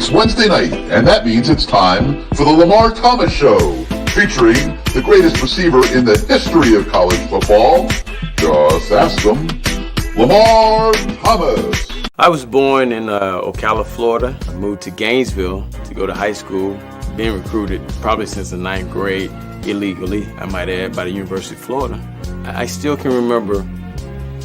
It's Wednesday night, and that means it's time for the Lamar Thomas Show, featuring the greatest receiver in the history of college football. Just ask him, Lamar Thomas. I was born in Ocala, Florida. I moved to Gainesville to go to high school. Being recruited probably since the 9th grade, illegally, I might add, by the University of Florida. I still can remember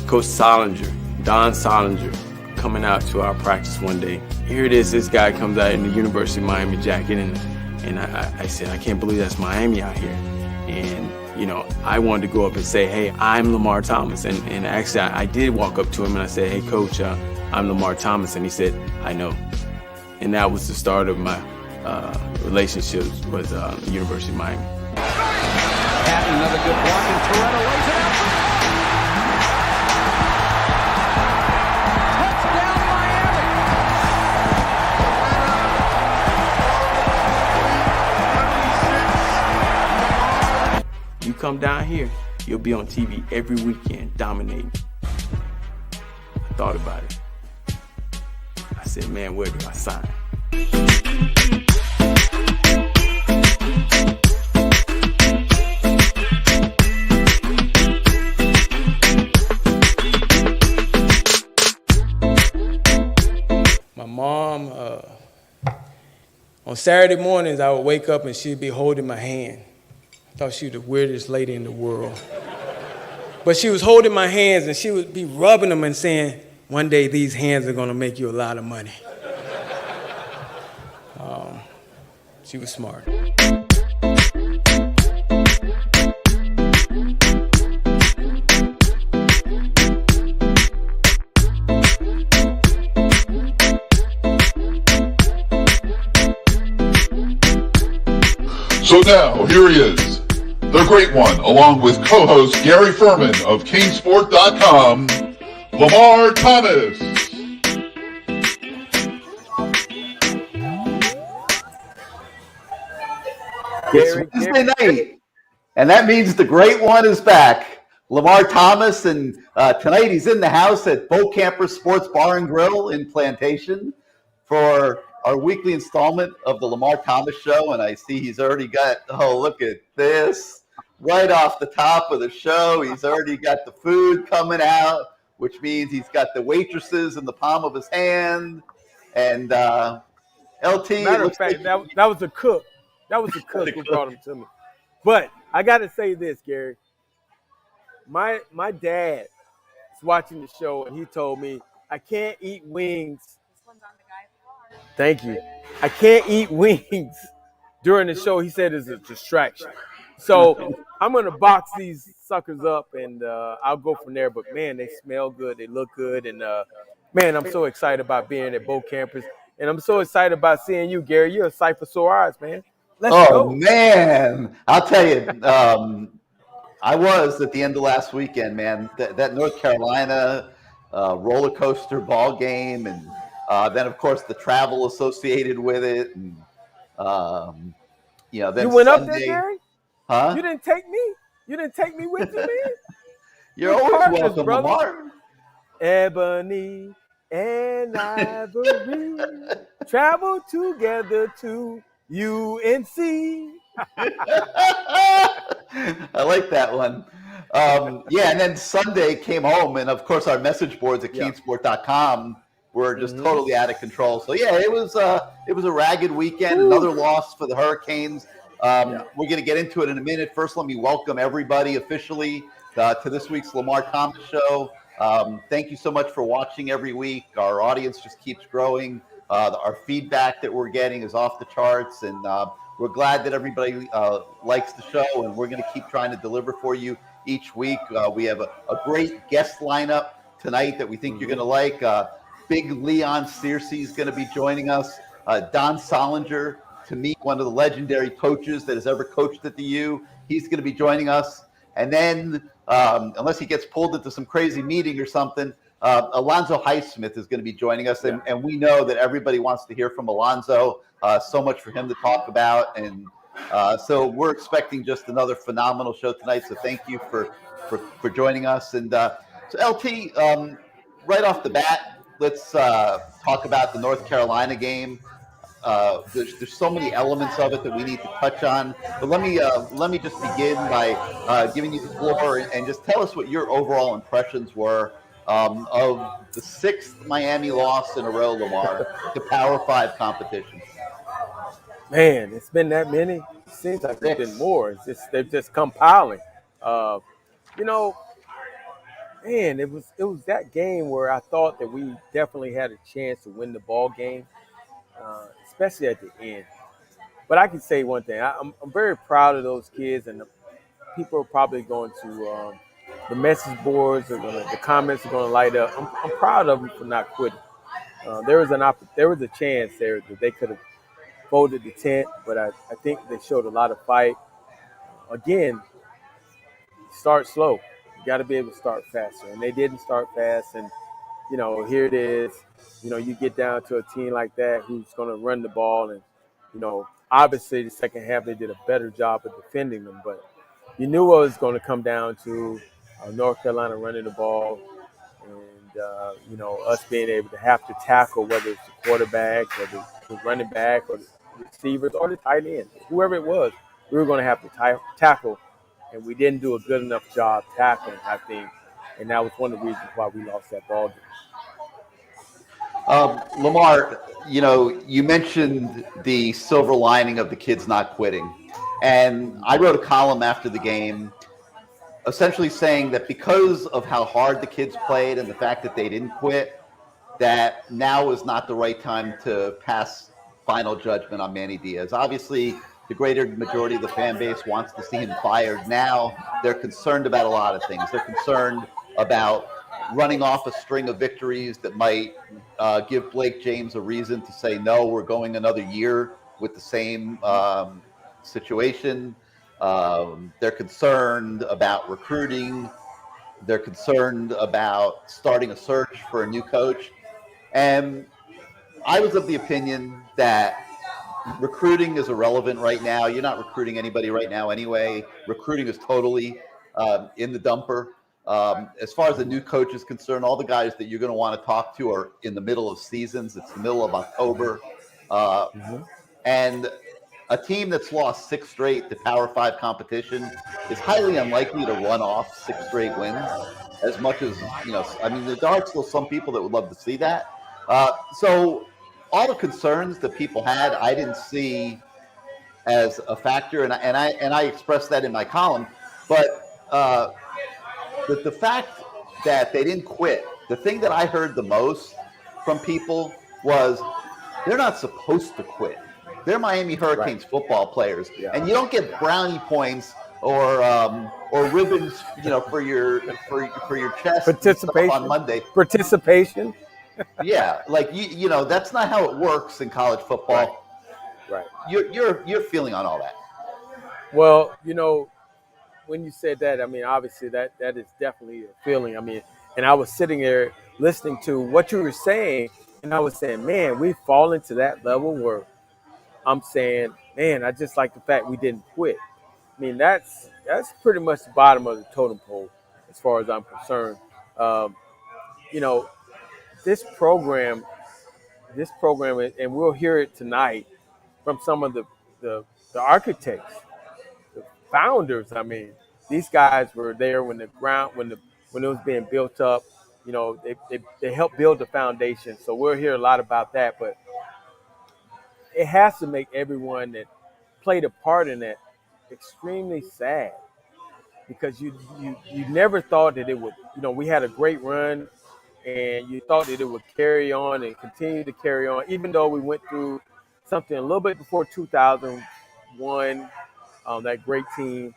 Coach Soldinger, Don Soldinger, coming out to our practice one day. Here it is, this guy comes out in the University of Miami jacket, and I said, I can't believe that's Miami out here. And, you know, I wanted to go up and say, hey, I'm Lamar Thomas. And actually, I did walk up to him and I said, hey, Coach, I'm Lamar Thomas. And he said, I know. And that was the start of my relationships with the University of Miami. Patton, another good block, and Toretto lays it out. Touchdown, Miami. You come down here, you'll be on TV every weekend, dominating. I thought about it. I said, man, where do I sign? My mom, on Saturday mornings, I would wake up and she'd be holding my hand. I thought she was the weirdest lady in the world. But she was holding my hands and she would be rubbing them and saying, one day these hands are gonna make you a lot of money. She was smart. So now, here he is, the great one, along with co-host Gary Ferman of CaneSport.com, Lamar Thomas. It's Wednesday night, and that means the great one is back. Lamar Thomas, and tonight he's in the house at Bo Camper Sports Bar and Grill in Plantation for our weekly installment of the Lamar Thomas Show, and I see he's already got, oh, look at this. Right off the top of the show, he's already got the food coming out, which means he's got the waitresses in the palm of his hand. And LT, matter of fact, that was a cook. That was the cook who brought him to me. But I got to say this, Gary. My dad is watching the show, and he told me, I can't eat wings. This one's on the guy at the bar. Thank you. I can't eat wings during the show. He said it's a distraction. So I'm going to box these suckers up, and I'll go from there. But, man, they smell good. They look good. And, man, I'm so excited about being at Bo Campers. And I'm so excited about seeing you, Gary. You're a sight for sore eyes, man. Let's go. Man, I'll tell you, I was at the end of last weekend, man. That North Carolina roller coaster ball game, and then of course the travel associated with it, and you know, then you went Sunday, up there, Gary? Huh? You didn't take me? You didn't take me with you, man? You're always welcome, Lamar. Ebony and ivory travel together to UNC. I like that one. Yeah, and then Sunday came home, and of course our message boards at CaneSport.com were just totally out of control. So yeah, it was a ragged weekend. Another loss for the Hurricanes. We're going to get into it in a minute. First, let me welcome everybody officially to this week's Lamar Thomas Show. Thank you so much for watching every week. Our audience just keeps growing. Our feedback that we're getting is off the charts, and we're glad that everybody likes the show, and we're going to keep trying to deliver for you each week. We have a great guest lineup tonight that we think you're going to like. Big Leon Searcy is going to be joining us. Don Soldinger, to meet one of the legendary coaches that has ever coached at the U. He's going to be joining us. And then, unless he gets pulled into some crazy meeting or something, Alonzo Highsmith is going to be joining us, and we know that everybody wants to hear from Alonzo. So much for him to talk about, and so we're expecting just another phenomenal show tonight. So thank you for joining us. And so LT, right off the bat, let's talk about the North Carolina game. there's so many elements of it that we need to touch on. But let me just begin by giving you the floor and just tell us what your overall impressions were of the 6th Miami loss in a row, Lamar, to Power 5 competition. Man, it's been that many. It seems like it's been 6. more. It's just they're just compiling. You know, man, it was that game where I thought that we definitely had a chance to win the ball game, especially at the end. But I can say one thing: I'm very proud of those kids, and the people are probably going to the message boards, the comments are going to light up. I'm proud of them for not quitting. There was a chance there that they could have folded the tent, but I think they showed a lot of fight. Again, start slow. You got to be able to start faster, and they didn't start fast. And here it is. You get down to a team like that who's going to run the ball, and obviously the second half they did a better job of defending them, but you knew what it was going to come down to North Carolina running the ball, and us being able to have to tackle, whether it's the quarterback or the running back or the receivers or the tight end, whoever it was, we were going to have to tackle, and we didn't do a good enough job tackling, I think, and that was one of the reasons why we lost that ball game. Lamar, you mentioned the silver lining of the kids not quitting. And I wrote a column after the game essentially saying that because of how hard the kids played and the fact that they didn't quit, that now is not the right time to pass final judgment on Manny Diaz. Obviously, the greater majority of the fan base wants to see him fired now. They're concerned about a lot of things. They're concerned about running off a string of victories that might give Blake James a reason to say, no, we're going another year with the same situation. They're concerned about recruiting. They're concerned about starting a search for a new coach. And I was of the opinion that recruiting is irrelevant right now. You're not recruiting anybody right now anyway. Recruiting is totally in the dumper. As far as the new coach is concerned, all the guys that you're going to want to talk to are in the middle of seasons. It's the middle of October. And a team that's lost 6 straight to Power 5 competition is highly unlikely to run off 6 straight wins. As much as, there are still some people that would love to see that. So all the concerns that people had, I didn't see as a factor, and I expressed that in my column. But the fact that they didn't quit, the thing that I heard the most from people was they're not supposed to quit. They're Miami Hurricanes football players, and you don't get brownie points or ribbons, for your chest Participation on Monday. Participation. Yeah, like that's not how it works in college football. Right. You're feeling on all that. Well, when you said that, obviously that is definitely a feeling. And I was sitting there listening to what you were saying, and I was saying, man, we've fallen to that level where I'm saying, man, I just like the fact we didn't quit. That's pretty much the bottom of the totem pole as far as I'm concerned. This program, and we'll hear it tonight from some of the architects, the founders. These guys were there when it was being built up. They helped build the foundation. So we'll hear a lot about that, but it has to make everyone that played a part in that extremely sad, because you never thought that it would. We had a great run, and you thought that it would carry on and continue to carry on, even though we went through something a little bit before 2001, that great team.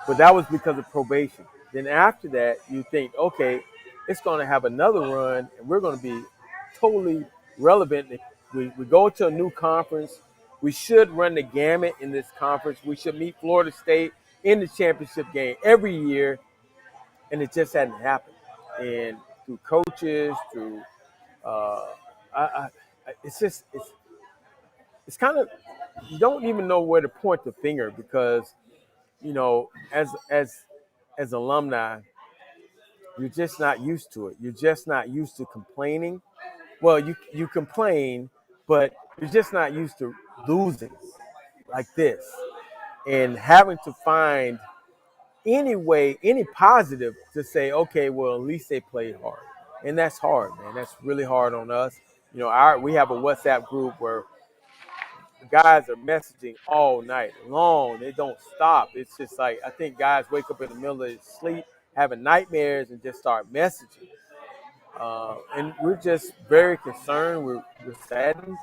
But that was because of probation. Then after that, you think, okay, it's going to have another run, and we're going to be totally relevant. We go to a new conference. We should run the gamut in this conference. We should meet Florida State in the championship game every year, and it just hadn't happened. And through coaches, through it's kind of, you don't even know where to point the finger, because as alumni, you're just not used to it. You're just not used to complaining. Well, you complain, but you're just not used to losing like this and having to find any way, any positive to say, okay, well, at least they played hard. And that's hard, man. That's really hard on us. We have a WhatsApp group where the guys are messaging all night long. They don't stop. It's just like, I think guys wake up in the middle of their sleep, having nightmares, and just start messaging. And we're just very concerned. We're saddened.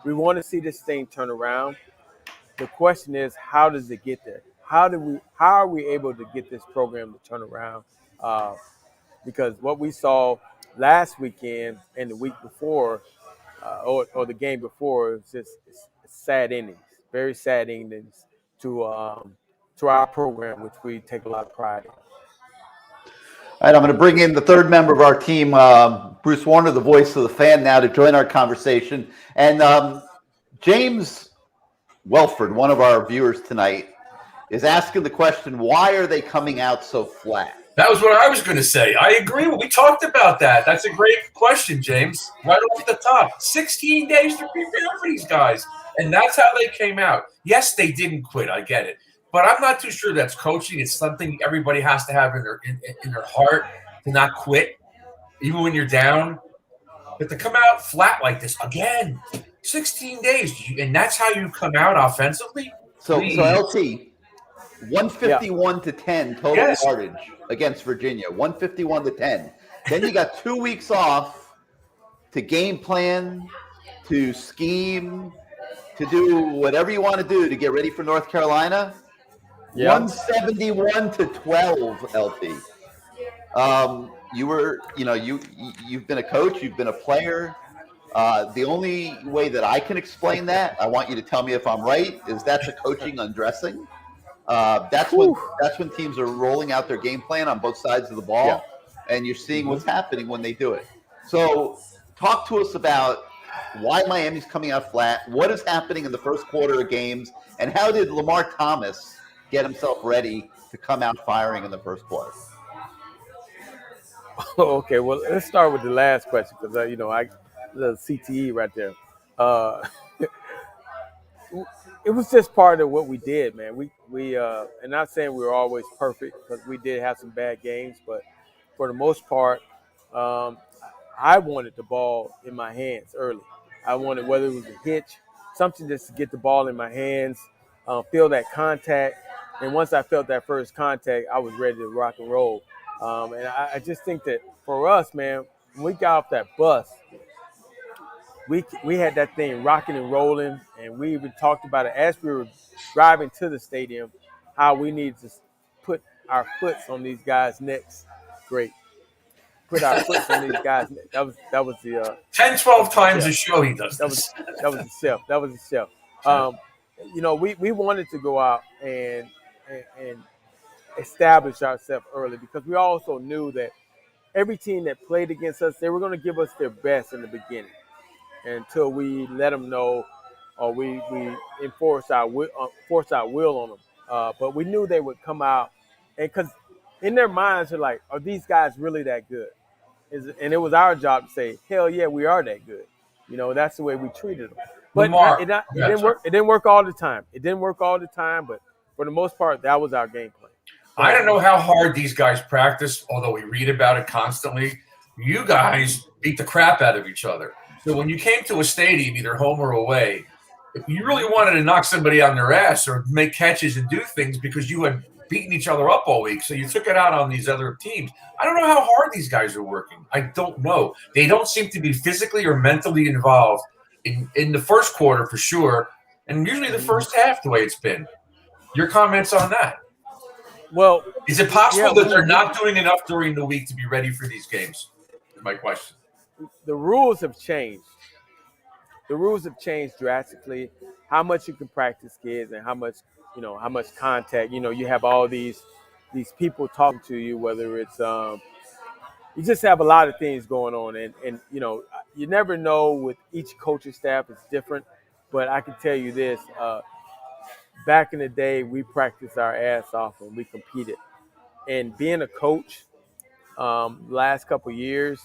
We want to see this thing turn around. The question is, how does it get there? How are we able to get this program to turn around? Because what we saw last weekend and the week before, or the game before, it's sad endings, very sad endings to our program, which we take a lot of pride in. All right, I'm going to bring in the third member of our team, Bruce Warner, the voice of the fan, now to join our conversation. And James Welford, one of our viewers tonight, is asking the question, why are they coming out so flat? That was what I was going to say. I agree. We talked about that. That's a great question, James. Right off the top. 16 days to prepare for these guys. And that's how they came out. Yes, they didn't quit. I get it. But I'm not too sure that's coaching. It's something everybody has to have in their heart to not quit, even when you're down. But to come out flat like this again, 16 days, and that's how you come out offensively? So LT, 151 to 10 total yardage against Virginia, 151 to 10. Then you got 2 weeks off to game plan, to scheme, to do whatever you want to do to get ready for North Carolina. 171 to 12, LT. You've been a coach, you've been a player. The only way that I can explain that, I want you to tell me if I'm right, is that's a coaching undressing. That's when teams are rolling out their game plan on both sides of the ball, and you're seeing what's happening when they do it. So talk to us about why Miami's coming out flat, what is happening in the first quarter of games, and how did Lamar Thomas get himself ready to come out firing in the first quarter? Okay, well, let's start with the last question because the CTE right there. It was just part of what we did, man. We and not saying we were always perfect because we did have some bad games, but for the most part, I wanted the ball in my hands early. I wanted, whether it was a hitch, something just to get the ball in my hands, feel that contact, and once I felt that first contact, I was ready to rock and roll. And I just think that for us, man, when we got off that bus, we had that thing rocking and rolling, and we even talked about it as we were driving to the stadium, how we needed to put our foots on these guys' necks. Great. Put our foots on these guys' necks. That was the 10, 12 times a show he does this. That was the chef. We wanted to go out and establish ourselves early because we also knew that every team that played against us, they were going to give us their best in the beginning until we let them know or we enforce our will on them. But we knew they would come out, and because in their minds they're like, are these guys really that good? And it was our job to say, hell yeah, we are that good. That's the way we treated them. But Lamar, it didn't work. It didn't work all the time. But for the most part, that was our game plan. I don't know how hard these guys practice, although we read about it constantly. You guys beat the crap out of each other. So when you came to a stadium, either home or away, if you really wanted to knock somebody on their ass or make catches and do things because you had beaten each other up all week, so you took it out on these other teams. I don't know how hard these guys are working. I don't know. They don't seem to be physically or mentally involved in the first quarter for sure, and usually the first half the way it's been. Your comments on that? Well, is it possible that they're not doing enough during the week to be ready for these games? Is my question. The rules have changed. The rules have changed drastically. How much you can practice kids and how much contact. You have all these people talking to you, whether it's you just have a lot of things going on, and you never know with each coaching staff. It's different, but I can tell you this: back in the day, we practiced our ass off and we competed. And being a coach, last couple of years,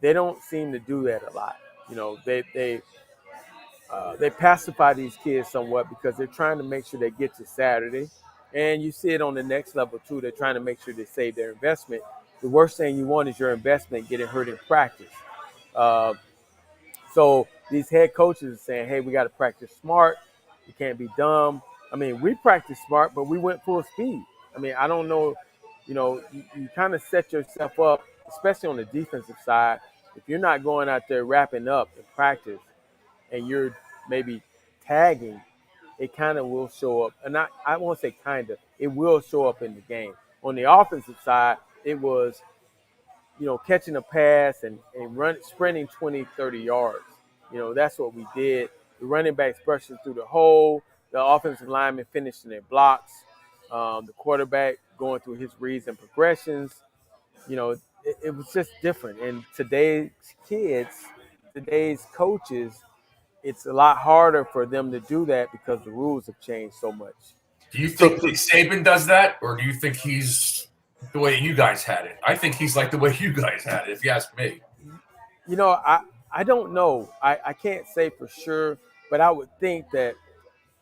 they don't seem to do that a lot. They pacify these kids somewhat because they're trying to make sure they get to Saturday. And you see it on the next level, too. They're trying to make sure they save their investment. The worst thing you want is your investment getting hurt in practice. So these head coaches are saying, hey, we got to practice smart. You can't be dumb. I mean, we practiced smart, but we went full speed. I mean, I don't know. You kind of set yourself up, especially on the defensive side. If you're not going out there wrapping up in practice and you're maybe tagging, it kind of will show up. And I won't say kind of. It will show up in the game. On the offensive side, it was, catching a pass and sprinting 20, 30 yards. That's what we did. The running backs brushing through the hole, the offensive linemen finishing their blocks, the quarterback going through his reads and progressions. It was just different. And today's kids, today's coaches, it's a lot harder for them to do that because the rules have changed so much. Do you think Nick Saban does that, or do you think he's the way you guys had it? I think he's like the way you guys had it, if you ask me. I don't know. I can't say for sure, but I would think that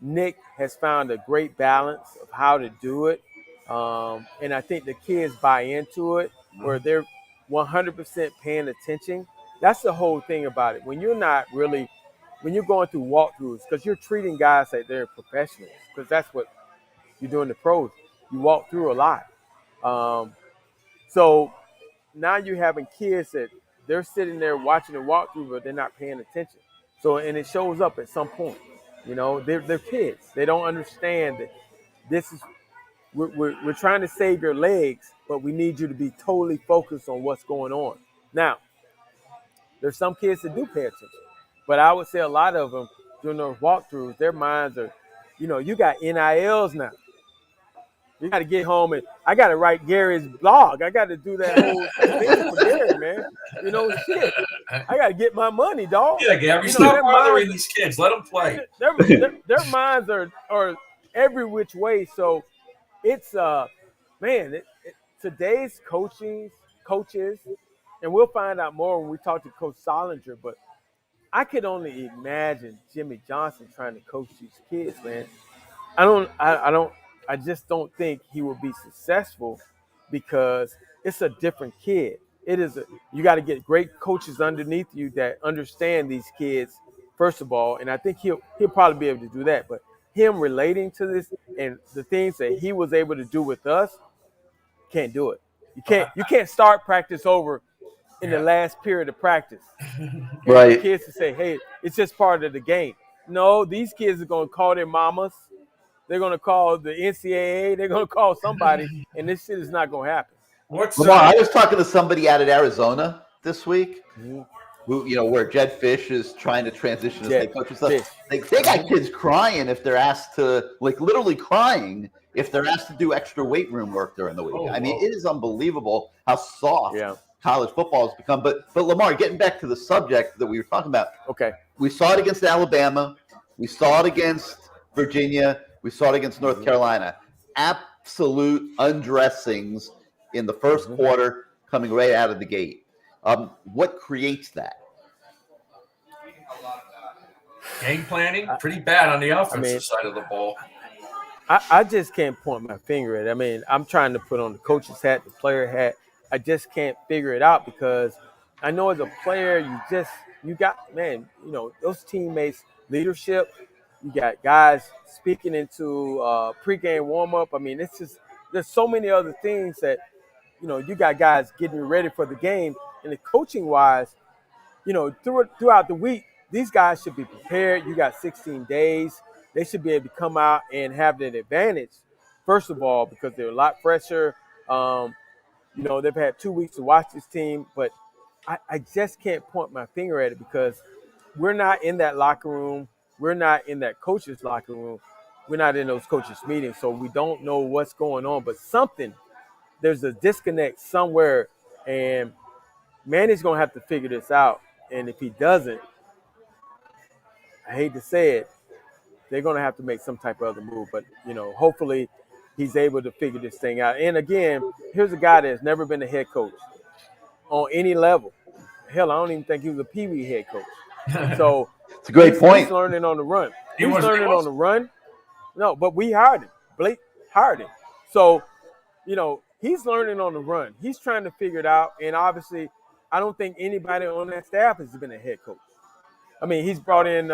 Nick has found a great balance of how to do it. And I think the kids buy into it where they're 100% paying attention. That's the whole thing about it. When you're going through walkthroughs, because you're treating guys like they're professionals, because that's what you do in the pros. You walk through a lot. So now you're having kids that they're sitting there watching the walkthrough, but they're not paying attention. So, and it shows up at some point. They're kids. They don't understand that this is we're trying to save your legs, but we need you to be totally focused on what's going on. Now, there's some kids that do pay attention, but I would say a lot of them during those walkthroughs, their minds are, you got NILs now. You got to get home and I got to write Gary's blog. I got to do that whole thing for Gary, man. Shit. I got to get my money, dog. Yeah, Gary, stop bothering these kids. Let them play. Their minds are every which way. So it's, today's coaches, and we'll find out more when we talk to Coach Soldinger, but I could only imagine Jimmy Johnson trying to coach these kids, man. I just don't think he will be successful because it's a different kid. You got to get great coaches underneath you that understand these kids, first of all, and I think he'll probably be able to do that. But him relating to this and the things that he was able to do with us, can't do it. You can't start practice over in the last period of practice. Right. Kids to say, hey, it's just part of the game. No, these kids are going to call their mamas. They're going to call the NCAA. They're going to call somebody, and this shit is not going to happen. Lamar, I was talking to somebody out at Arizona this week, who where Jed Fish is trying to transition as head coach and stuff. They got kids crying if they're asked to, literally crying if they're asked to do extra weight room work during the week. I mean, it is unbelievable how soft college football has become. But Lamar, getting back to the subject that we were talking about. Okay. We saw it against Alabama. We saw it against Virginia. We saw it against North Carolina. Absolute undressings in the first quarter coming right out of the gate. What creates that? Game planning, pretty bad on the offensive side of the ball. I just can't point my finger at it. I mean, I'm trying to put on the coach's hat, the player hat. I just can't figure it out because I know as a player, you got those teammates, leadership. You got guys speaking into pregame warm-up. I mean, there's so many other things that, you got guys getting ready for the game. And the coaching-wise, throughout the week, these guys should be prepared. You got 16 days. They should be able to come out and have that advantage, first of all, because they're a lot fresher. They've had 2 weeks to watch this team. But I just can't point my finger at it because we're not in that locker room. We're not in that coach's locker room. We're not in those coaches' meetings, so we don't know what's going on. But there's a disconnect somewhere, and Manny's going to have to figure this out. And if he doesn't, I hate to say it, they're going to have to make some type of other move. But, hopefully he's able to figure this thing out. And, again, here's a guy that's never been a head coach on any level. Hell, I don't even think he was a Pee Wee head coach. So It's a great point. He's learning on the run. He He's was- learning on the run. No, but we hired him. Blake hired him. So, he's learning on the run. He's trying to figure it out. And obviously, I don't think anybody on that staff has been a head coach. I mean, he's brought in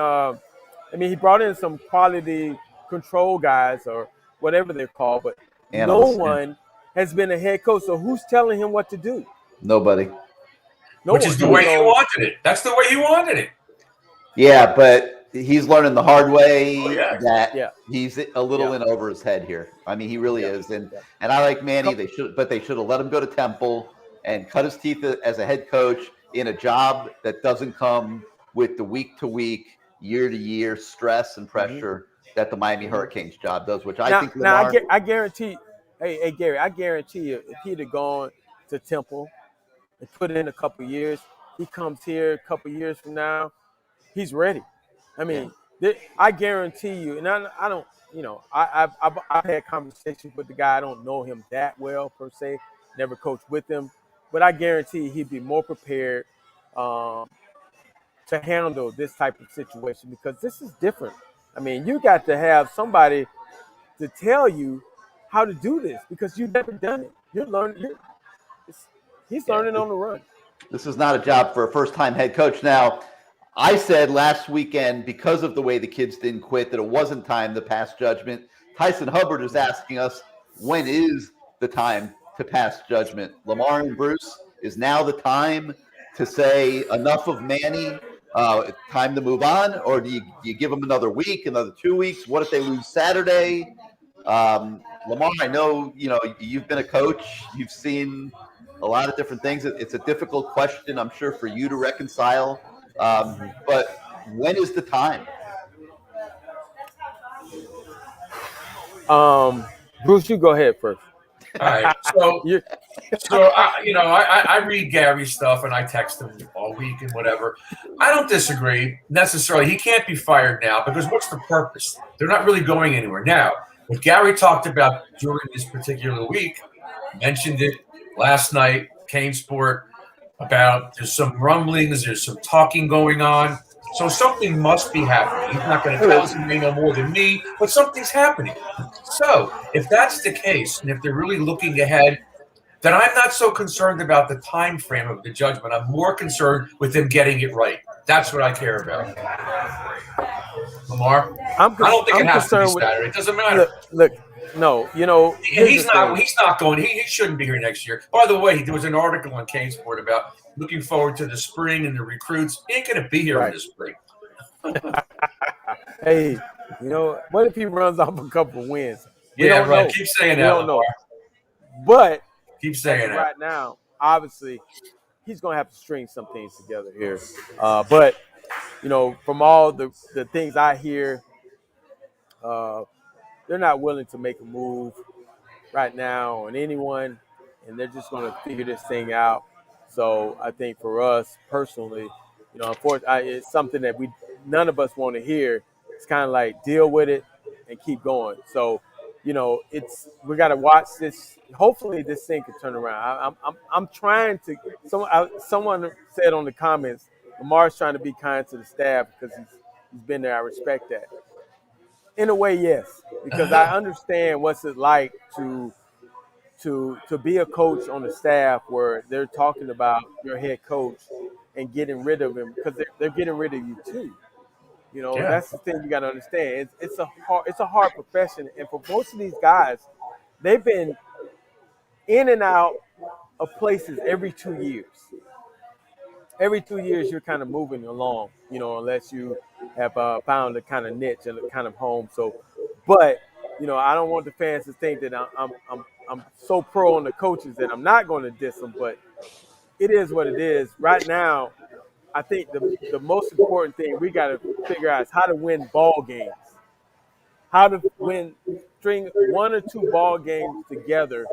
he brought in some quality control guys or whatever they're called, but Analysts, no one has been a head coach. So who's telling him what to do? Nobody. No Which one. is the way he wanted it. That's the way he wanted it. Yeah, but he's learning the hard way that he's a little in over his head here. I mean, he really is. And I like Manny. They should have let him go to Temple and cut his teeth as a head coach in a job that doesn't come with the week-to-week, year-to-year stress and pressure that the Miami Hurricanes job does, which I think Lamar. I guarantee. Hey, Gary, I guarantee you, if he'd have gone to Temple and put in a couple of years, he comes here a couple of years from now, he's ready. I mean, I guarantee you, and I don't, I've had conversations with the guy. I don't know him that well per se, never coached with him, but I guarantee he'd be more prepared to handle this type of situation because this is different. I mean, you got to have somebody to tell you how to do this because you've never done it. You're learning. He's learning on the run. This is not a job for a first-time head coach. Now, I said last weekend, because of the way the kids didn't quit, that it wasn't time to pass judgment. Tyson Hubbard is asking us, when is the time to pass judgment? Lamar and Bruce, is now the time to say enough of Manny, time to move on? Or do you give them another week, another 2 weeks? What if they lose Saturday? Lamar, I know, you've been a coach. You've seen a lot of different things. It's a difficult question, I'm sure, for you to reconcile. But when is the time? Bruce, you go ahead first. All right. So I read Gary's stuff and I text him all week and whatever. I don't disagree necessarily. He can't be fired now because what's the purpose? They're not really going anywhere. Now, what Gary talked about during this particular week, mentioned it last night, CaneSport, about there's some rumblings, there's some talking going on. So something must be happening. He's not going to tell us anything no more than me, but something's happening. So if that's the case, and if they're really looking ahead, then I'm not so concerned about the time frame of the judgment. I'm more concerned with them getting it right. That's what I care about. Lamar, I don't think it has to be Saturday. It doesn't matter. Look, no, he's not going. He shouldn't be here next year. By the way, there was an article on CaneSport about looking forward to the spring and the recruits. He ain't going to be here in the spring. Hey, what if he runs off a couple wins? Yeah, right. Keep saying that. We don't know. But keep saying that. Right now, obviously, he's going to have to string some things together here. But from all the things I hear, they're not willing to make a move right now on anyone, and they're just going to figure this thing out. So I think for us personally, unfortunately, it's something that none of us want to hear. It's kind of like deal with it and keep going. So, we got to watch this. Hopefully, this thing can turn around. I'm trying to. Someone said on the comments, Lamar's trying to be kind to the staff because he's been there. I respect that. In a way, yes, because I understand what's it like to be a coach on the staff where they're talking about your head coach and getting rid of him because they're getting rid of you too. That's the thing you got to understand. It's a hard profession, and for most of these guys, they've been in and out of places every 2 years. Every 2 years, you're kind of moving along, unless you have found a kind of niche and a kind of home. So, but I don't want the fans to think that I'm so pro on the coaches that I'm not going to diss them. But it is what it is. Right now, I think the most important thing we got to figure out is how to win ball games. How to string 1 or 2 ball games together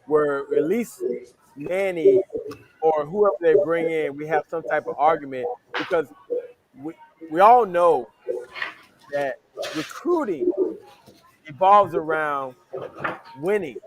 where at least Manny or whoever they bring in, we have some type of argument because we all know that recruiting evolves around winning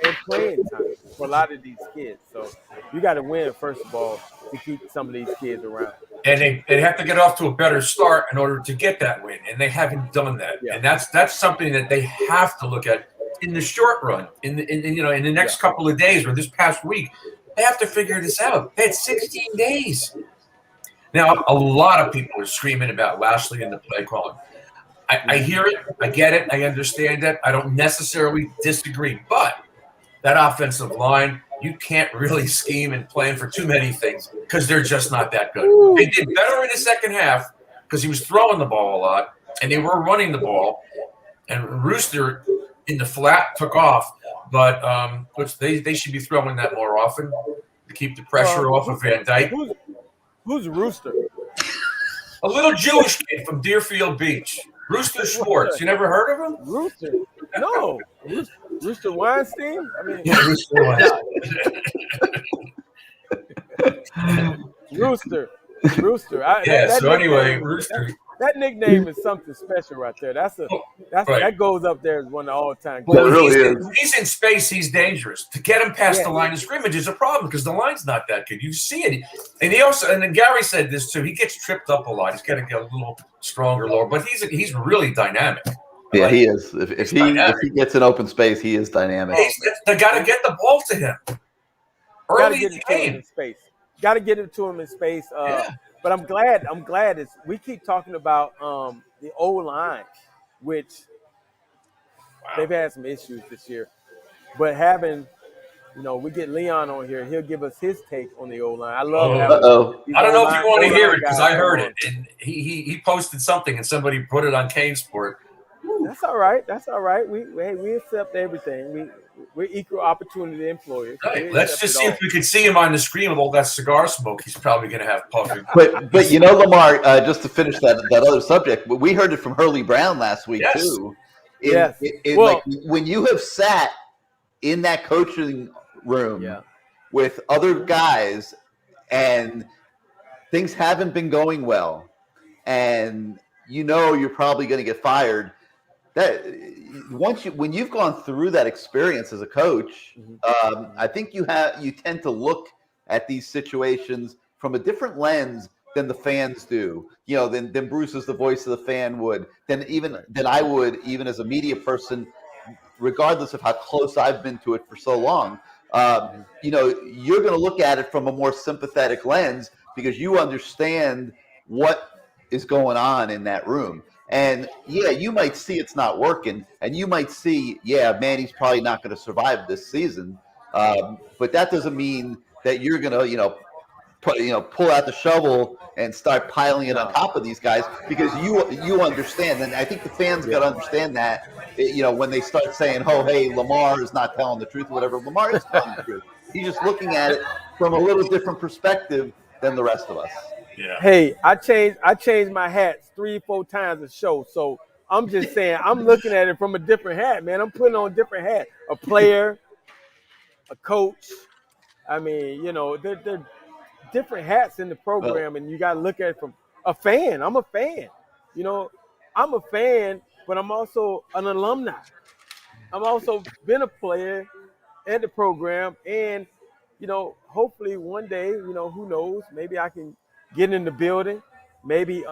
and playing time for a lot of these kids. So you got to win, first of all, to keep some of these kids around. And they have to get off to a better start in order to get that win, and they haven't done that. Yeah. And that's something that they have to look at in the short run, in the next couple of days or this past week. They have to figure this out. They had 16 days. Now, a lot of people are screaming about Lashley and the play calling. I hear it. I get it. I understand it. I don't necessarily disagree. But that offensive line, you can't really scheme and plan for too many things because they're just not that good. Ooh. They did better in the second half because he was throwing the ball a lot, and they were running the ball. And Rooster in the flat took off, but which they should be throwing that more often to keep the pressure off of Van Dyke. Who's Rooster? A little Jewish kid from Deerfield Beach. Rooster Schwartz. You never heard of him? Rooster? No. Rooster Weinstein? I mean, Yeah, Rooster Weinstein. Rooster. Rooster. That nickname is something special right there. That goes up there as one of the all-time. Well, it really is. He's in space. He's dangerous. To get him past the line of scrimmage is a problem because the line's not that good. You see it, and then Gary said this too. He gets tripped up a lot. He's got to get a little stronger, lower, but he's really dynamic. Yeah, he is. If he gets an open space, he is dynamic. They got to get the ball to him early in the game. Got to get it to him in space. But I'm glad we keep talking about the O-line, which they've had some issues this year. But having, we get Leon on here, he'll give us his take on the O-line. I love having I don't know if you want to hear it because I heard it. And he posted something and somebody put it on CaneSport. That's all right. We accept everything. We're equal opportunity employers. Right. Let's just see if we can see him on the screen with all that cigar smoke. He's probably going to have puffing. But Lamar, just to finish that other subject, we heard it from Hurley Brown last week too. When you have sat in that coaching room with other guys and things haven't been going well, and you're probably going to get fired. That when you've gone through that experience as a coach, I think you tend to look at these situations from a different lens than the fans do. Than Bruce is the voice of the fan would, than I would even as a media person, regardless of how close I've been to it for so long. You're going to look at it from a more sympathetic lens because you understand what is going on in that room. And you might see it's not working, and you might see, Manny's probably not going to survive this season. But that doesn't mean that you're going to, pull out the shovel and start piling it on top of these guys because you understand. And I think the fans got to understand that, when they start saying, "Oh, hey, Lamar is not telling the truth," or whatever. Lamar is telling the truth. He's just looking at it from a little different perspective than the rest of us. Yeah. Hey, I changed my hats 3-4 times a show, so I'm just saying I'm looking at it from a different hat, man. I'm putting on a different hat. A player, a coach. I mean, they're different hats in the program, and you got to look at it from a fan. I'm a fan. I'm a fan, but I'm also an alumni. I'm also been a player at the program, and hopefully one day, who knows, maybe I can get in the building, maybe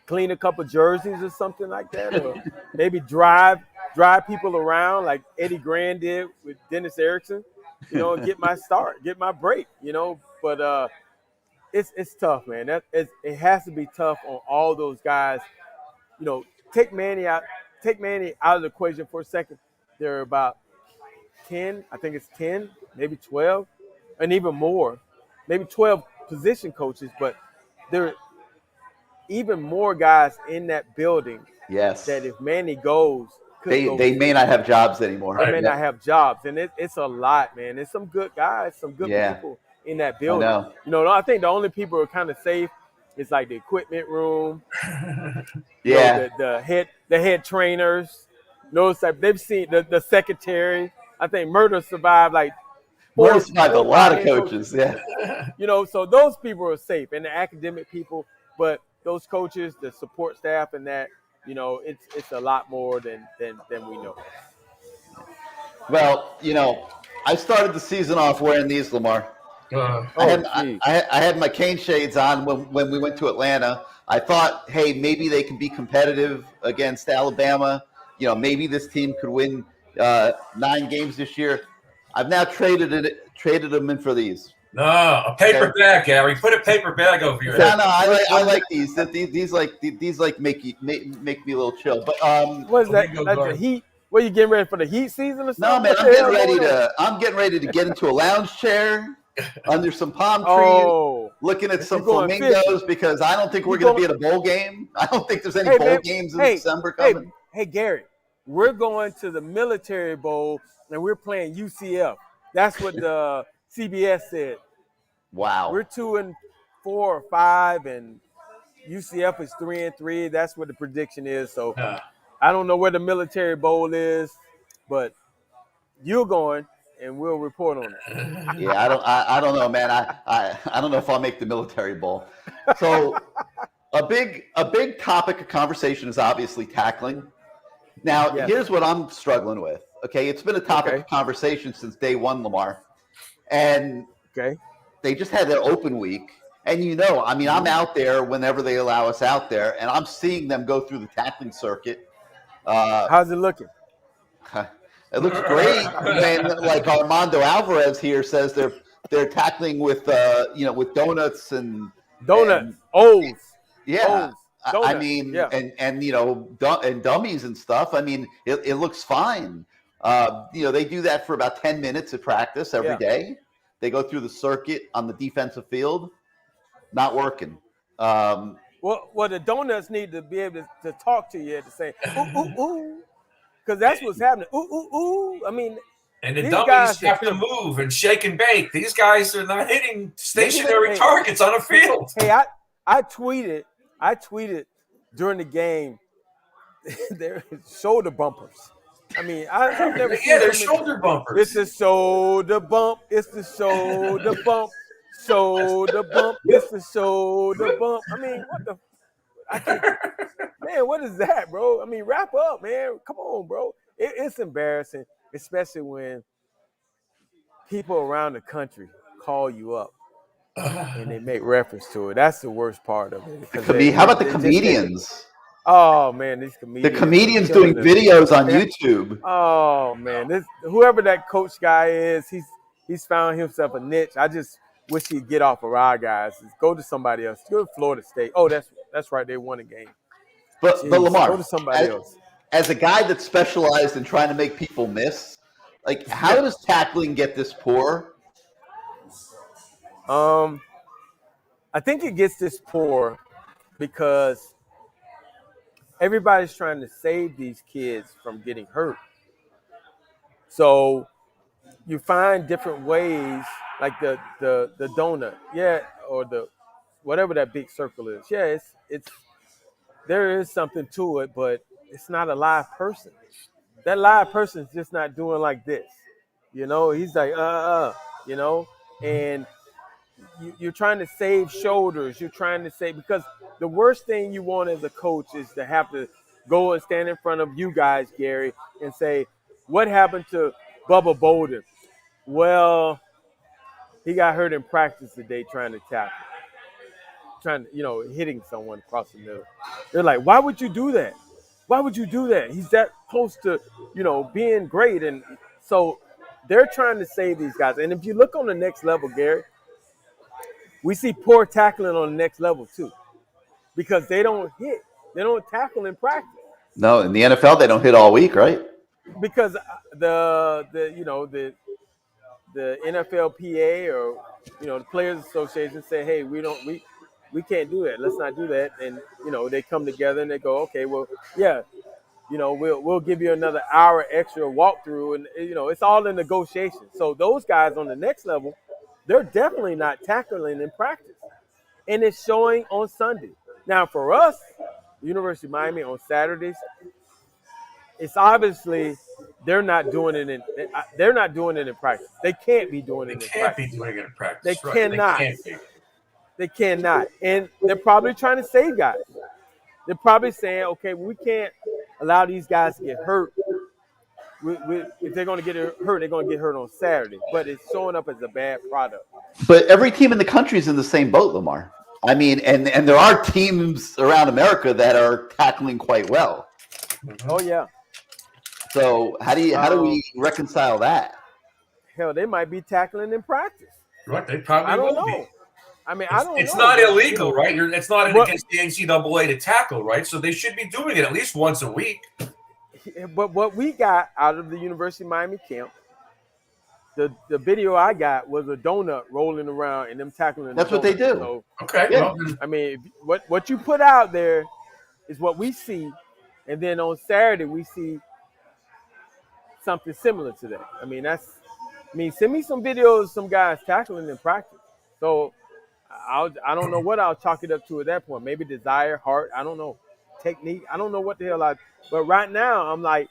clean a couple jerseys or something like that, or maybe drive people around like Eddie Grand did with Dennis Erickson, and get my start, get my break, But it's tough, man. It has to be tough on all those guys. Take Manny out of the equation for a second. There are about 10, I think it's 10, maybe 12, and even more, maybe 12 position coaches, but there are even more guys in that building. Yes. That if Manny goes, they may not have jobs anymore. They may not have jobs, and it's a lot, man. There's some good guys, some good people in that building. I think the only people who are kind of safe is like the equipment room. The head trainers. They've seen the secretary. I think Murder survived like. Murder survived a lot of coaches. So those people are safe, and the academic people, but those coaches, the support staff, and that, it's a lot more than we know. Well, I started the season off wearing these, Lamar. I had my cane shades on when we went to Atlanta. I thought, hey, maybe they can be competitive against Alabama. You know, maybe this team could win 9 games this year. I've now traded them in for these. No, a paper bag, Gary. Put a paper bag over your head. No, I like these. These make me a little chill. But what is that? That's the Heat. What, you getting ready for the Heat season or something? No, man, I'm getting ready to get into a lounge chair under some palm trees, looking at some flamingos because I don't think we're going to be at a bowl game. I don't think there's any bowl games in December coming. Hey, Gary, we're going to the Military Bowl and we're playing UCF. That's what the CBS said. Wow. We're 2-4 or 5, and UCF is 3-3. That's what the prediction is. So I don't know where the Military Bowl is, but you're going, and we'll report on it. Yeah, I don't know, man. I don't know if I'll make the Military Bowl. So a big topic of conversation is obviously tackling. Now, here's what I'm struggling with. Okay, it's been a topic of conversation since day one, Lamar. And they just had their open week. And I'm out there whenever they allow us out there, and I'm seeing them go through the tackling circuit. How's it looking? It looks great. And like Armando Alvarez here says, they're tackling with with donuts and O's. Yeah. O's. I mean, and dummies and stuff. I mean, it looks fine. They do that for about 10 minutes of practice every day. They go through the circuit on the defensive field. Not working. Well, the donuts need to be able to talk to you to say, ooh, ooh, ooh. Because that's what's happening. Ooh, ooh, ooh. I mean, and the dummies have to move and shake and bake. These guys are not hitting stationary targets on a field. Hey, I tweeted during the game, they're shoulder bumpers. I mean, I've never seen they're shoulder bumpers. It's the shoulder bump. It's the shoulder bump. Shoulder bump. It's the shoulder bump. I mean, man, what is that, bro? I mean, wrap up, man. Come on, bro. It's embarrassing, especially when people around the country call you up and they make reference to it. That's the worst part of it. How about the comedians? Oh man, these comedians. The comedians doing videos on YouTube. Oh man, whoever that coach guy is, he's found himself a niche. I just wish he'd get off of our guys. Go to somebody else. Go to Florida State. Oh, that's right. They won a game. But Lamar, go to somebody else. As a guy that's specialized in trying to make people miss, like how does tackling get this poor? I think it gets this poor because everybody's trying to save these kids from getting hurt. So you find different ways, like the donut, or the whatever that big circle is. Yeah, it's there is something to it, but it's not a live person. That live person's just not doing like this. He's like, and you're trying to save shoulders. You're trying to save, because the worst thing you want as a coach is to have to go and stand in front of you guys, Gary, and say, what happened to Bubba Bolden? Well, he got hurt in practice today trying to tackle, hitting someone across the middle. They're like, why would you do that? Why would you do that? He's that close to, being great. And so they're trying to save these guys. And if you look on the next level, Gary, we see poor tackling on the next level too, because they don't hit. They don't tackle in practice. No, in the NFL, they don't hit all week, right? Because the NFLPA or the Players Association say, hey, we can't do that. Let's not do that. And they come together and they go, okay, well, yeah, we'll give you another hour extra walkthrough, and it's all in negotiation. So those guys on the next level, they're definitely not tackling in practice, and it's showing on Sunday. Now for us, University of Miami on Saturdays, it's obviously they're not doing it in practice. They can't be doing it in practice. They can't be doing it in practice. They cannot. They cannot. And they're probably trying to save guys. They're probably saying, okay, we can't allow these guys to get hurt. If they're going to get hurt, they're going to get hurt on Saturday. But it's showing up as a bad product. But every team in the country is in the same boat, Lamar. I mean, and there are teams around America that are tackling quite well. Oh yeah. So how do we reconcile that? Hell, they might be tackling in practice. Right, they probably I don't will know. be. I mean, I don't know. It's not but, illegal, right? It's not What- against the NCAA to tackle, right? So they should be doing it at least once a week. But what we got out of the University of Miami camp, the video I got was a donut rolling around and them tackling. That's what they do. So, Okay. Yeah. Well, I mean, what you put out there is what we see, and then on Saturday we see something similar to that. I mean, send me some videos of some guys tackling in practice. So I don't know what I'll chalk it up to at that point. Maybe desire, heart, I don't know, technique. I don't know what the hell but right now I'm like,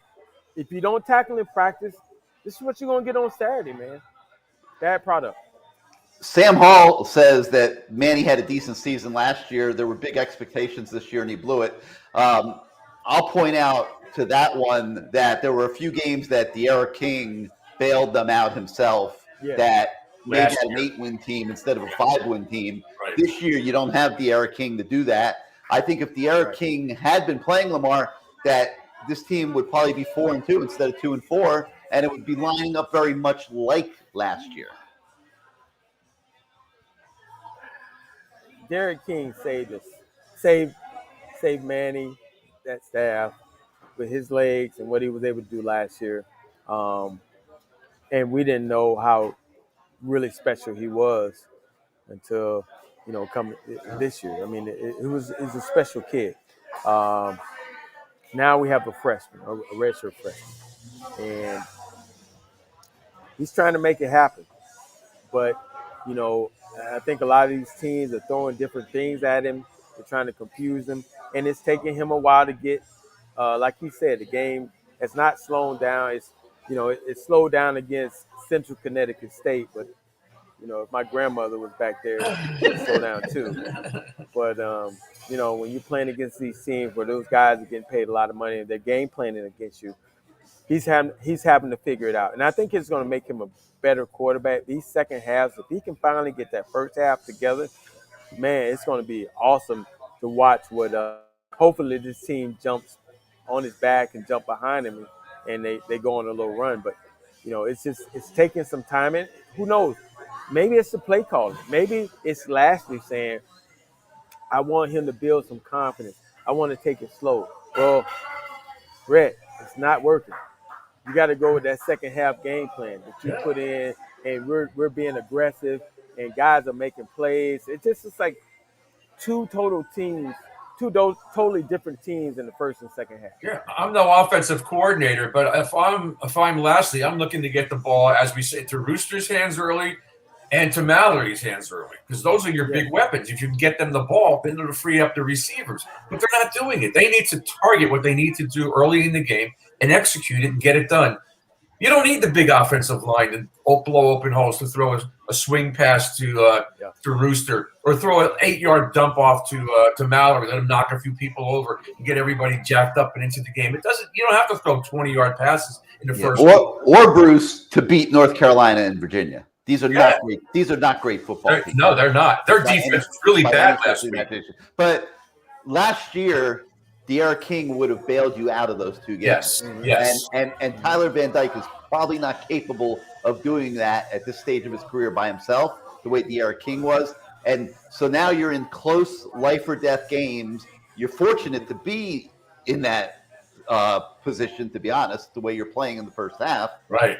if you don't tackle in practice, this is what you're gonna get on Saturday, man. Bad product. Sam Hall says that Manny had a decent season last year. There were big expectations this year, and he blew it. I'll point out to that one that there were a few games that De'Ara King bailed them out himself that made that an 8-win team instead of a 5-win team. Right. This year, you don't have De'Ara King to do that. I think if De'Ara King had been playing Lamar, that this team would probably be 4-2 instead of 2-4, and it would be lining up very much like last year. Derek King saved us, saved Manny, that staff, with his legs and what he was able to do last year. And we didn't know how really special he was until, come this year. I mean, he's a special kid. Now we have a freshman, a redshirt freshman, and he's trying to make it happen. But, I think a lot of these teams are throwing different things at him. They're trying to confuse him, and it's taking him a while to get, like he said, the game has not slowed down. It slowed down against Central Connecticut State, but if my grandmother was back there, it would slow down too. But when you're playing against these teams where those guys are getting paid a lot of money and they're game planning against you, he's having to figure it out. And I think it's going to make him a better quarterback. These second halves, if he can finally get that first half together, man, it's going to be awesome to watch what hopefully this team jumps on his back and jump behind him and they go on a little run. But, it's taking some time. And who knows? Maybe it's the play calling. Maybe it's Lashley saying, I want him to build some confidence. I want to take it slow. Well, Rhett, it's not working. You got to go with that second half game plan that you put in, and we're being aggressive, and guys are making plays. It's like two totally different teams in the first and second half. Yeah, I'm no offensive coordinator, but if I'm Lashley, I'm looking to get the ball, as we say, to Rooster's hands early and to Mallory's hands early, because those are your big weapons. If you can get them the ball, then it'll free up the receivers. But they're not doing it. They need to target what they need to do early in the game and execute it and get it done. You don't need the big offensive line to blow open holes to throw a swing pass to Rooster or throw an 8-yard dump off to Mallory, let him knock a few people over and get everybody jacked up and into the game. You don't have to throw 20-yard passes in the first or Bruce to beat North Carolina and Virginia. These are not great. These are not great football teams. No, they're not. Their defense was really bad last week. But last year, De'Ara King would have bailed you out of those two games. Yes. And Tyler Van Dyke is probably not capable of doing that at this stage of his career by himself, the way De'Ara King was. And so now you're in close life or death games. You're fortunate to be in that position, to be honest, the way you're playing in the first half. Right.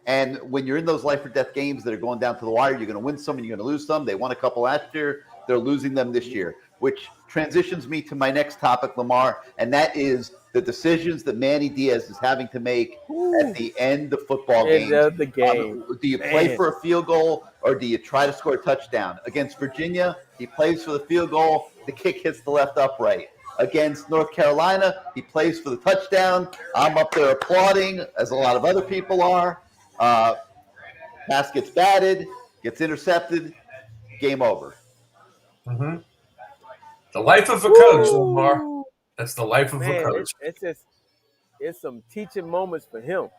And when you're in those life or death games that are going down to the wire, you're going to win some and you're going to lose some. They won a couple last year. They're losing them this year, which transitions me to my next topic, Lamar, and that is the decisions that Manny Diaz is having to make at the end of football games. The game. Do you play for a field goal or do you try to score a touchdown? Against Virginia, he plays for the field goal. The kick hits the left upright. Against North Carolina, he plays for the touchdown. I'm up there applauding, as a lot of other people are. Pass gets batted, gets intercepted, game over. Mm-hmm. The life of a coach, Lamar. That's the life of a coach. It's some teaching moments for him.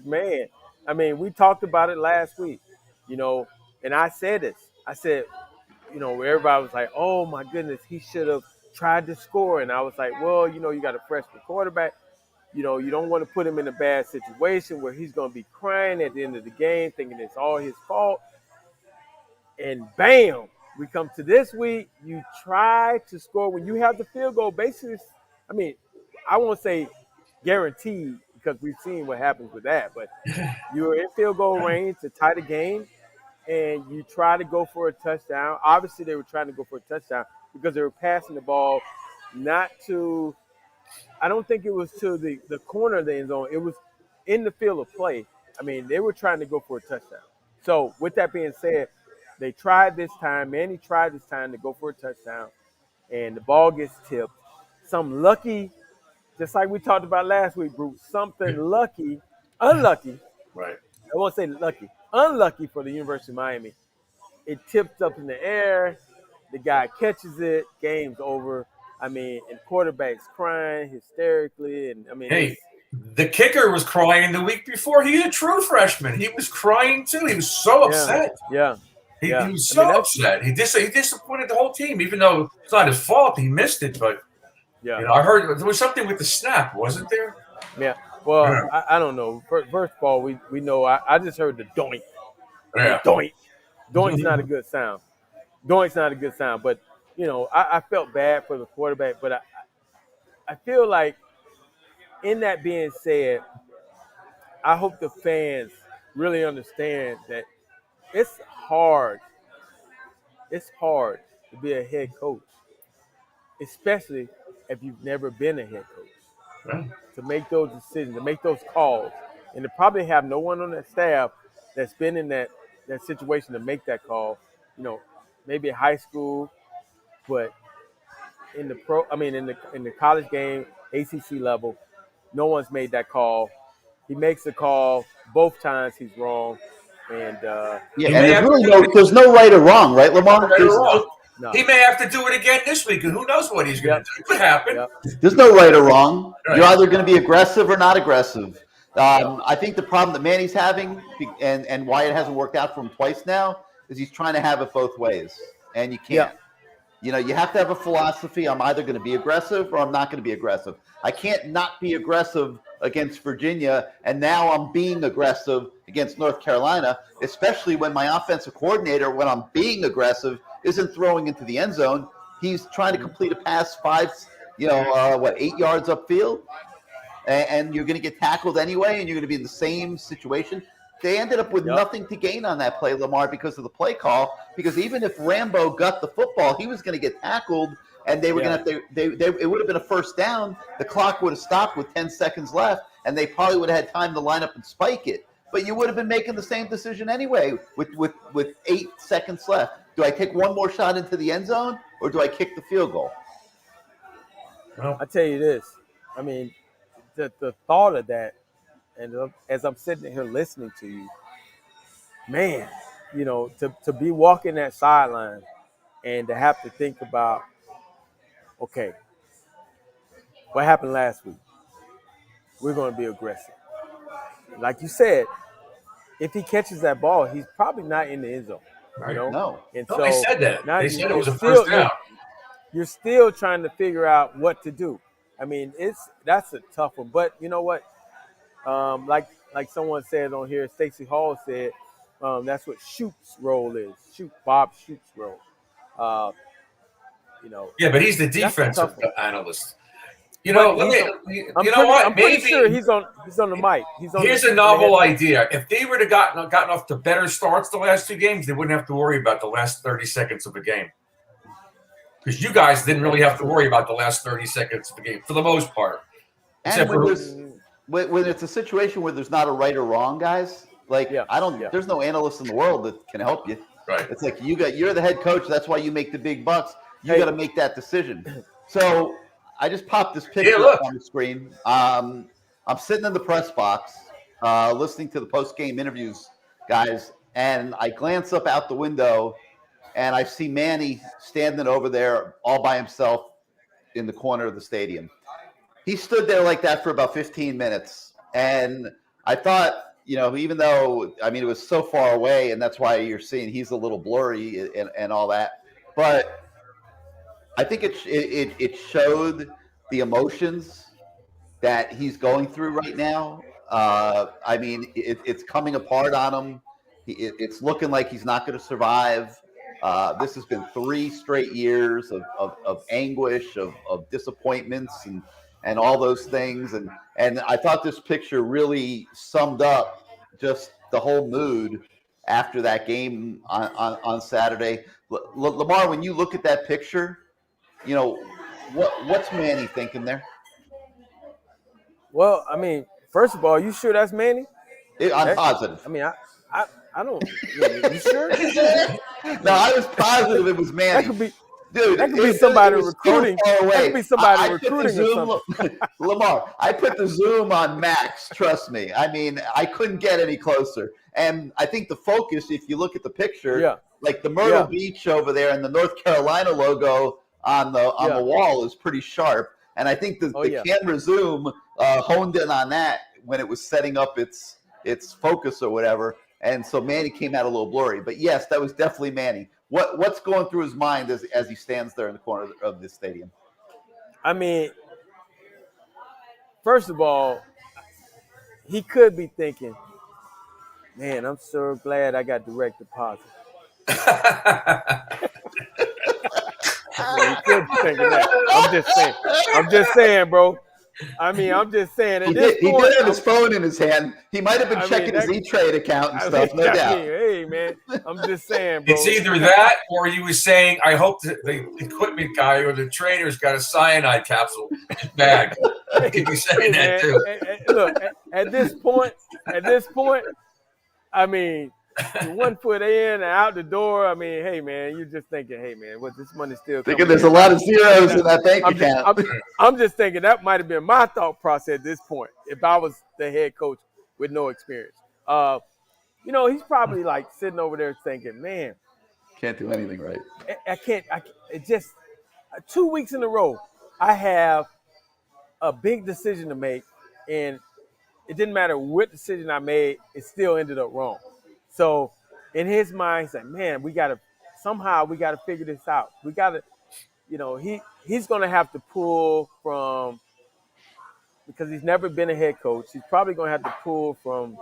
Man, I mean, we talked about it last week. And I said this. I said, everybody was like, oh, my goodness, he should have tried to score. And I was like, well, you got a freshman quarterback. You don't want to put him in a bad situation where he's going to be crying at the end of the game thinking it's all his fault. And bam, we come to this week. You try to score when you have the field goal. Basically, I won't say guaranteed because we've seen what happens with that. But you're in field goal range to tie the game, and you try to go for a touchdown. Obviously, they were trying to go for a touchdown because they were passing the ball not to – I don't think it was to the corner of the end zone. It was in the field of play. They were trying to go for a touchdown. So with that being said, they tried this time. Manny tried this time to go for a touchdown, and the ball gets tipped. Some lucky, just like we talked about last week, Bruce, something unlucky. Right. I won't say lucky. Unlucky for the University of Miami. It tipped up in the air. The guy catches it. Game's over. And quarterback's crying hysterically. And hey, the kicker was crying the week before. He's a true freshman. He was crying too. He was so upset. Yeah. He was so upset. He disappointed the whole team, even though it's not his fault. He missed it, but I heard there was something with the snap, wasn't there? Yeah. Well, I don't know. First of all, we know. I just heard the doink. Yeah. Doink. Doink's not a good sound. Doink's not a good sound. But I felt bad for the quarterback. But I feel like, in that being said, I hope the fans really understand that it's hard. It's hard to be a head coach, especially if you've never been a head coach. Right. To make those decisions, to make those calls, and to probably have no one on that staff that's been in that situation to make that call. Maybe in high school, but in the college game, ACC level, no one's made that call. He makes the call both times. He's wrong, and there's no right or wrong, right, Lamar? Right or wrong. No. He may have to do it again this week, and who knows what he's going to do. It could happen. Yep. There's no right or wrong. Right. You're either going to be aggressive or not aggressive. I think the problem that Manny's having, and why it hasn't worked out for him twice now, is he's trying to have it both ways, and you can't. Yeah. You have to have a philosophy. I'm either going to be aggressive or I'm not going to be aggressive. I can't not be aggressive against Virginia, and now I'm being aggressive against North Carolina, especially when my offensive coordinator, when I'm being aggressive, isn't throwing into the end zone. He's trying to complete a pass 8 yards upfield, and you're going to get tackled anyway, and you're going to be in the same situation. They ended up with nothing to gain on that play, Lamar, because of the play call. Because even if Rambo got the football, he was going to get tackled, and they were going to it would have been a first down. The clock would have stopped with 10 seconds left, and they probably would have had time to line up and spike it. But you would have been making the same decision anyway with 8 seconds left. Do I take one more shot into the end zone, or do I kick the field goal? Well, I tell you this. The thought of that, and as I'm sitting here listening to you, man, to be walking that sideline and to have to think about, okay, what happened last week? We're going to be aggressive. Like you said, if he catches that ball, he's probably not in the end zone. Right. No. And No, so they said that. now They said it was a still- first down. You're still trying to figure out what to do. That's a tough one. But you know what? Like someone said on here, Stacey Hall said, that's what Shoot's role is. Bob Shoot's role. Yeah, but he's the That's a defensive tough one. analyst. I'm pretty sure he's on the mic. Here's a novel idea. If they would have gotten off to better starts the last 2 games, they wouldn't have to worry about the last 30 seconds of a game. Because you guys didn't really have to worry about the last 30 seconds of the game for the most part. And when it's a situation where there's not a right or wrong, guys, there's no analyst in the world that can help you. Right. It's like you're the head coach. That's why you make the big bucks. You got to make that decision. So I just popped this picture up on the screen. I'm sitting in the press box, listening to the post-game interviews, guys, and I glance up out the window, and I see Manny standing over there all by himself in the corner of the stadium. He stood there like that for about 15 minutes, and I thought, even though, I mean, it was so far away, and that's why you're seeing he's a little blurry and all that. But I think it showed the emotions that he's going through right now. I mean, it's coming apart on him. It's looking like he's not going to survive. This has been 3 straight years of anguish, of disappointments, and all those things. And I thought this picture really summed up just the whole mood after that game on Saturday. Lamar, when you look at that picture, what's Manny thinking there? Well, I mean, first of all, you sure that's Manny? I'm positive. I mean, I don't. You sure? No, I was positive it was Manny. That could be. Dude, that could be somebody recruiting. So far away. That could be somebody recruiting or something. Lamar, I put the zoom on max. Trust me. I mean, I couldn't get any closer. And I think the focus, if you look at the picture, like the Myrtle Beach over there and the North Carolina logo on the wall is pretty sharp. And I think the camera zoom honed in on that when it was setting up its focus or whatever. And so Manny came out a little blurry. But yes, that was definitely Manny. What's going through his mind as he stands there in the corner of the stadium? I mean, first of all, he could be thinking, man, I'm so glad I got direct deposit. I mean, he could be thinking that. I'm just saying, bro. I mean, I'm just saying. He did have his phone in his hand. He might have been checking his E-Trade account and stuff, no doubt. Hey, man, I'm just saying, bro. It's either that or he was saying, I hope the equipment guy or the trainer's got a cyanide capsule in his bag. He could be saying that, too. Look, at this point, I mean, 1 foot in and out the door. I mean, hey, man, you're just thinking, hey, man, what this money still thinking there's a lot of zeros in that bank account. I'm just thinking that might have been my thought process at this point if I was the head coach with no experience. He's probably like sitting over there thinking, man, can't do anything right. I can't. It just 2 weeks in a row, I have a big decision to make, and it didn't matter what decision I made, it still ended up wrong. So in his mind, he's like, man, we got to figure this out. We got to, he's going to have to pull from, because he's never been a head coach, he's probably going to have to pull from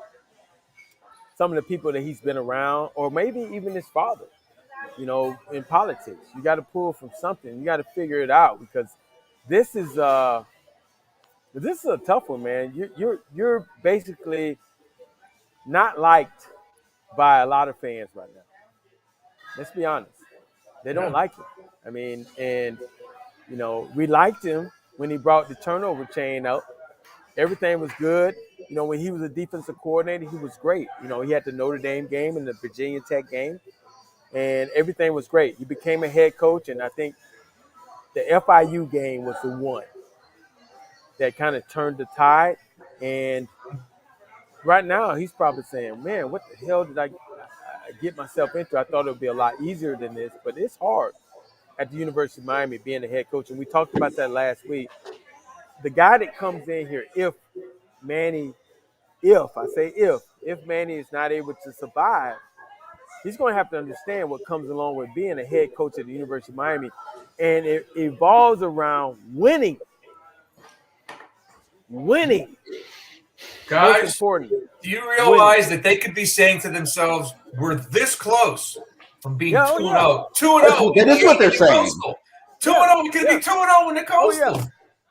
some of the people that he's been around, or maybe even his father, in politics. You got to pull from something. You got to figure it out, because this is a tough one, man. You're basically not liked by a lot of fans right now. Let's be honest. They don't like him. I mean, and, we liked him when he brought the turnover chain out. Everything was good. When he was a defensive coordinator, he was great. He had the Notre Dame game and the Virginia Tech game, and everything was great. He became a head coach, and I think the FIU game was the one that kind of turned the tide. And right now, he's probably saying, man, what the hell did I get myself into? I thought it would be a lot easier than this, but it's hard at the University of Miami being a head coach. And we talked about that last week. The guy that comes in here, if Manny is not able to survive, he's going to have to understand what comes along with being a head coach at the University of Miami. And it evolves around winning. Guys, do you realize that they could be saying to themselves, we're this close from being 2-0. 2-0. That is what they're saying. 2-0. We could be 2-0 in the Coastal.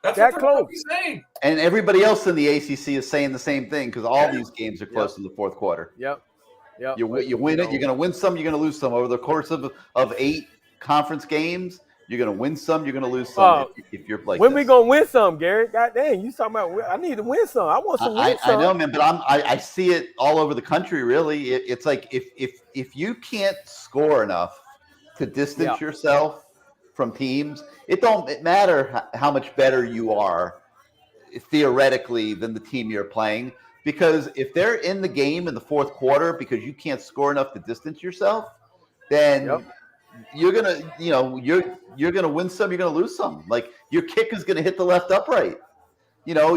That's that what close. they're saying. And everybody else in the ACC is saying the same thing, because all these games are close in the fourth quarter. Yep. You win it. You're going to win some. You're going to lose some. Over the course of 8 conference games, you're going to win some. You're going to lose some. If you're like, when we going to win some, Gary? God dang, you talking about? I need to win some. I want some win some. I know, man, but I see it all over the country. Really, it's like if you can't score enough to distance yourself from teams, it don't matter how much better you are theoretically than the team you're playing. Because if they're in the game in the fourth quarter because you can't score enough to distance yourself, then you're gonna, you're gonna win some, you're gonna lose some. Like your kick is gonna hit the left upright. You know,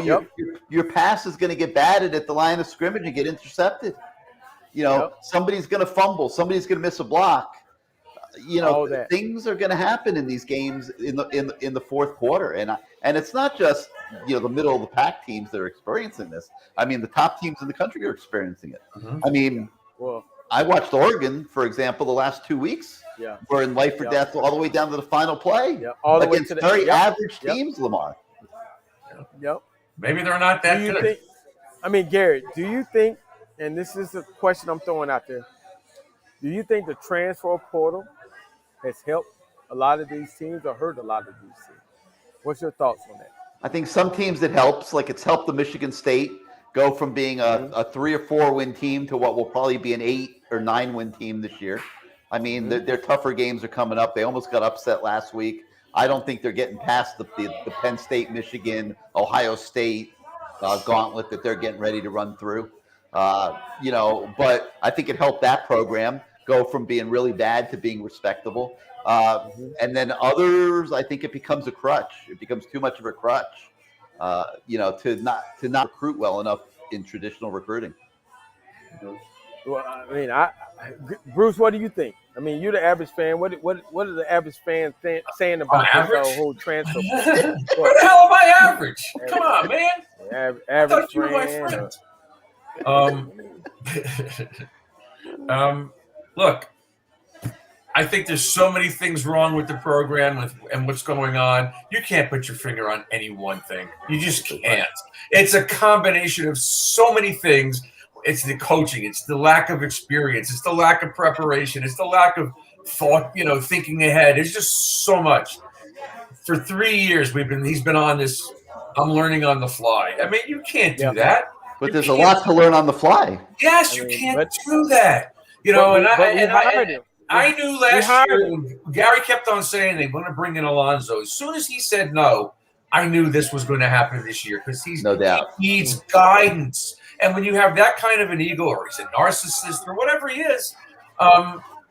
your pass is going to get batted at the line of scrimmage and get intercepted. You know, somebody's going to fumble. Somebody's going to miss a block. You know, things are going to happen in these games in the fourth quarter, and it's not just the middle of the pack teams that are experiencing this. I mean, the top teams in the country are experiencing it. Mm-hmm. I mean, I watched Oregon, for example, the last 2 weeks. Yeah. Were in life or death all the way down to the final play. Yeah. All the against way to very average teams, Lamar. Yep. Maybe they're not that good. Gary, do you think, and this is a question I'm throwing out there, do you think the transfer portal has helped a lot of these teams or hurt a lot of these teams? What's your thoughts on that? I think some teams it helps. Like it's helped the Michigan State go from being a 3 or 4 win team to what will probably be an 8 or 9 win team this year. I mean, their tougher games are coming up. They almost got upset last week. I don't think they're getting past the Penn State, Michigan, Ohio State gauntlet that they're getting ready to run through. But I think it helped that program go from being really bad to being respectable. And then others, I think it becomes a crutch. It becomes too much of a crutch, to not recruit well enough in traditional recruiting. Well, Bruce, what do you think? I mean, you're the average fan. What are the average fans saying about this whole transfer? What the hell am I average? Come on, man. Average I thought you were my friend. Look, I think there's so many things wrong with the program and what's going on. You can't put your finger on any one thing. You just can't. It's a combination of so many things. It's the coaching. It's the lack of experience. It's the lack of preparation. It's the lack of thought, thinking ahead. There's just so much. For 3 years, he's been on this, I'm learning on the fly. I mean, you can't do that. But there's a lot to learn on the fly. Yes, you can't do that. I knew last year when Gary kept on saying they're going to bring in Alonzo. As soon as he said no, I knew this was going to happen this year because he needs guidance. And when you have that kind of an ego, or he's a narcissist, or whatever he is,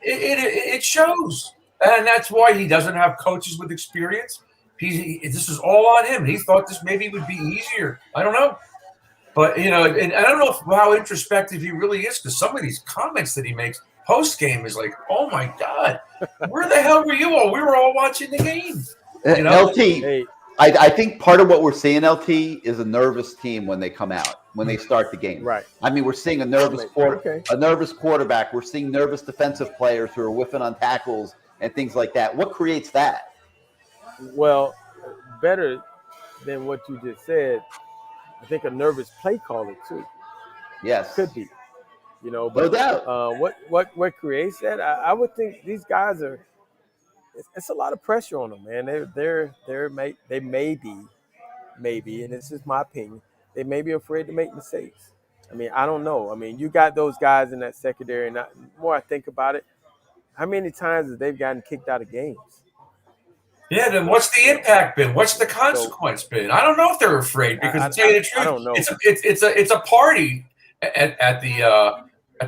it shows. And that's why he doesn't have coaches with experience. This is all on him. He thought this maybe would be easier. I don't know. But, and I don't know how introspective he really is, because some of these comments that he makes post-game is like, oh, my God, where the hell were you all? We were all watching the game. LT, I think part of what we're seeing, LT, is a nervous team when they come out, when they start the game. Right. I mean, we're seeing a nervous quarterback. We're seeing nervous defensive players who are whiffing on tackles and things like that. What creates that? Well, better than what you just said, I think a nervous play caller too. Yes, could be. But, no doubt. What creates that? I would think these guys are. It's a lot of pressure on them, man. They may be, and this is my opinion. They may be afraid to make mistakes. I mean, I don't know. I mean, you got those guys in that secondary, and the more I think about it, how many times have they gotten kicked out of games? Yeah, then what's the impact been? What's the consequence been? I don't know if they're afraid, because to tell you the truth, I don't know. It's a party at the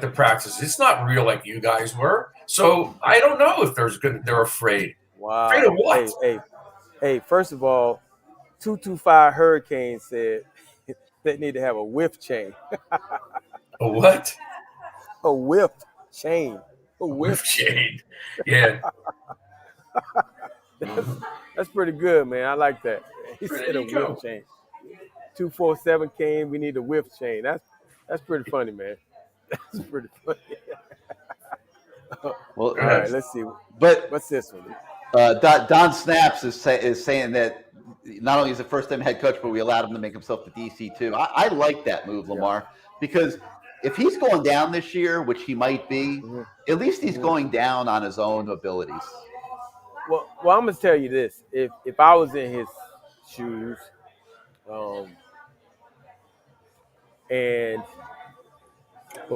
practice. It's not real like you guys were. So I don't know if they're afraid. Wow. Afraid of what? Hey, first of all, 225 Hurricane said they need to have a whiff chain. A what? A whiff chain. A whiff chain. Yeah. That's pretty good, man. I like that. He said a whiff chain. 247 came. We need a whiff chain. That's pretty funny, man. That's pretty funny. Well, all right, let's see. But what's this one? Don Snaps is saying that not only is the first-time head coach, but we allowed him to make himself the DC too. I like that move, Lamar, because if he's going down this year, which he might be, at least he's going down on his own abilities. Well, I'm gonna tell you this: if I was in his shoes, well,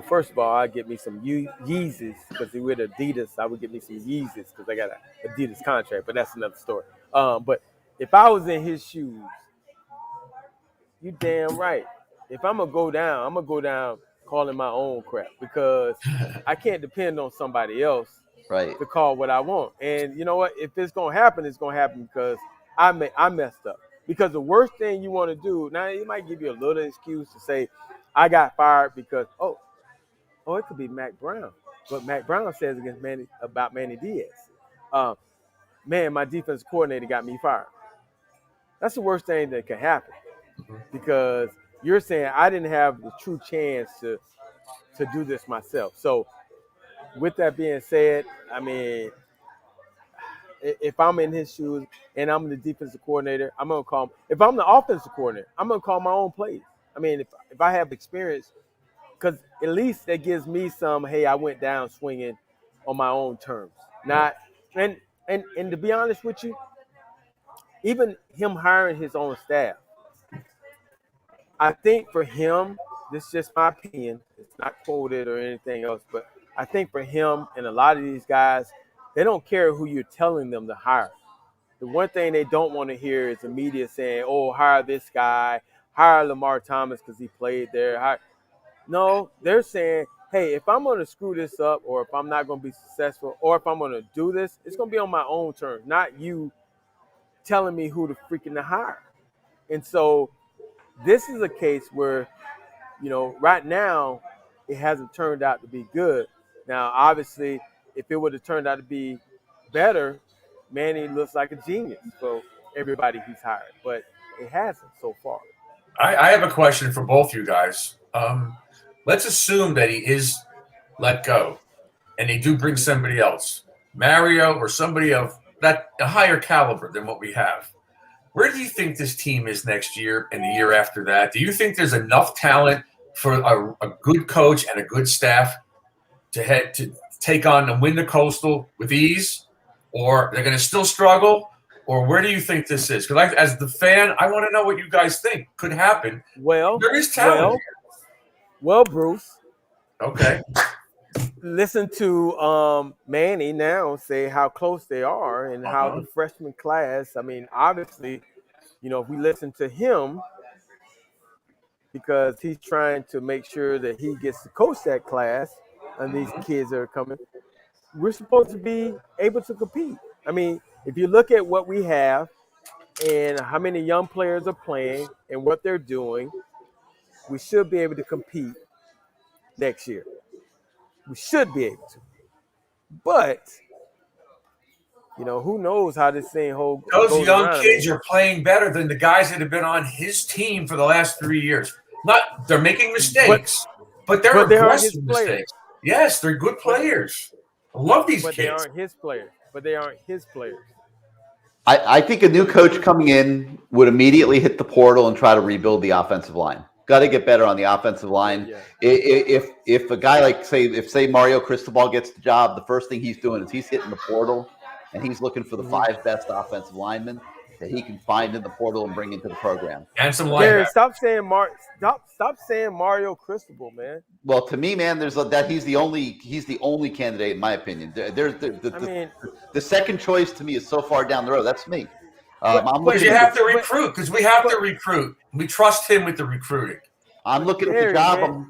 first of all, I'd get me some Yeezys, because with Adidas, I would get me some Yeezys because I got an Adidas contract, but that's another story. But if I was in his shoes, you damn right. If I'm gonna go down calling my own crap, because I can't depend on somebody else to call what I want. And you know what? If it's gonna happen, it's gonna happen because I messed up. Because the worst thing you want to do, now it might give you a little excuse to say, I got fired because, it could be Mac Brown. What Mac Brown says about Manny Diaz. Man, my defensive coordinator got me fired. That's the worst thing that can happen because you're saying I didn't have the true chance to do this myself. So with that being said, I mean, if I'm in his shoes and I'm the defensive coordinator, I'm going to call him. If I'm the offensive coordinator, I'm going to call my own plays. I mean, if I have experience, because at least that gives me some, hey, I went down swinging on my own terms. Not and to be honest with you, even him hiring his own staff, I think for him, this is just my opinion, it's not quoted or anything else, but I think for him and a lot of these guys, they don't care who you're telling them to hire. The one thing they don't want to hear is the media saying, oh, hire this guy, hire Lamar Thomas because he played there. No, they're saying, hey, if I'm going to screw this up or if I'm not going to be successful or if I'm going to do this, it's going to be on my own terms, not you telling me who to freaking hire. And so this is a case where, right now it hasn't turned out to be good. Now, obviously, if it would have turned out to be better, Manny looks like a genius for everybody he's hired, but it hasn't so far. I have a question for both you guys. Let's assume that he is let go and they do bring somebody else, Mario or somebody of a higher caliber than what we have. Where do you think this team is next year and the year after that? Do you think there's enough talent for a good coach and a good staff to take on and win the Coastal with ease, or they're going to still struggle? Or where do you think this is? Because as the fan, I want to know what you guys think could happen. Well, there is talent. Well, Bruce. Okay. Listen to Manny now say how close they are and how the freshman class, I mean, obviously, if we listen to him, because he's trying to make sure that he gets to coach that class and these kids that are coming, we're supposed to be able to compete. I mean, if you look at what we have and how many young players are playing and what they're doing, we should be able to compete next year. We should be able to. But, who knows how this thing goes Those young around. kids are playing better than the guys that have been on his team for the last 3 years. They're making mistakes, but they're aggressive mistakes. Yes, they're good players. I love these kids. But they aren't his players. I think a new coach coming in would immediately hit the portal and try to rebuild the offensive line. Got to get better on the offensive line. Yeah. If a guy like say Mario Cristobal gets the job, the first thing he's doing is he's hitting the portal and he's looking for the 5 best offensive linemen that he can find in the portal and bring into the program. And some linebackers. Stop saying Mario Cristobal, man. Well, to me, man, he's the only candidate in my opinion. The second choice to me is so far down the road. That's me. Because you have to recruit. Because we have to recruit. We trust him with the recruiting. I'm looking at the job.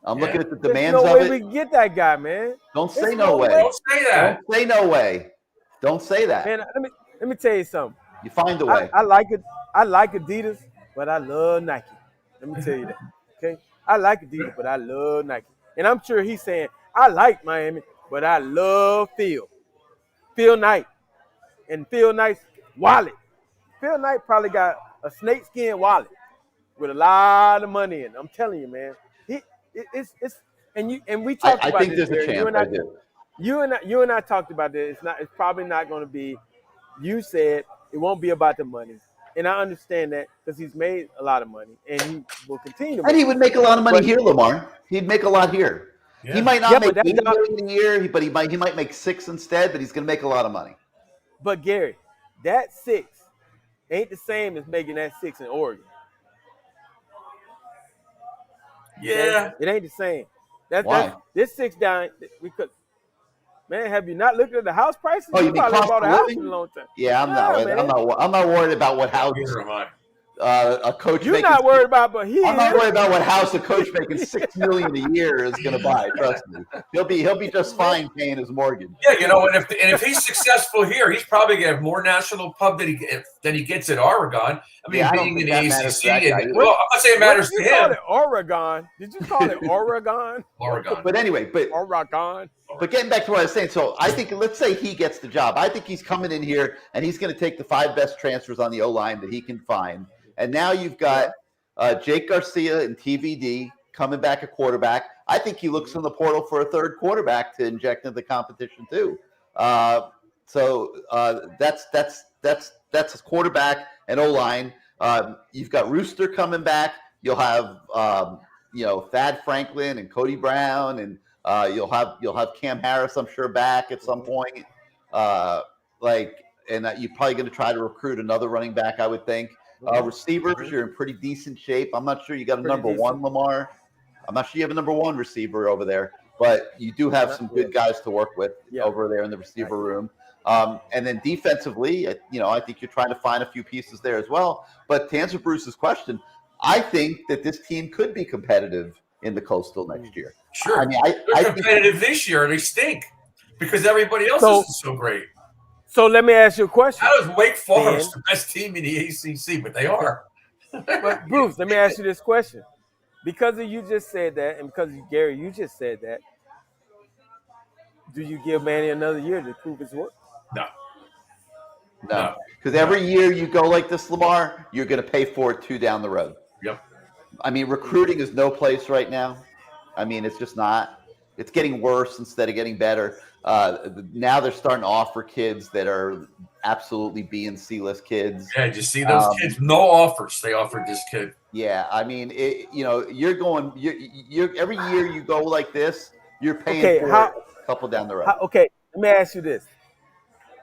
I'm looking at the demands of it. There's no way we can get that guy, man. Don't say no way. Don't say that. Don't say no way. Don't say that. Man, let me tell you something. You find a way. I like it. I like Adidas, but I love Nike. Let me tell you that. Okay? I like Adidas, but I love Nike. And I'm sure he's saying, I like Miami, but I love Phil Knight. And Phil Knight's wallet. Phil Knight probably got a snakeskin wallet with a lot of money in it. I'm telling you, man. We talked about this. I think there's a chance. You and I talked about this. It's probably not going to be. You said it won't be about the money, and I understand that because he's made a lot of money and he will continue. And he would make a lot of money here, Lamar. He'd make a lot here. Yeah. He might not make $8 million a year, but he might make $6 instead. But he's going to make a lot of money. But Gary, that 6 ain't the same as making that 6 in Oregon. Yeah, it ain't the same. Why? This 6 down because. Man, have you not looked at the house prices? Oh, you probably cost bought a of house living? in a long time. Yeah, I'm not worried about what houses. a coach. You're not worried about, but he I'm not is. worried about what house a coach making $6 million a year is going to buy. Trust me, he'll be just fine paying his mortgage. Yeah, you know, and if he's successful here, he's probably going to have more national pub than he gets at Oregon. I mean, Yeah, I being don't in think the that matters ACC, to that guy. and, well, I'm not saying it matters to What did you call him. it? Oregon? Did you call it Oregon? Oregon. But anyway, Oregon. But getting back to what I was saying, so I think, let's say he gets the job. I think he's coming in here and he's going to take the 5 best transfers on the O-line that he can find. And now you've got Jake Garcia and TVD coming back at quarterback. I think he looks in the portal for a third quarterback to inject into the competition too. So that's a quarterback and O-line. You've got Rooster coming back. You'll have Thad Franklin and Cody Brown, and you'll have Cam Harris, I'm sure, back at some point. And you're probably going to try to recruit another running back, I would think. Receivers, you're in pretty decent shape. I'm not sure you got a number one, Lamar. I'm not sure you have a number one receiver over there, but you do have some good guys to work with over there in the receiver room. And then defensively, I think you're trying to find a few pieces there as well. But to answer Bruce's question, I think that this team could be competitive in the Coastal next year. Sure. I mean, they're competitive this year. They stink because everybody else is so great. So let me ask you a question. How is Wake Forest the best team in the ACC? But they are. But Bruce, let me ask you this question. Because of you just said that, and because of Gary, you just said that, do you give Manny another year to prove his work? No. Because every year you go like this, Lamar, you're going to pay for it too down the road. Yep. I mean, recruiting is no place right now. I mean, it's just not. It's getting worse instead of getting better. Now they're starting to offer kids that are absolutely B and C list kids. Yeah, did you see those kids? No offers. They offered this kid. Yeah, I mean, you're going. You're every year you go like this, you're paying for a couple down the road. Okay, let me ask you this: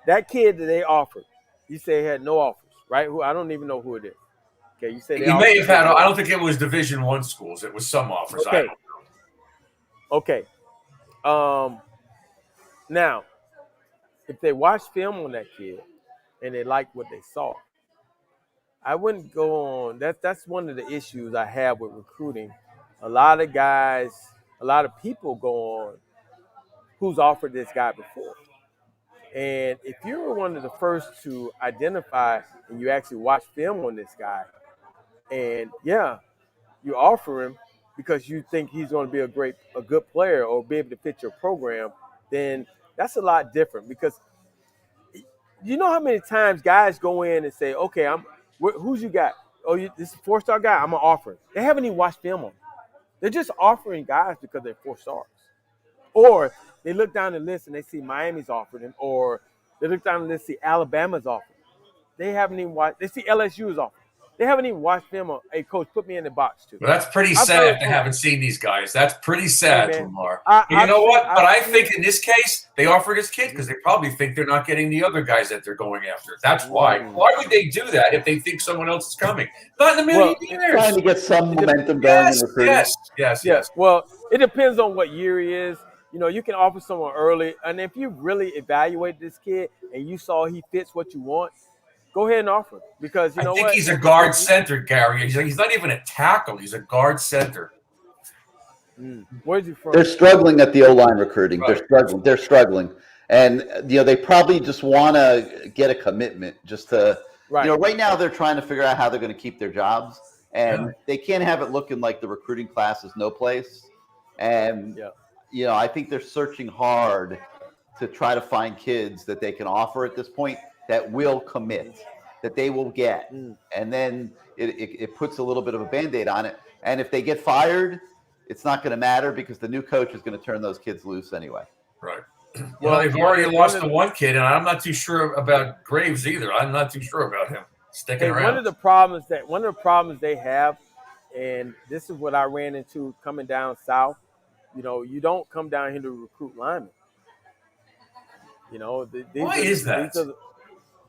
that kid that they offered, you say had no offers, right? Who I don't even know who it is. Okay, you say he may have had. I don't think it was Division I schools. It was some offers. Okay. I don't know. Okay. Now, if they watch film on that kid and they like what they saw, I wouldn't go on. That's one of the issues I have with recruiting. A lot of guys, a lot of people go on who's offered this guy before. And if you're one of the first to identify and you actually watch film on this guy, and you offer him because you think he's going to be a good player or be able to fit your program, then that's a lot different. Because you know how many times guys go in and say, okay, who's you got? Oh, this is a 4-star guy. I'm going to offer him. They haven't even watched film on him. They're just offering guys because they're 4 stars. Or they look down the list and they see Miami's offered him, or they look down the list and see Alabama's offered him. They haven't even watched. They see LSU's offered. They haven't even watched film on, hey, coach, put me in the box, too. Well, that's pretty sad if they haven't seen these guys. That's pretty sad, Lamar. You know what? But I think in this case, they offered this kid because they probably think they're not getting the other guys that they're going after. That's why. Why would they do that if they think someone else is coming? Not in a million years. Trying to get some momentum going in recruiting. Yes. Well, it depends on what year he is. You know, you can offer someone early, and if you really evaluate this kid and you saw he fits what you want, go ahead and offer him, because you know what? I think he's a guard center, Gary. He's not even a tackle. He's a guard center. Where's he from? They're struggling at the O-line recruiting. Right. They're struggling. And, they probably just want to get a commitment just to, right now they're trying to figure out how they're going to keep their jobs. And they can't have it looking like the recruiting class is no place. And, I think they're searching hard to try to find kids that they can offer at this point that will commit, that they will get. And then it puts a little bit of a Band-Aid on it. And if they get fired, it's not going to matter because the new coach is going to turn those kids loose anyway. Right. Well, they've already lost the one kid, and I'm not too sure about Graves either. I'm not too sure about him sticking around. One of the problems they have, and this is what I ran into coming down south, you don't come down here to recruit linemen. Why is that?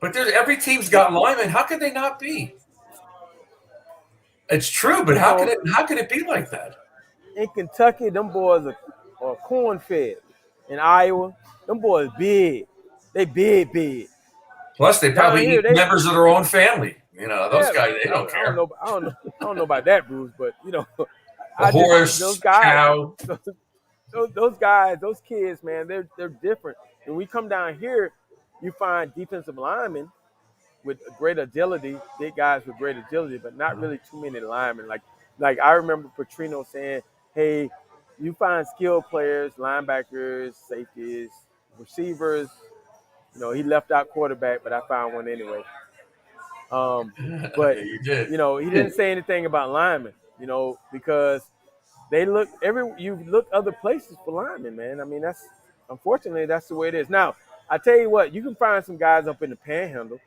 But every team's got linemen. How could they not be? It's true, but how could it be like that? In Kentucky, them boys are corn-fed. In Iowa, them boys big. They big. Plus, they probably eat members of their own family. You know, those guys, they don't care. I don't know about that, Bruce, but you know, Horse, cow. Those guys, those kids, man, they're different. When we come down here, you find defensive linemen with great agility, big guys with great agility, but not really too many linemen. Like I remember Petrino saying, "Hey, you find skilled players, linebackers, safeties, receivers." You know, he left out quarterback, but I found one anyway. But You did. you know, he didn't say anything about linemen. You know, because you look other places for linemen, man. I mean, unfortunately that's the way it is. Now, I tell you what, you can find some guys up in the Panhandle,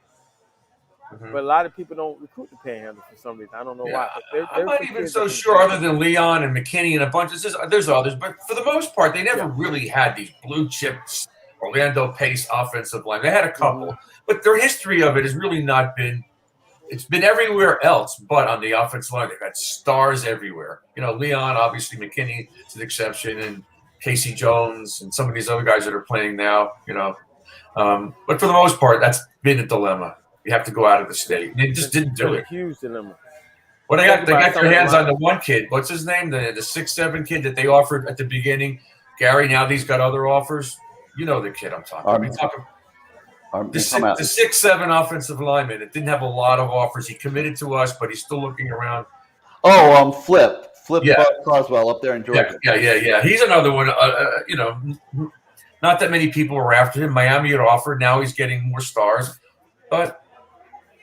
but a lot of people don't recruit the Panhandle for some reason. I don't know why. I'm not even so sure, other than Leon and McKinney and a bunch. There's others, but for the most part, they never really had these blue chips Orlando Pace offensive line. They had a couple, but their history of it has really not been. It's been everywhere else, but on the offensive line, they've got stars everywhere. You know, Leon, obviously, McKinney is an exception, and Casey Jones, and some of these other guys that are playing now. You know, but for the most part, that's been a dilemma. You have to go out of the state. They just didn't do it. Huge dilemma. Well, they got their hands on the one kid. What's his name? The 6'7" kid that they offered at the beginning. Gary. Now he's got other offers. You know the kid I'm talking about. The 6'7" offensive lineman. It didn't have a lot of offers. He committed to us, but he's still looking around. Oh, Flip Croswell up there in Georgia. Yeah. He's another one. You know, not that many people were after him. Miami had offered. Now he's getting more stars, but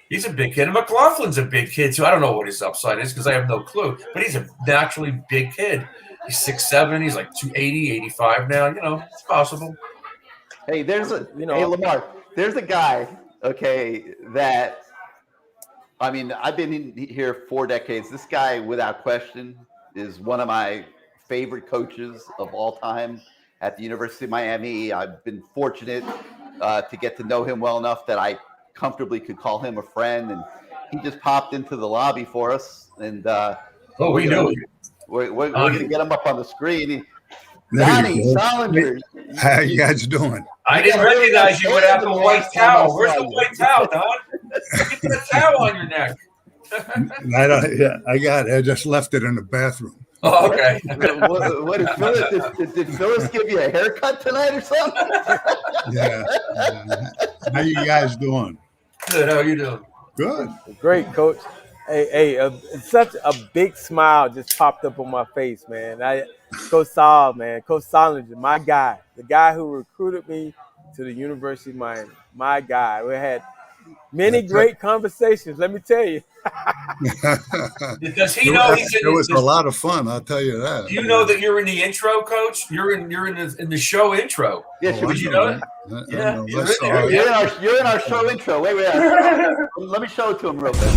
he's a big kid. And McLaughlin's a big kid too. I don't know what his upside is because I have no clue. But he's a naturally big kid. He's 6'7". He's like 280, 85 now. You know, it's possible. Hey, hey, Lamar. There's a guy, okay, that, I mean, I've been in here 4 decades. This guy, without question, is one of my favorite coaches of all time at the University of Miami. I've been fortunate to get to know him well enough that I comfortably could call him a friend. And he just popped into the lobby for us. And we know. We're going to get him up on the screen. Manny Soldinger. How you guys doing? I didn't recognize you without the white towel. Where's the white towel, Don? Get the towel on your neck. I got it. I just left it in the bathroom. Oh, okay. What is Phyllis? Did Phyllis give you a haircut tonight or something? Yeah. How you guys doing? Good. How are you doing? Good. Great, Coach. Hey, such a big smile just popped up on my face, man. Coach Soldinger, my guy, the guy who recruited me to the University of Miami, my guy. We had many great conversations, let me tell you. Does he know he's in? It was a lot of fun, I'll tell you that. Do you know that you're in the intro, Coach? You're in the show intro. Yes, did you know that? Yeah, you're in our show intro. Wait. Let me show it to him real quick.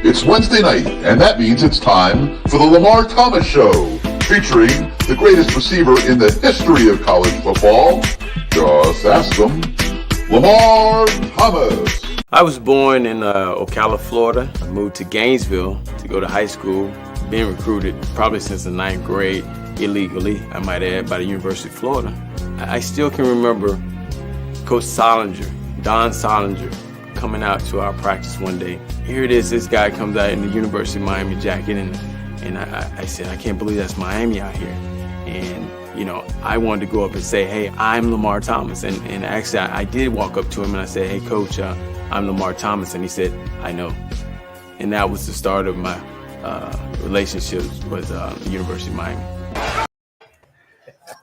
It's Wednesday night, and that means it's time for the Lamar Thomas Show, featuring the greatest receiver in the history of college football. Just ask him, Lamar Thomas. I was born in Ocala, Florida. I moved to Gainesville to go to high school. Been recruited probably since the 9th grade, illegally, I might add, by the University of Florida. I still can remember Coach Soldinger, Don Soldinger, coming out to our practice one day. Here it is, this guy comes out in the University of Miami jacket, and I said, I can't believe that's Miami out here. And, you know, I wanted to go up and say, hey, I'm Lamar Thomas. And actually, I did walk up to him and I said, hey, Coach, I'm Lamar Thomas. And he said, I know. And that was the start of my relationship with the University of Miami.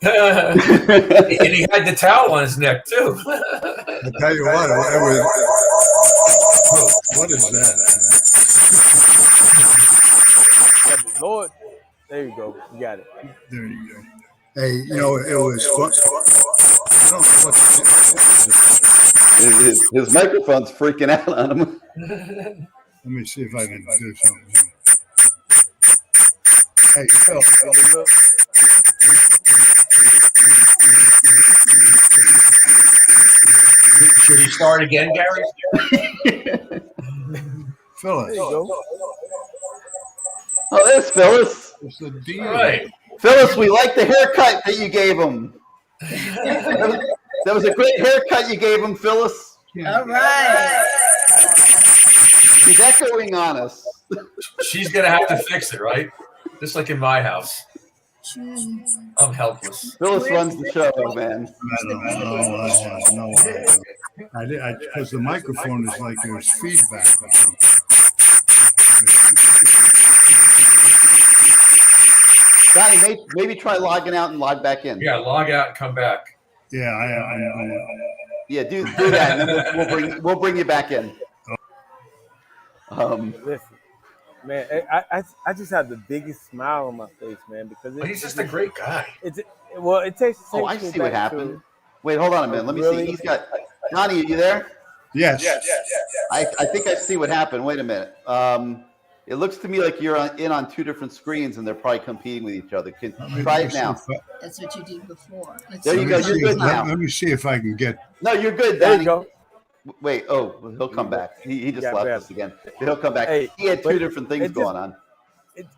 And he had the towel on his neck, too. I'll tell you what, it was... What is that? Lord, there you go. You got it. There you go. Hey, you know, it was fun. I don't know what his microphone's freaking out on him. Let me see if I can do something. Hey, Phil. Should he start again, Gary? Phyllis. There you go. Oh, there's Phyllis. It's the D. All right. Phyllis, we like the haircut that you gave him. That was a great haircut you gave him, Phyllis. All right. She's echoing on us. She's gonna have to fix it, right? Just like in my house. I'm helpless. Phyllis runs the show, man. I don't know. I have no idea. Because the microphone is like there's feedback or something. Johnny, maybe try logging out and log back in. Yeah, log out and come back. Yeah, I Yeah, do that, and then we'll bring you back in. Listen, man, I just have the biggest smile on my face, man, because He's just a great guy. It takes. Oh, I see what happened. Wait, hold on a minute. Let me see. He's got Johnny. Are you there? Yes. I think I see what happened. Wait a minute. It looks to me like you're in on two different screens, and they're probably competing with each other. Try it now. That's what you did before. There you go. You're good now. Let me see if I can get. No, you're good. There Johnny. you go. Wait. Oh, he'll come back. He just left us again. He'll come back. Hey, he had two different things going on.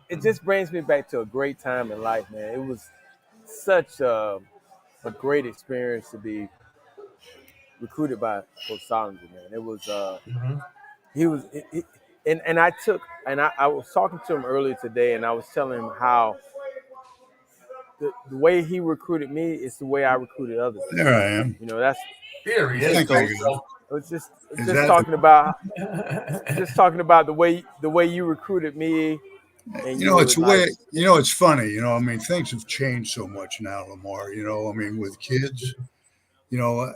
It just brings me back to a great time in life, man. It was such a great experience to be recruited by Coach Soldinger, man. It was he was and I was talking to him earlier today, and I was telling him how the way he recruited me is the way I recruited others. There I am. You know, that's Here he is. Thank you. it's just talking about the way you recruited me. And You know, it's the way. You know, it's funny. You know, I mean, things have changed so much now, Lamar. You know, I mean, with kids. You know,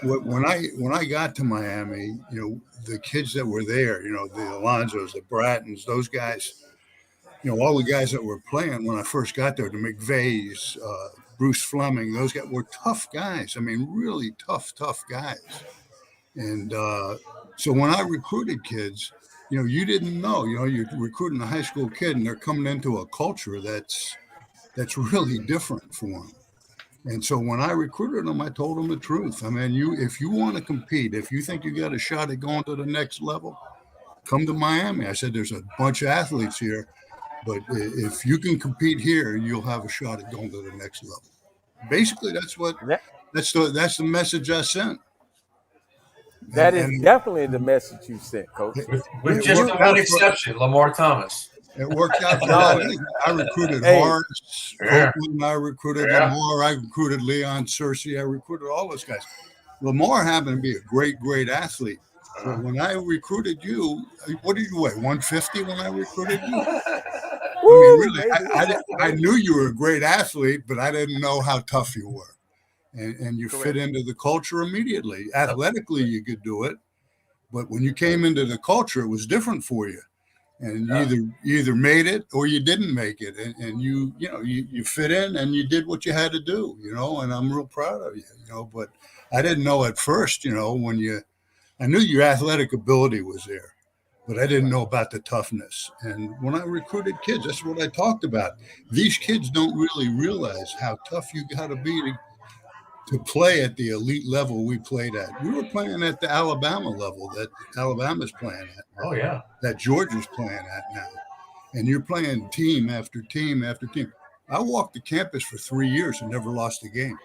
when I got to Miami, you know, the kids that were there, you know, the Alonzos, the Brattons, those guys, you know, all the guys that were playing when I first got there, the McVeys, Bruce Fleming, those guys were tough guys. I mean, really tough guys. And so when I recruited kids, you know, you didn't know, you know, you're recruiting a high school kid and they're coming into a culture that's really different for them. And so when I recruited them, I told them the truth. I mean, if you want to compete, if you think you got a shot at going to the next level, come to Miami. I said, there's a bunch of athletes here, but if you can compete here, you'll have a shot at going to the next level. Basically, that's the message I sent. That is definitely the message you sent, Coach. With just the one exception, Lamar Thomas. It worked out for me. I recruited Horace, Copeland, I recruited Lamar, I recruited Leon Searcy, I recruited all those guys. Lamar happened to be a great athlete. But when I recruited you, what did you weigh? 150 when I recruited you? I mean, really, I knew you were a great athlete, but I didn't know how tough you were. And you fit into the culture immediately. Athletically, you could do it, but when you came into the culture, it was different for you. And you either made it or you didn't make it, and you fit in and you did what you had to do, you know. And I'm real proud of you, you know. But I didn't know at first, you know, I knew your athletic ability was there, but I didn't know about the toughness. And when I recruited kids, that's what I talked about. These kids don't really realize how tough you got to be to play at the elite level we played at. We were playing at the Alabama level that Alabama's playing at. Oh, yeah. That Georgia's playing at now. And you're playing team after team after team. I walked the campus for 3 years and never lost a game.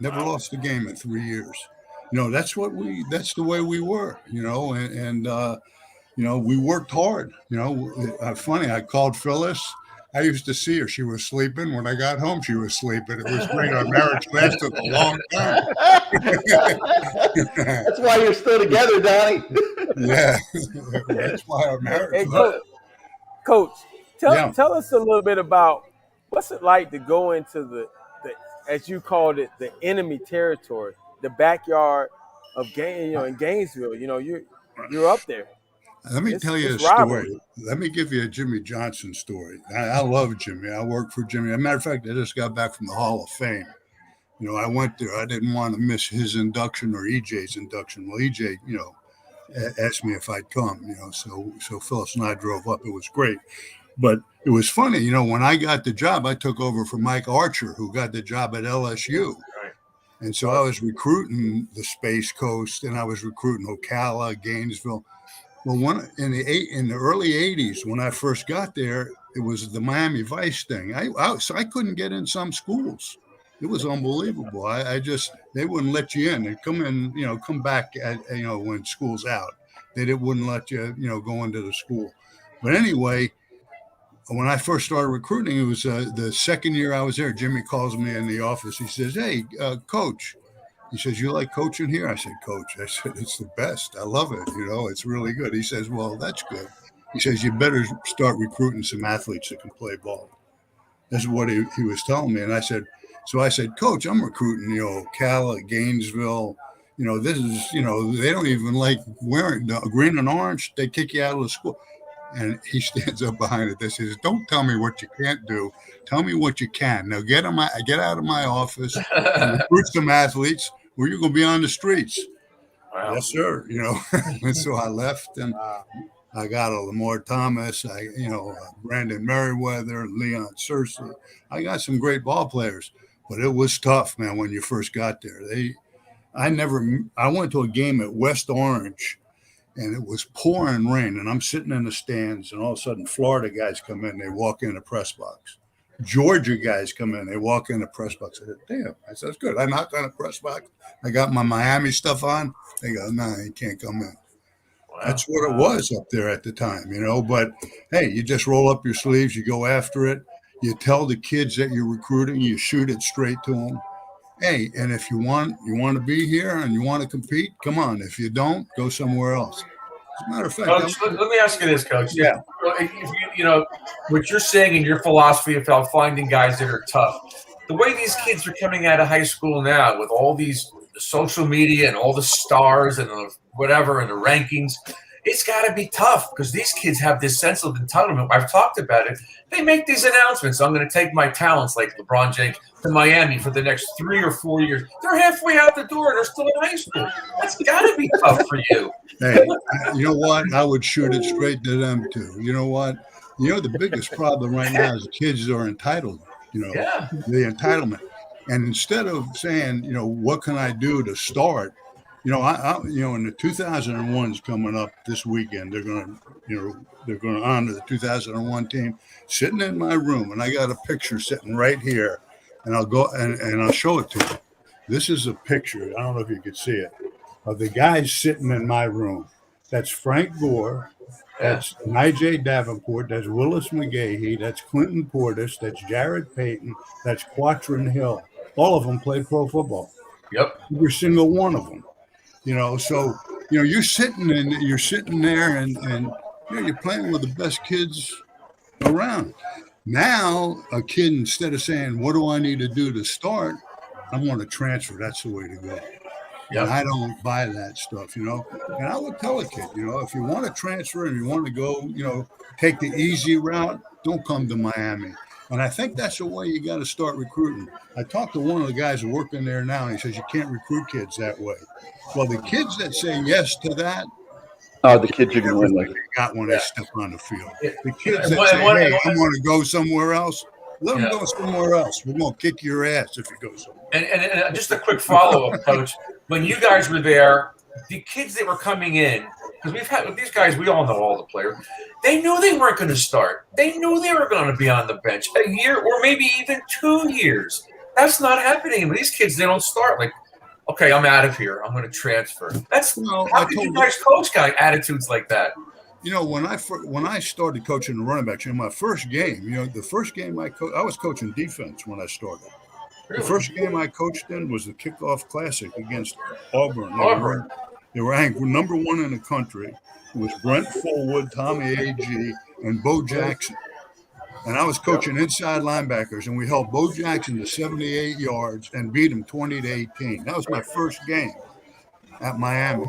Never lost a game in 3 years. You know, that's the way we were, you know, and you know, we worked hard. You know, funny, I called Phyllis. I used to see her. She was sleeping. When I got home, she was sleeping. It was great. Our marriage lasted a long time. That's why you're still together, Donnie. Yeah. That's why our marriage Coach, tell us a little bit about what's it like to go into the as you called it, the enemy territory, the backyard of in Gainesville. You know, you're up there. Let me tell you a story. Let me give you a Jimmy Johnson story. I love Jimmy. I work for Jimmy. As a matter of fact, I just got back from the Hall of Fame. You know, I went there. I didn't want to miss his induction or EJ's induction. Well, EJ, you know, asked me if I'd come, you know, so Phyllis and I drove up. It was great. But it was funny, you know, when I got the job, I took over for Mike Archer, who got the job at LSU. And so I was recruiting the Space Coast, and I was recruiting Ocala, Gainesville. Well, in the early '80s, when I first got there, it was the Miami Vice thing. So I couldn't get in some schools. It was unbelievable. They wouldn't let you in. They'd come back when school's out. They wouldn't let you, go into the school. But anyway, when I first started recruiting, it was the second year I was there. Jimmy calls me in the office. He says, "Hey, coach." He says, "You like coaching here?" I said, "Coach," I said, "it's the best. I love it. It's really good." He says, "Well, that's good." He says, "You better start recruiting some athletes that can play ball." This is what he was telling me. And I said, "Coach, I'm recruiting, Ocala, Gainesville. This is, they don't even like wearing green and orange. They kick you out of the school." And he stands up behind it. He says, "Don't tell me what you can't do. Tell me what you can. Now get out of my office and recruit some athletes, or you're going to be on the streets." Wow. Yes, sir. And so I left, and I got a Lamar Thomas, Brandon Merriweather, Leon Searcy. I got some great ball players, but it was tough, man, when you first got there. I went to a game at West Orange, and it was pouring rain, and I'm sitting in the stands, and all of a sudden Florida guys come in, they walk in the press box. Georgia guys come in, they walk in the press box. I said, "Damn." I said, "That's good." I knocked on the press box. I got my Miami stuff on. They go, "No, you can't come in." Wow. That's what it was up there at the time, But, hey, you just roll up your sleeves. You go after it. You tell the kids that you're recruiting. You shoot it straight to them. Hey, and if you want to be here and you want to compete, come on. If you don't, go somewhere else. As a matter of fact, Coach, let me ask you this, Coach. Yeah. If what you're saying in your philosophy about finding guys that are tough, the way these kids are coming out of high school now with all these social media and all the stars and the whatever and the rankings, it's got to be tough because these kids have this sense of entitlement. I've talked about it. They make these announcements. I'm going to take my talents like LeBron James to Miami for the next 3 or 4 years. They're halfway out the door and they're still in high school. That's got to be tough for you. Hey, you know what? I would shoot it straight to them too. You know what? The biggest problem right now is kids are entitled, the entitlement. And instead of saying, what can I do to start? In the 2001's coming up this weekend, they're going to honor the 2001 team. Sitting in my room, and I got a picture sitting right here, and I'll go and I'll show it to you. This is a picture. I don't know if you can see it, of the guys sitting in my room. That's Frank Gore. That's Nigel Davenport. That's Willis McGahee. That's Clinton Portis. That's Jared Payton. That's Quatrin Hill. All of them played pro football. Yep. Every single one of them. So you're sitting there and you're playing with the best kids around. Now a kid, instead of saying, "What do I need to do to start?" I want to transfer. That's the way to go. Yep. And I don't buy that stuff, And I would tell a kid, if you want to transfer and you want to go, take the easy route, don't come to Miami. And I think that's the way you got to start recruiting. I talked to one of the guys working there now, and he says you can't recruit kids that way. Well, the kids that say yes to that, the kids you're going to win like got when they step on the field. The kids that say, "Hey, I want to go somewhere else," let them go somewhere else. We're going to kick your ass if you go somewhere. And just a quick follow-up, Coach. When you guys were there, the kids that were coming in, because we've had with these guys, we all know all the players. They knew they weren't going to start. They knew they were going to be on the bench a year or maybe even 2 years. That's not happening. These kids, they don't start like, "Okay, I'm out of here. I'm going to transfer." How could you guys coach attitudes like that? When I started coaching the running backs, my first game, the first game I was coaching defense when I started. Really? The first game I coached in was the kickoff classic against Auburn. They were ranked number 1 in the country. It was Brent Fullwood, Tommy A.G., and Bo Jackson. And I was coaching inside linebackers, and we held Bo Jackson to 78 yards and beat him 20-18. That was my first game at Miami.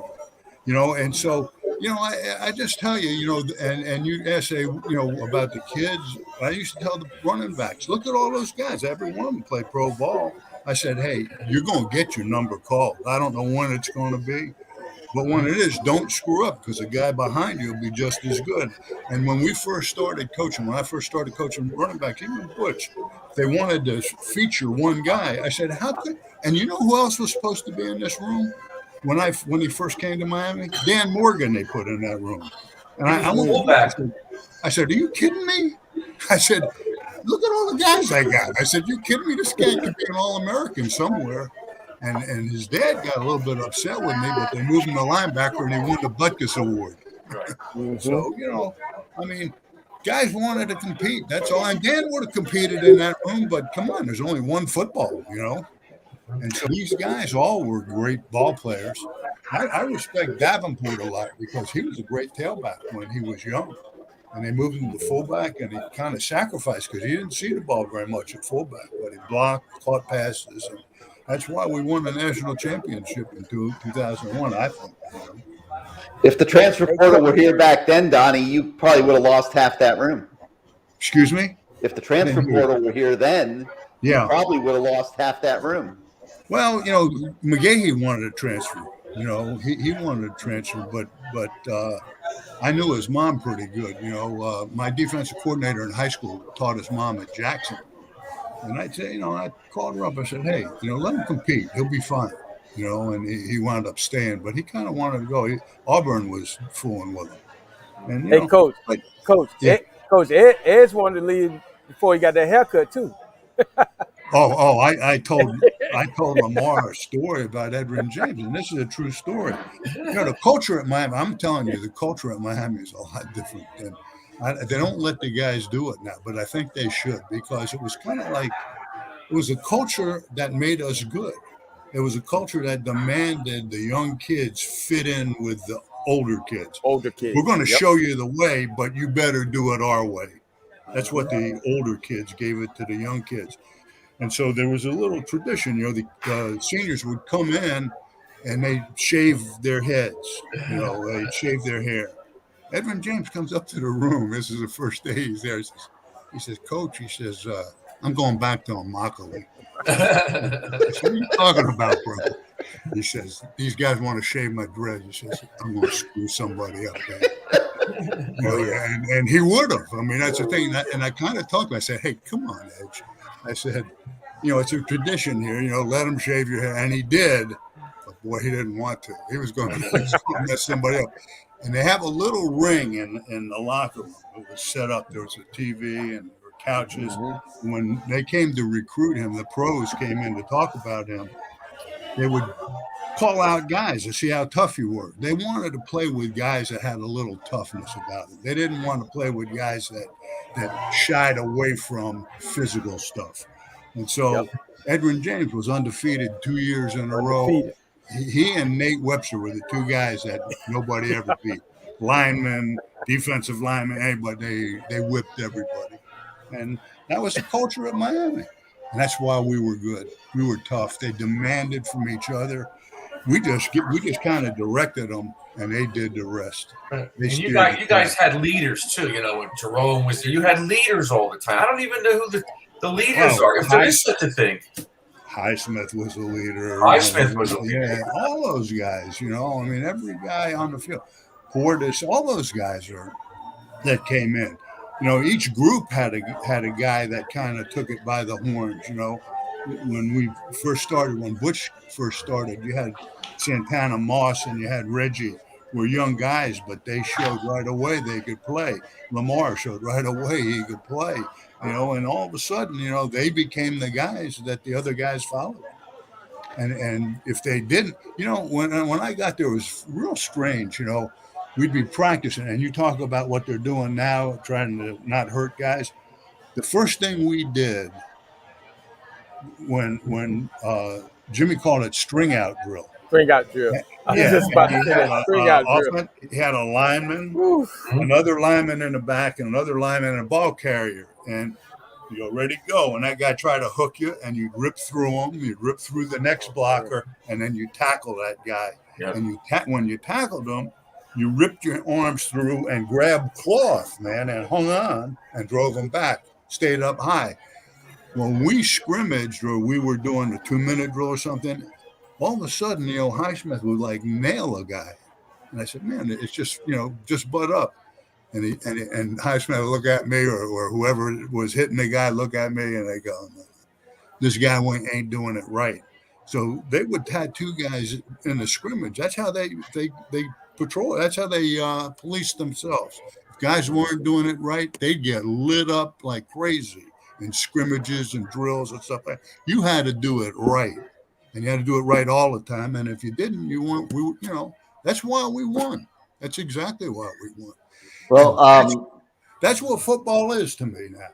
And so, I just tell you, and you say, about the kids, I used to tell the running backs, look at all those guys. Every one of them play pro ball. I said, hey, you're going to get your number called. I don't know when it's going to be. But when it is, don't screw up because the guy behind you will be just as good. And when I first started coaching running back, even Butch, they wanted to feature one guy. I said, how could – and you know who else was supposed to be in this room? when he first came to Miami, Dan Morgan they put in that room, and I was a went. fullback. I said, "Are you kidding me?" I said, "Look at all the guys I got." I said, "You kidding me? This guy could be an All-American somewhere." And his dad got a little bit upset with me, but they moved him to linebacker, and he won the Butkus Award. Right. So, I mean, guys wanted to compete. That's all. And Dan would have competed in that room, but come on, there's only one football, And so these guys all were great ball players. I respect Davenport a lot because he was a great tailback when he was young. And they moved him to fullback, and he kind of sacrificed because he didn't see the ball very much at fullback, but he blocked, caught passes, and that's why we won the national championship in 2001, I think. If the transfer portal were here back then, Donnie, you probably would have lost half that room. Excuse me? If the transfer portal were here then, you probably would have lost half that room. Well, McGahee wanted to transfer. He wanted to transfer, but I knew his mom pretty good. My defensive coordinator in high school taught his mom at Jackson. And I'd say, I called her up. I said, hey, let him compete. He'll be fine. And he wound up staying. But he kind of wanted to go. Auburn was fooling with him. And, hey, Coach. Coach, Ed's wanted to leave before he got that haircut, too. I told Lamar a story about Edwin James, and this is a true story. The culture at Miami, I'm telling you, the culture at Miami is a lot different than they don't let the guys do it now, but I think they should because it was kind of like it was a culture that made us good. It was a culture that demanded the young kids fit in with the older kids. We're going to show you the way, but you better do it our way. That's what the older kids gave it to the young kids. And so there was a little tradition, the seniors would come in and they'd shave their heads, they'd shave their hair. Edwin James comes up to the room. This is the first day he's there. He says, Coach, I'm going back to Immokalee. I said, what are you talking about, bro? He says, these guys want to shave my dreads. He says, I'm going to screw somebody up, man. And he would have. I mean, that's the thing. And I kind of talked. I said, hey, come on, Edge. I said, it's a tradition here. Let him shave your hair. And he did. But, boy, he didn't want to. He was going to mess somebody up. And they have a little ring in the locker room. It was set up. There was a TV and there were couches. Mm-hmm. When they came to recruit him, the pros came in to talk about him. They would call out guys to see how tough you were. They wanted to play with guys that had a little toughness about them. They didn't want to play with guys that shied away from physical stuff. And so Edwin James was undefeated 2 years in a row. He and Nate Webster were the two guys that nobody ever beat. Linemen, defensive linemen, anybody, they whipped everybody. And that was the culture of Miami. And that's why we were good. We were tough. They demanded from each other. We just kind of directed them, and they did the rest. And you guys had leaders too. When Jerome was there, you had leaders all the time. I don't even know who the leaders are, if there is such a thing. Highsmith was a leader. Highsmith was a leader. Yeah, all those guys. Every guy on the field. Portis, all those guys that came in. Each group had a guy that kind of took it by the horns. When we first started, when Butch first started, you had Santana Moss and you had Reggie. Were young guys, but they showed right away they could play. Lamar showed right away he could play. And all of a sudden, they became the guys that the other guys followed. And if they didn't, when I got there, it was real strange. We'd be practicing, and you talk about what they're doing now, trying to not hurt guys. The first thing we did when Jimmy called it string out drill. String out drill. I was just about to say that. String out drill. He had a lineman, another lineman in the back, and another lineman and a ball carrier. And you go, ready to go. And that guy tried to hook you, and you'd rip through him. You'd rip through the next blocker, and then you tackle that guy. Yep. And when you tackled him, you ripped your arms through and grabbed cloth, man, and hung on and drove him back, stayed up high. When we scrimmaged or we were doing a 2-minute drill or something, all of a sudden, Highsmith would like nail a guy. And I said, man, it's just, just butt up. And Highsmith would look at me or whoever was hitting the guy look at me and they go, this guy ain't doing it right. So they would tattoo guys in the scrimmage. That's how they patrol. That's how they police themselves. If guys weren't doing it right, they'd get lit up like crazy in scrimmages and drills and stuff like that. You had to do it right, and you had to do it right all the time. And if you didn't, you weren't. That's why we won. That's exactly why we won. Well, that's what football is to me now.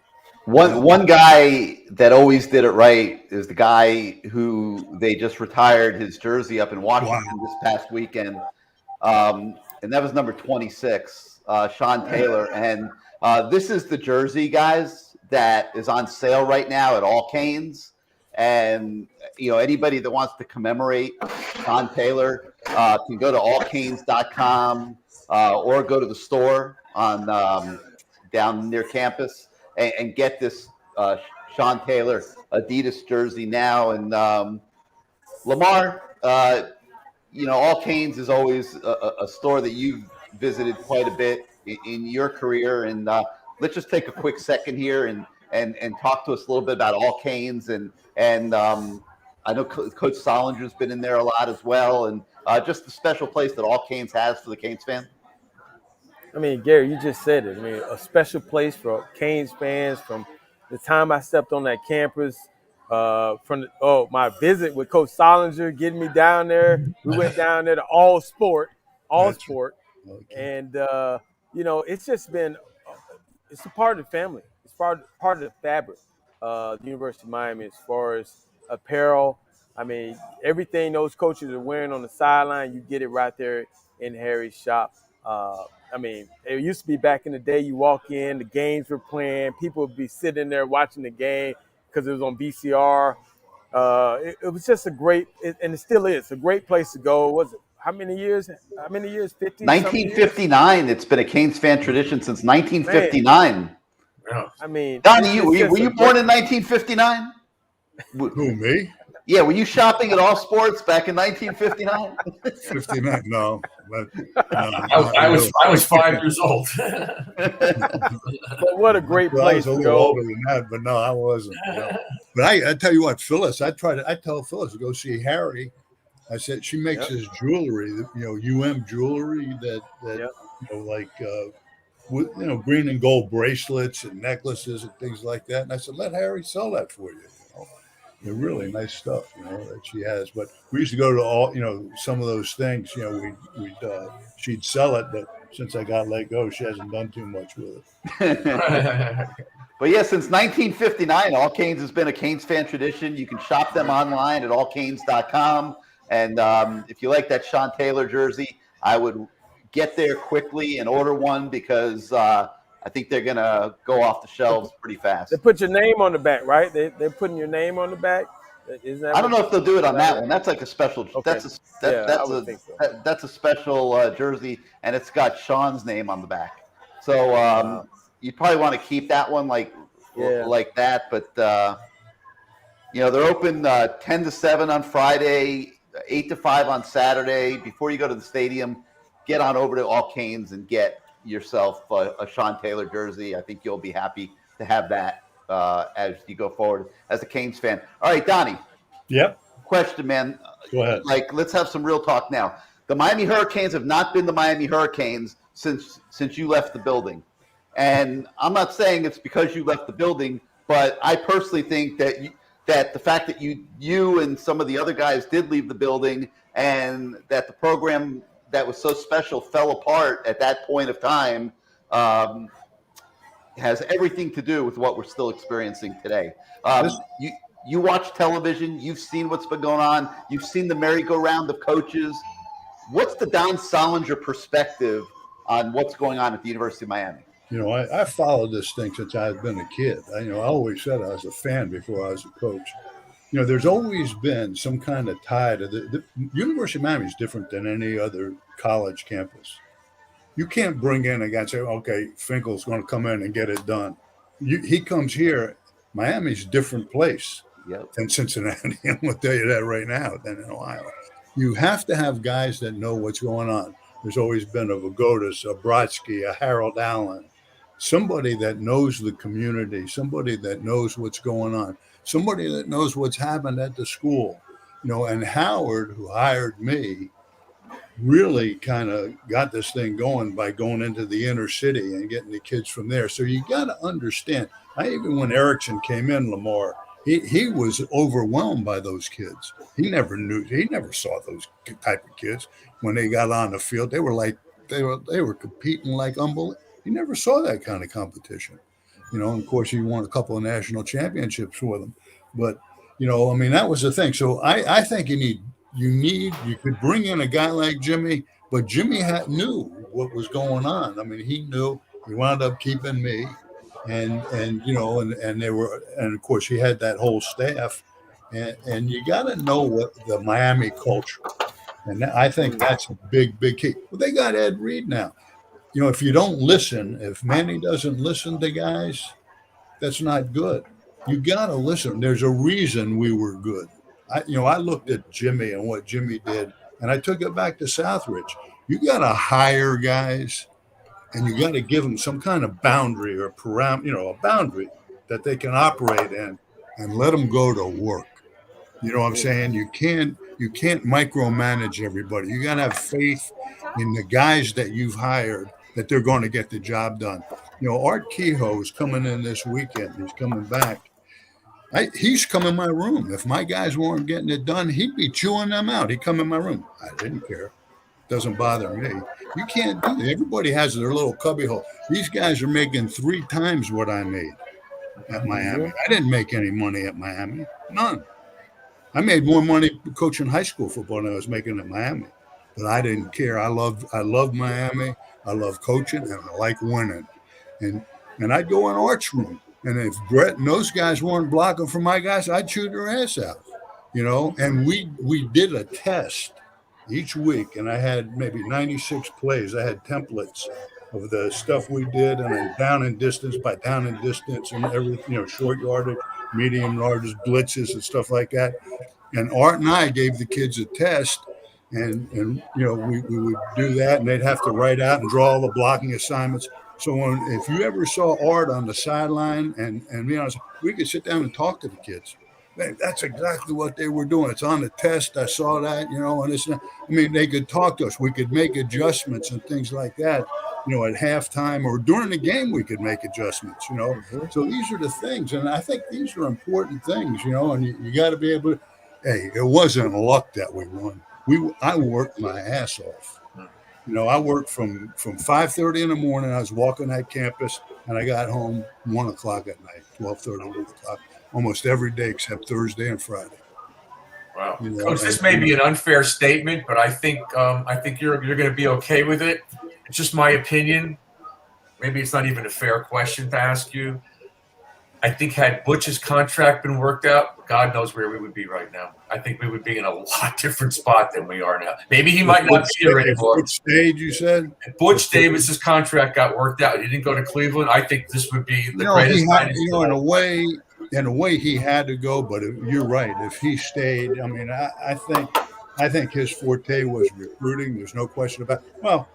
One guy that always did it right is the guy who they just retired his jersey up in Washington this past weekend, and that was number 26, Sean Taylor. And this is the jersey, guys, that is on sale right now at all Canes. And anybody that wants to commemorate Sean Taylor can go to allcanes.com or go to the store on down near campus and get this Sean Taylor Adidas jersey now. And Lamar, All Canes is always a store that you've visited quite a bit in your career. And let's just take a quick second here and talk to us a little bit about All Canes. And I know Coach Solinger's been in there a lot as well. And just the special place that All Canes has for the Canes fan. I mean, Gary, you just said it. I mean, a special place for Canes fans from the time I stepped on that campus, my visit with Coach Solinger, getting me down there. We went down there to All Sport. Okay. And, it's just been it's a part of the family. It's part of the fabric of the University of Miami as far as apparel. I mean, everything those coaches are wearing on the sideline, you get it right there in Harry's shop. I mean, it used to be back in the day, you walk in, the games were playing, people would be sitting there watching the game because it was on VCR. It was just and it still is, a great place to go. Was it, how many years? 50? 1959. It's been a Canes fan tradition since 1959. Man. I mean. Donnie, were you born in 1959? Who, me? Yeah, were you shopping at All Sports back in 1959? 59, no. But, I was 5 years old. But what a great place to go. Older than that, but no, I wasn't. No. But I tell you what, Phyllis, I tell Phyllis to go see Harry. I said she makes his jewelry, UM jewelry that with green and gold bracelets and necklaces and things like that. And I said, let Harry sell that for you. They're really nice stuff, that she has. But we used to go to all, some of those things, she'd sell it, but since I got let go, she hasn't done too much with it. But yeah, since 1959, All Canes has been a Canes fan tradition. You can shop them online at allcanes.com. And if you like that Sean Taylor jersey, I would get there quickly and order one because I think they're going to go off the shelves pretty fast. They put your name on the back, right? They're putting your name on the back? I don't know if they'll do it on that one. That's like a special okay. That's a special jersey, and it's got Sean's name on the back. So you'd probably want to keep that one like that. But, they're open 10 to 7 on Friday, 8 to 5 on Saturday. Before you go to the stadium, get on over to All Canes and get yourself a Sean Taylor jersey. I think you'll be happy to have that as you go forward as a Canes fan. All right, Donnie. Yep. Question, man. Go ahead. Let's have some real talk now. The Miami Hurricanes have not been the Miami Hurricanes since you left the building. And I'm not saying it's because you left the building, but I personally think that the fact that you and some of the other guys did leave the building and that the program that was so special fell apart at that point of time has everything to do with what we're still experiencing today. You watch television, you've seen what's been going on, you've seen the merry-go-round of coaches. What's the Don Solinger perspective on what's going on at the University of Miami? I followed this thing since I've been a kid. I always said I was a fan before I was a coach. There's always been some kind of tie to the University of Miami is different than any other college campus. You can't bring in a guy and say, okay, Finkel's going to come in and get it done. He comes here. Miami's a different place than Cincinnati. I'm going to tell you that right now, than in Ohio. You have to have guys that know what's going on. There's always been a Vagodas, a Brodsky, a Harold Allen, somebody that knows the community, somebody that knows what's going on, somebody that knows what's happened at the school. and Howard, who hired me, really kind of got this thing going by going into the inner city and getting the kids from there. So you got to understand. Even when Erickson came in, Lamar, he was overwhelmed by those kids. He never saw those type of kids when they got on the field. They were competing like unbelievable. He never saw that kind of competition, and of course he won a couple of national championships for them. But that was the thing. So I think you could bring in a guy like Jimmy, but Jimmy knew what was going on. I mean, he knew. He wound up keeping me. And they were, and of course he had that whole staff, and you got to know what the Miami culture, and I think that's a big key. Well, they got Ed Reed now. If you don't listen, if Manny doesn't listen to guys, that's not good. You got to listen. There's a reason we were good. I looked at Jimmy and what Jimmy did, and I took it back to Southridge. You got to hire guys. And you got to give them some kind of boundary or a boundary that they can operate in, and let them go to work. You know what I'm saying? You can't micromanage everybody. You got to have faith in the guys that you've hired that they're going to get the job done. Art Kehoe is coming in this weekend. He's coming back. He's come in my room. If my guys weren't getting it done, he'd be chewing them out. He'd come in my room. I didn't care. Doesn't bother me. You can't do that. Everybody has their little cubbyhole. These guys are making 3 times what I made at Miami. I didn't make any money at Miami. None. I made more money coaching high school football than I was making at Miami. But I didn't care. I love Miami. I love coaching, and I like winning. And I'd go in Art's room. And if Brett and those guys weren't blocking for my guys, I'd chew their ass out. And we did a test each week, and I had maybe 96 plays. I had templates of the stuff we did, and then down and distance by down and distance, and everything, short yardage, medium yardage, blitzes, and stuff like that. And Art and I gave the kids a test, and we would do that, and they'd have to write out and draw all the blocking assignments. So if you ever saw Art on the sideline, and we could sit down and talk to the kids. That's exactly what they were doing. It's on the test. I saw that, and it's not, they could talk to us. We could make adjustments and things like that, at halftime or during the game, we could make adjustments, So these are the things. And I think these are important things, and you got to be able to, hey, it wasn't luck that we won. I worked my ass off. I worked from 5:30 in the morning. I was walking that campus, and I got home 1 o'clock at night, 12:30, 1 o'clock. Almost every day except Thursday and Friday. Wow, Coach, this may be an unfair statement, but I think you're going to be okay with it. It's just my opinion. Maybe it's not even a fair question to ask you. I think had Butch's contract been worked out, God knows where we would be right now. I think we would be in a lot different spot than we are now. Maybe he might not be here anymore. Which stage you said? If Butch Davis's contract got worked out, he didn't go to Cleveland. I think this would be the greatest. In a way, he had to go, but you're right. If he stayed, I think his forte was recruiting. There's no question about it. Well,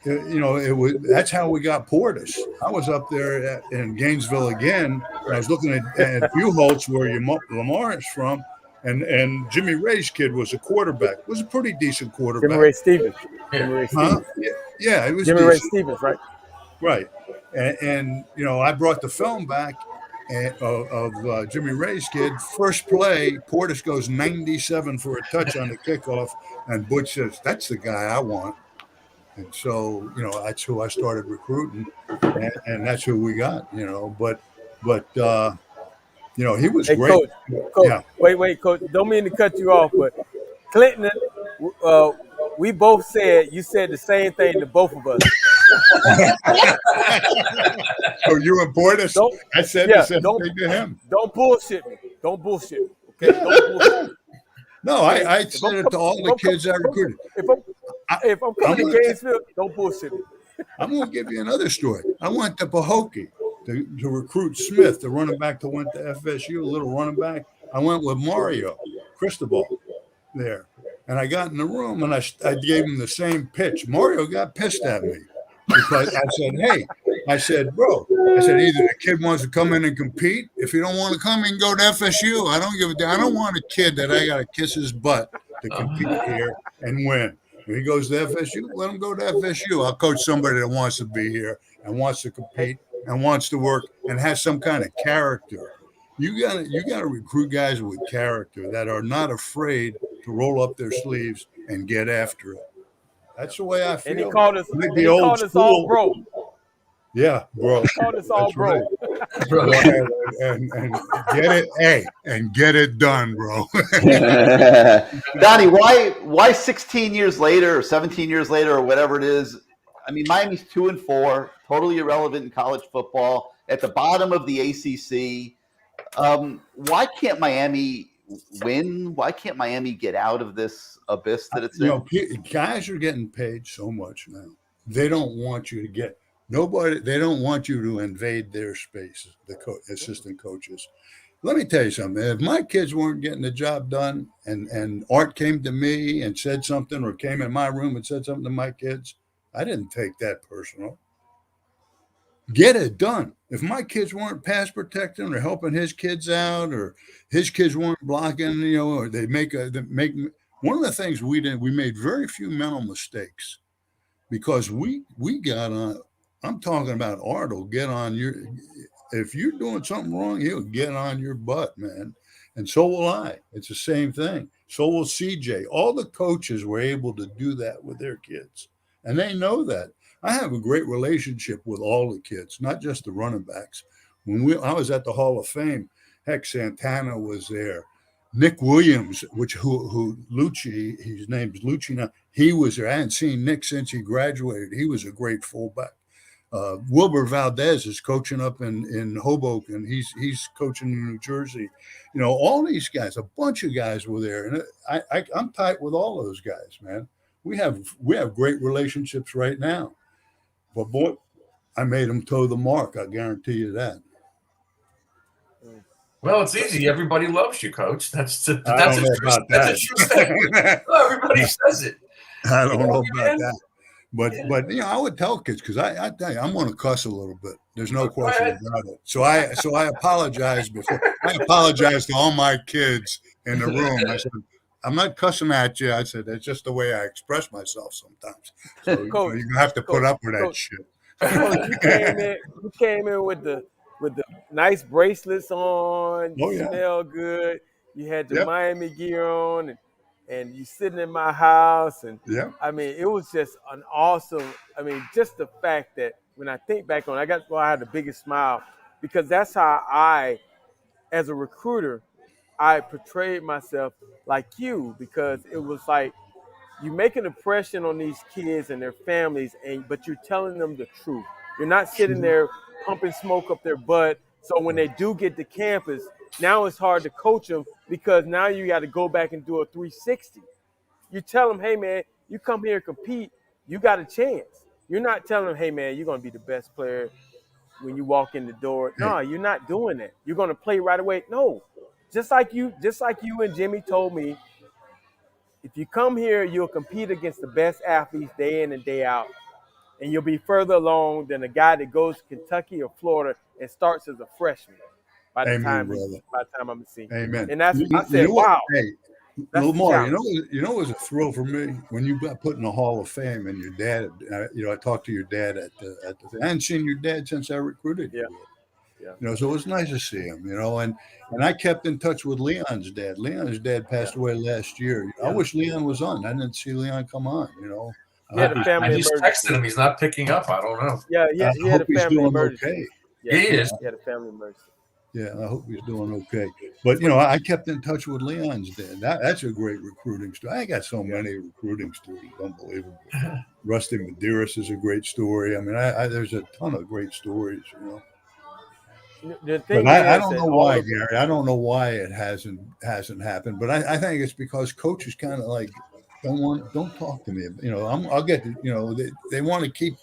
that's how we got Portis. I was up there in Gainesville again, and I was looking at Buchholz, where Lamar is from, and Jimmy Ray's kid was a quarterback. Was a pretty decent quarterback. Jimmy Ray Stevens. Yeah, it was Jimmy Ray Stevens, right? Right, and I brought the film back of Jimmy Ray's kid. First play, Portis goes 97 for a touch on the kickoff, and Butch says, "That's the guy I want." And so, that's who I started recruiting, and that's who we got. But he was great. Coach, yeah. Wait, Coach. Don't mean to cut you off, but Clinton, we both you said the same thing to both of us. So you and Portis? I said the same thing to him. Don't bullshit me. Don't bullshit me. Okay? Don't bullshit me. No, I said it to all the kids I recruited. If I'm coming to Gainesville, don't bullshit me. I'm going to give you another story. I went to Pahokee to recruit Smith, the running back that went to FSU, a little running back. I went with Mario Cristobal there. And I got in the room, and I gave him the same pitch. Mario got pissed at me because I said, hey, I said, bro, either the kid wants to come in and compete. If you don't want to come in, go to FSU. I don't give a damn. I don't want a kid that I got to kiss his butt to compete here and win. If he goes to FSU, let him go to FSU. I'll coach somebody that wants to be here and wants to compete and wants to work and has some kind of character. You gotta recruit guys with character that are not afraid to roll up their sleeves and get after it. That's the way I feel. And he called us all bro. Yeah, bro. He called us all bro. and get it, and get it done, bro. Donnie, why 16 years later or 17 years later or whatever it is? I mean, Miami's 2-4, totally irrelevant in college football, at the bottom of the ACC. Why can't Miami win? Why can't Miami get out of this abyss that it's in? Guys are getting paid so much now. They don't want you to get they don't want you to invade their space, the assistant coaches. Let me tell you something. If my kids weren't getting the job done and Art came to me and said something or came in my room and said something to my kids, I didn't take that personal. Get it done. If my kids weren't pass protecting or helping his kids out, or his kids weren't blocking, or they make one of the things we did, we made very few mental mistakes because we got on. I'm talking about Art will get on if you're doing something wrong, he'll get on your butt, man. And so will I. It's the same thing. So will CJ. All the coaches were able to do that with their kids. And they know that. I have a great relationship with all the kids, not just the running backs. I was at the Hall of Fame, heck, Santana was there. Nick Williams, who Lucci, his name's Lucci now, he was there. I hadn't seen Nick since he graduated. He was a great fullback. Wilbur Valdez is coaching up in Hoboken. He's coaching in New Jersey. All these guys, a bunch of guys were there, and I'm tight with all those guys, man. We have great relationships right now. But boy, I made them toe the mark. I guarantee you that. Well, it's easy. Everybody loves you, Coach. That's a true statement. Everybody says it. I don't know about that. But I would tell kids because I tell you I'm going to cuss a little bit. There's no question about it. So I apologize before. I apologize to all my kids in the room. I said I'm not cussing at you. I said that's just the way I express myself sometimes. So Coach, you have to put up with that shit. Coach, you came in with the nice bracelets on. You smell good. You had the Miami gear on, and you sitting in my house, and I mean, it was just an awesome. I mean, just the fact that when I think back on it, I had the biggest smile because that's how I, as a recruiter, I portrayed myself like you because it was like you make an impression on these kids and their families, but you're telling them the truth. You're not sitting there pumping smoke up their butt. So when they do get to campus, now it's hard to coach them because now you got to go back and do a 360. You tell them, hey, man, you come here and compete, you got a chance. You're not telling them, hey, man, you're going to be the best player when you walk in the door. No, you're not doing that. You're going to play right away. No, just like you and Jimmy told me, if you come here, you'll compete against the best athletes day in and day out, and you'll be further along than a guy that goes to Kentucky or Florida and starts as a freshman. By the time I'm a senior. Amen. And that's I said, wow. Hey, Lamar, you know it was a thrill for me when you got put in the Hall of Fame and your dad. I talked to your dad at the. I hadn't seen your dad since I recruited you. Yeah. So it was nice to see him. And I kept in touch with Leon's dad. Leon's dad passed away last year. I wish Leon was on. I didn't see Leon come on. He had a family emergency. I just texted him. He's not picking up. I don't know. Yeah, he had a family emergency. Okay. Yeah, he is. He had a family emergency. Yeah, I hope he's doing okay. But, I kept in touch with Leon's dad. That's a great recruiting story. I got so many recruiting stories. Unbelievable. Rusty Medeiros is a great story. I mean, there's a ton of great stories, But I don't know why, Gary. I don't know why it hasn't happened. But I think it's because coaches kind of like don't talk to me. I'll get to, they want to keep.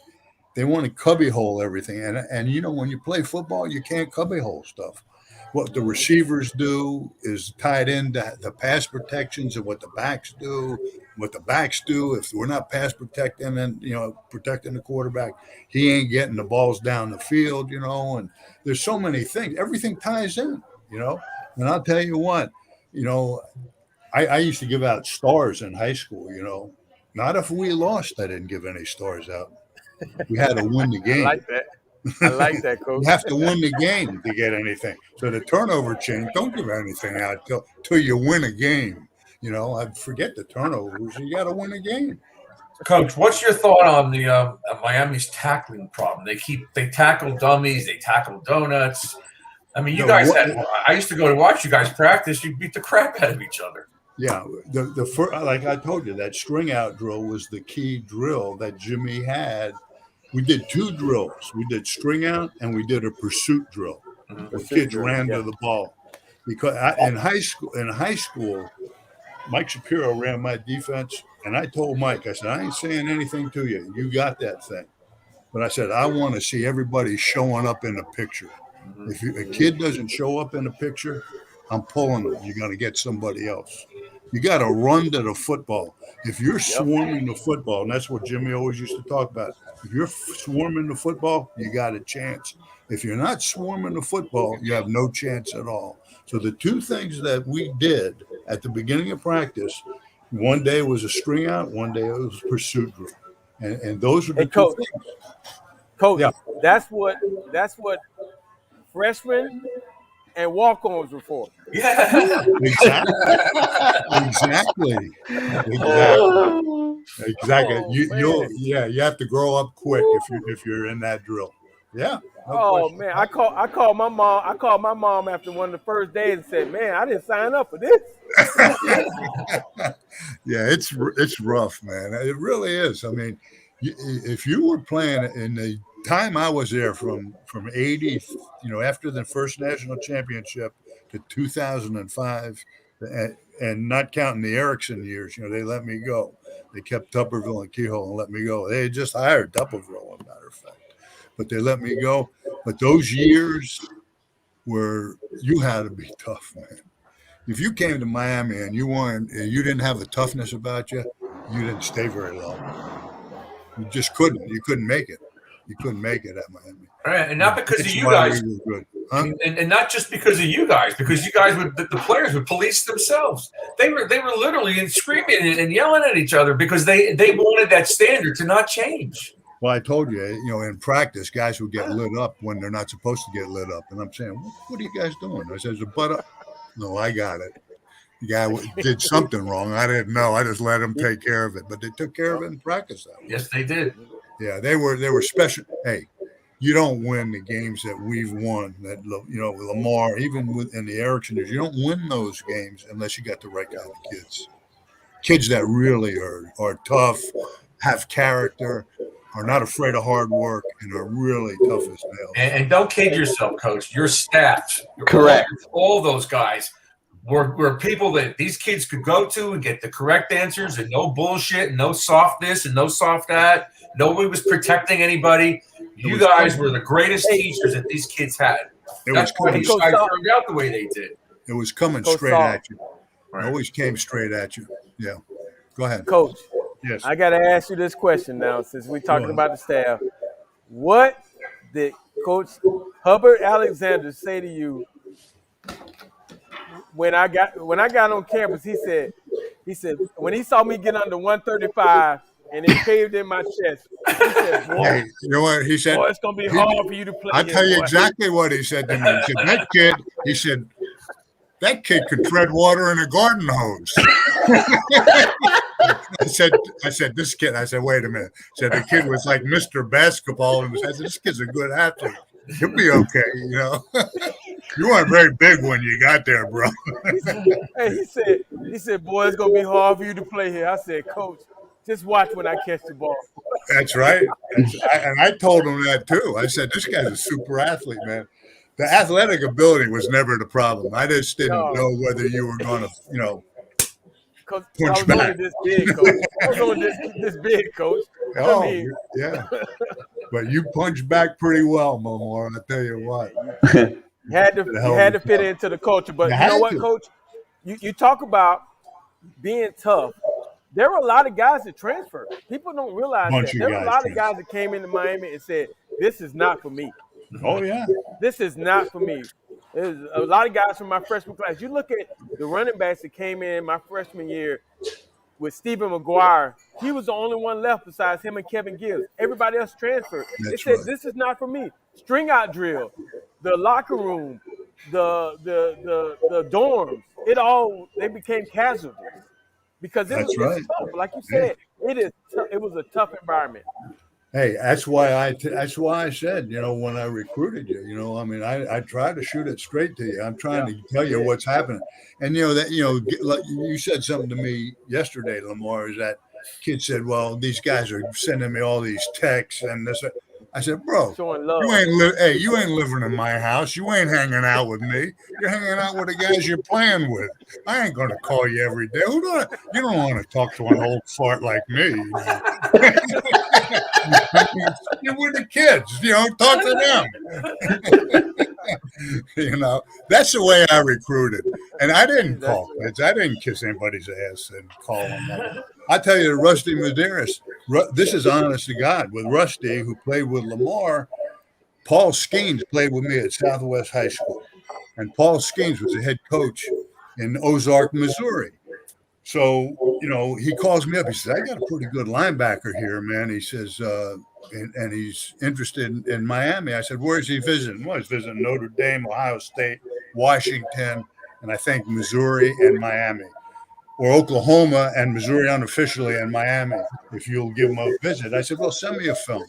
They want to cubbyhole everything. And when you play football, you can't cubbyhole stuff. what the receivers do is tied into the pass protections and what the backs do. What the backs do, if we're not pass protecting and protecting the quarterback, he ain't getting the balls down the field, and there's so many things. Everything ties in, And I'll tell you what, I used to give out stars in high school, Not if we lost, I didn't give any stars out. We had to win the game. I like that, Coach. You have to win the game to get anything. So the turnover chain, don't give anything out till you win a game. I forget the turnovers. You got to win a game. Coach, what's your thought on the Miami's tackling problem? They tackle dummies, they tackle donuts. I mean, I used to go to watch you guys practice. You beat the crap out of each other. Yeah, the first, like I told you, that string out drill was the key drill that Jimmy had. We did 2 drills. We did string out and we did a pursuit drill. The kids ran to the ball. Because in high school, Mike Shapiro ran my defense, and I told Mike, I said, I ain't saying anything to you. You got that thing. But I said, I want to see everybody showing up in the picture. If a kid doesn't show up in the picture, I'm pulling them. You got to get somebody else. You got to run to the football. If you're swarming the football, and that's what Jimmy always used to talk about, if you're swarming the football, you got a chance. If you're not swarming the football, you have no chance at all. So the 2 things that we did at the beginning of practice, one day was a string out, one day it was pursuit drill. And those were the 2 things. Coach, that's what freshmen and walk-ons were for. Yeah. Exactly. You have to grow up quick if you're in that drill. Yeah. Man, I called my mom. I called my mom after one of the first days and said, "Man, I didn't sign up for this." Yeah, it's rough, man. It really is. I mean, if you were playing in the time I was there from 80, after the first national championship to 2005, and not counting the Erickson years, they let me go. They kept Tupperville and Keyhole and let me go. They had just hired Tupperville, as a matter of fact. But they let me go. But those years where you had to be tough, man. If you came to Miami and you didn't have the toughness about you, you didn't stay very long. You just couldn't. You couldn't make it. You couldn't make it at Miami. All right, and not because of you guys. And not just because of you guys, because you guys the players would police themselves. They were literally screaming and yelling at each other because they wanted that standard to not change. Well, I told you, in practice, guys would get lit up when they're not supposed to get lit up. And I'm saying, what are you guys doing? I said, butt up. No, I got it. The guy did something wrong. I didn't know. I just let him take care of it. But they took care of it in practice that way. Yes, they did. Yeah, they were special. Hey, you don't win the games that we've won. That Lamar, even in the Erickson years, you don't win those games unless you got the right kind of kids. Kids that really are tough, have character, are not afraid of hard work, and are really tough as nails. And don't kid yourself, Coach. Your staff, correct, all those guys were people that these kids could go to and get the correct answers, and no bullshit, and no soft this and no soft that. Nobody was protecting anybody. You guys were the greatest teachers that these kids had. That's why these guys turned out the way they did. It was coming straight at you. It always came straight at you. Yeah. Go ahead. Coach. Yes. I got to ask you this question now, since we're talking about the staff. What did Coach Hubbard Alexander say to you when I got on campus? He said when he saw me get under 135 and it caved in my chest, he said, "Boy, hey, you know what he said? Boy, it's gonna be hard for you to play." I'll tell you exactly what he said to me. He said, that kid could tread water in a garden hose. I said, this kid, wait a minute. I said, the kid was like Mr. Basketball. And I said, this kid's a good athlete. He'll be okay, You weren't very big when you got there, bro. He said, boy, it's going to be hard for you to play here. I said, Coach, just watch when I catch the ball. That's right. And I told him that, too. I said, this guy's a super athlete, man. The athletic ability was never the problem. I just didn't know whether you were going to, punch back. This big, Coach. I was only this big, Coach. Oh, yeah. But you punched back pretty well, Lamar. I tell you what. You had to fit into the culture. But you know what, Coach? You talk about being tough. There were a lot of guys that transferred. People don't realize that. There were a lot of guys that came into Miami and said, "This is not for me." Oh yeah. This is not for me. There's a lot of guys from my freshman class. You look at the running backs that came in my freshman year with Stephen McGuire. He was the only one left besides him and Kevin Gibbs. Everybody else transferred. They said, "This is not for me." String out drill, the locker room, the dorms. They became casualties because it was tough. Like you said, it was a tough environment. Hey, that's why I said, when I recruited you, I mean, I try to shoot it straight to you. I'm trying to tell you what's happening. And, you said something to me yesterday, Lamar, is that kid said, well, these guys are sending me all these texts and this. I said, bro, you ain't living in my house. You ain't hanging out with me. You're hanging out with the guys you're playing with. I ain't going to call you every day. You don't want to talk to an old fart like me. You're with the kids, talk to them. That's the way I recruited. And I didn't call kids. I didn't kiss anybody's ass and call them. I tell you, Rusty Medeiros, this is honest to God. With Rusty, who played with Lamar, Paul Skeens played with me at Southwest High School. And Paul Skeens was the head coach in Ozark, Missouri. So, he calls me up. He says, I got a pretty good linebacker here, man. He says, and he's interested in Miami. I said, where's he visiting? Well, he's visiting Notre Dame, Ohio State, Washington, and I think Missouri and Miami. Or Oklahoma and Missouri unofficially and Miami, if you'll give him a visit. I said, well, send me a film.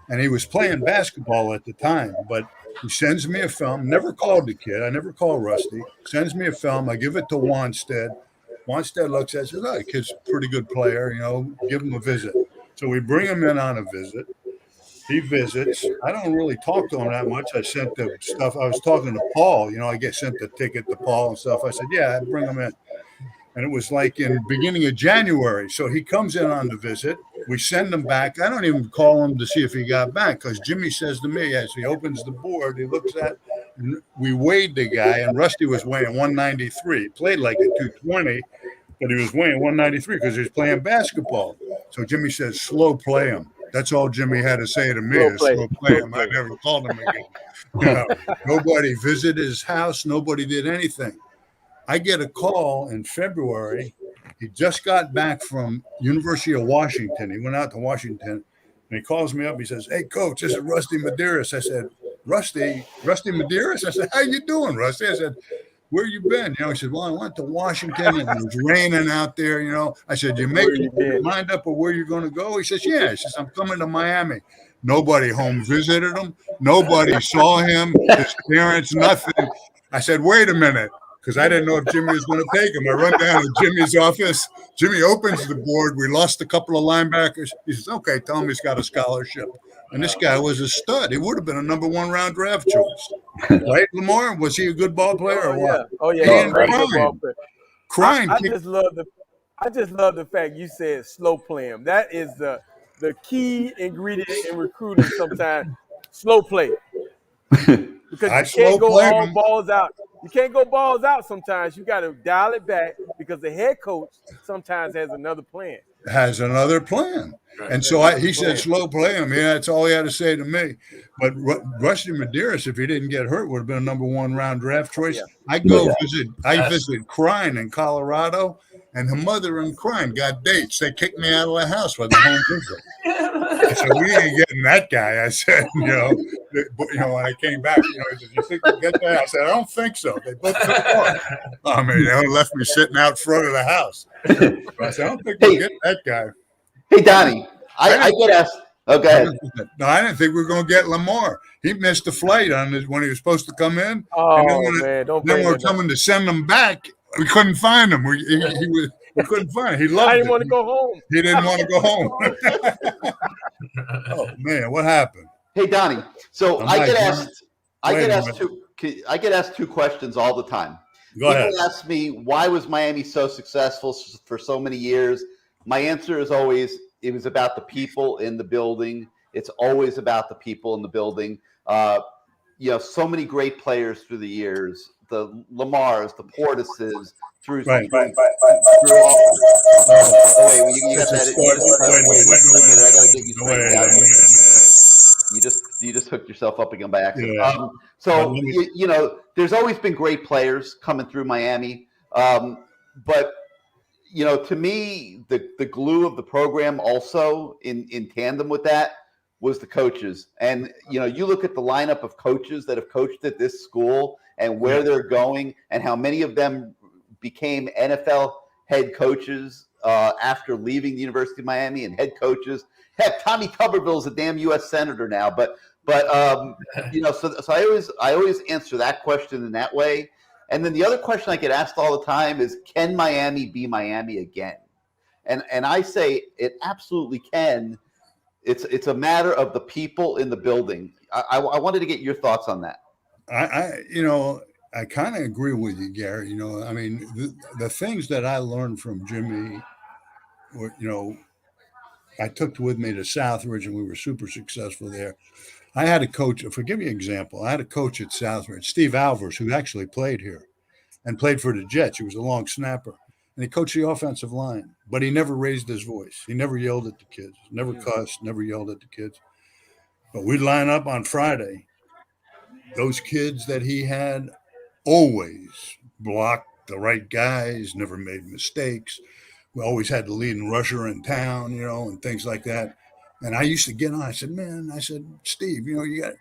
And he was playing basketball at the time, but he sends me a film. Never called the kid. I never called Rusty. Sends me a film. I give it to Wanstead. Wanstead looks at it and says, oh, the kid's a pretty good player, give him a visit. So we bring him in on a visit. He visits. I don't really talk to him that much. I sent the stuff. I was talking to Paul. I sent the ticket to Paul and stuff. I said, yeah, bring him in. And it was like in beginning of January. So he comes in on the visit. We send him back. I don't even call him to see if he got back because Jimmy says to me, as he opens the board, he looks at, we weighed the guy, and Rusty was weighing 193. He played like a 220, but he was weighing 193 because he was playing basketball. So Jimmy says, slow play him. That's all Jimmy had to say to me is slow play him. I never called him again. Nobody visited his house. Nobody did anything. I get a call in February. He just got back from University of Washington. He went out to Washington, and he calls me up. He says, hey, Coach, this is Rusty Medeiros. I said, Rusty Medeiros? I said, how you doing, Rusty? I said, where you been? He said, well, I went to Washington, and it was raining out there, I said, you make your mind up of where you're going to go? He says, yeah. He says, I'm coming to Miami. Nobody home visited him. Nobody saw him. His parents, nothing. I said, wait a minute. Because I didn't know if Jimmy was going to take him. I run down to Jimmy's office. Jimmy opens the board. We lost a couple of linebackers. He says, okay, tell him he's got a scholarship. And this guy was a stud. He would have been a number 1 round draft choice. Right, Lamar? Was he a good ball player or what? Oh, yeah. Crying. I just love the fact you said slow play him. That is the key ingredient in recruiting sometimes. Slow play. Because you can't go all balls out. You can't go balls out sometimes. You got to dial it back because the head coach sometimes has another plan. And so he said, slow play him. Yeah, that's all he had to say to me. But Rusty Medeiros, if he didn't get hurt, would have been a number 1 round draft choice. I visit Crine in Colorado, and the mother and Crine got dates. They kicked me out of the house with the home visit. I said, we ain't getting that guy. I said, when I came back, he said, you think we'll get that? I said, I don't think so. They both took off. I mean, they left me sitting out front of the house. I said, I don't think we'll get that guy. Hey, Donnie, I get asked. Oh, go ahead. No, I didn't think we were going to get Lamar. He missed the flight when he was supposed to come in. Oh, and then we're coming to send him back. We couldn't find him. We couldn't find him. He loved it. I didn't want to go home. He didn't want to go home. Oh man, what happened? Hey Donnie, so I get asked 2 questions all the time. Go ahead. People ask me, why was Miami so successful for so many years? My answer is always, it was about the people in the building. It's always about the people in the building. so many great players through the years, the Lamars, the Portises, through Right. all. Oh wait, you got that? Wait, I gotta get you straightened out. You just hooked yourself up again by accident. Yeah. So there's always been great players coming through Miami, but to me, the glue of the program also in tandem with that was the coaches. And you look at the lineup of coaches that have coached at this school and where they're going, and how many of them became NFL head coaches after leaving the University of Miami, and head coaches. Heck, Tommy Tuberville's a damn U.S. senator now. But so I always answer that question in that way. And then the other question I get asked all the time is, can Miami be Miami again? And I say it absolutely can. It's a matter of the people in the building. I wanted to get your thoughts on that. I kind of agree with you, Gary. I mean, the things that I learned from Jimmy were, I took with me to Southridge, and we were super successful there. I had a coach, forgive me an example. I had a coach at Southridge, Steve Alvers, who actually played here and played for the Jets. He was a long snapper, and he coached the offensive line, but he never raised his voice. He never yelled at the kids, never cussed, never yelled at the kids. But we'd line up on Friday. Those kids that he had always blocked the right guys, never made mistakes. We always had the leading rusher in town, and things like that. And I used to get on. I said, Steve, you got.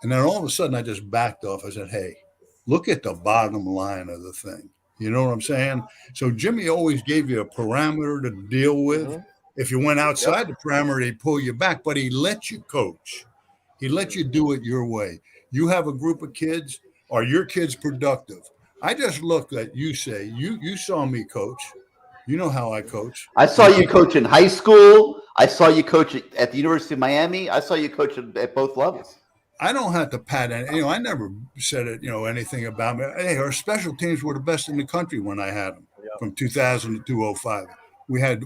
And then all of a sudden, I just backed off. I said, hey, look at the bottom line of the thing. You know what I'm saying? So Jimmy always gave you a parameter to deal with. Mm-hmm. If you went outside the parameter, he'd pull you back. But he let you coach. He let you do it your way. You have a group of kids. Are your kids productive? I just looked at you. Say you saw me coach. You know how I coach. I saw you coach in high school. I saw you coach at the University of Miami. I saw you coach at both levels. I don't have to pat any. I never said it. Anything about me. Hey, our special teams were the best in the country when I had them from 2000 to 2005.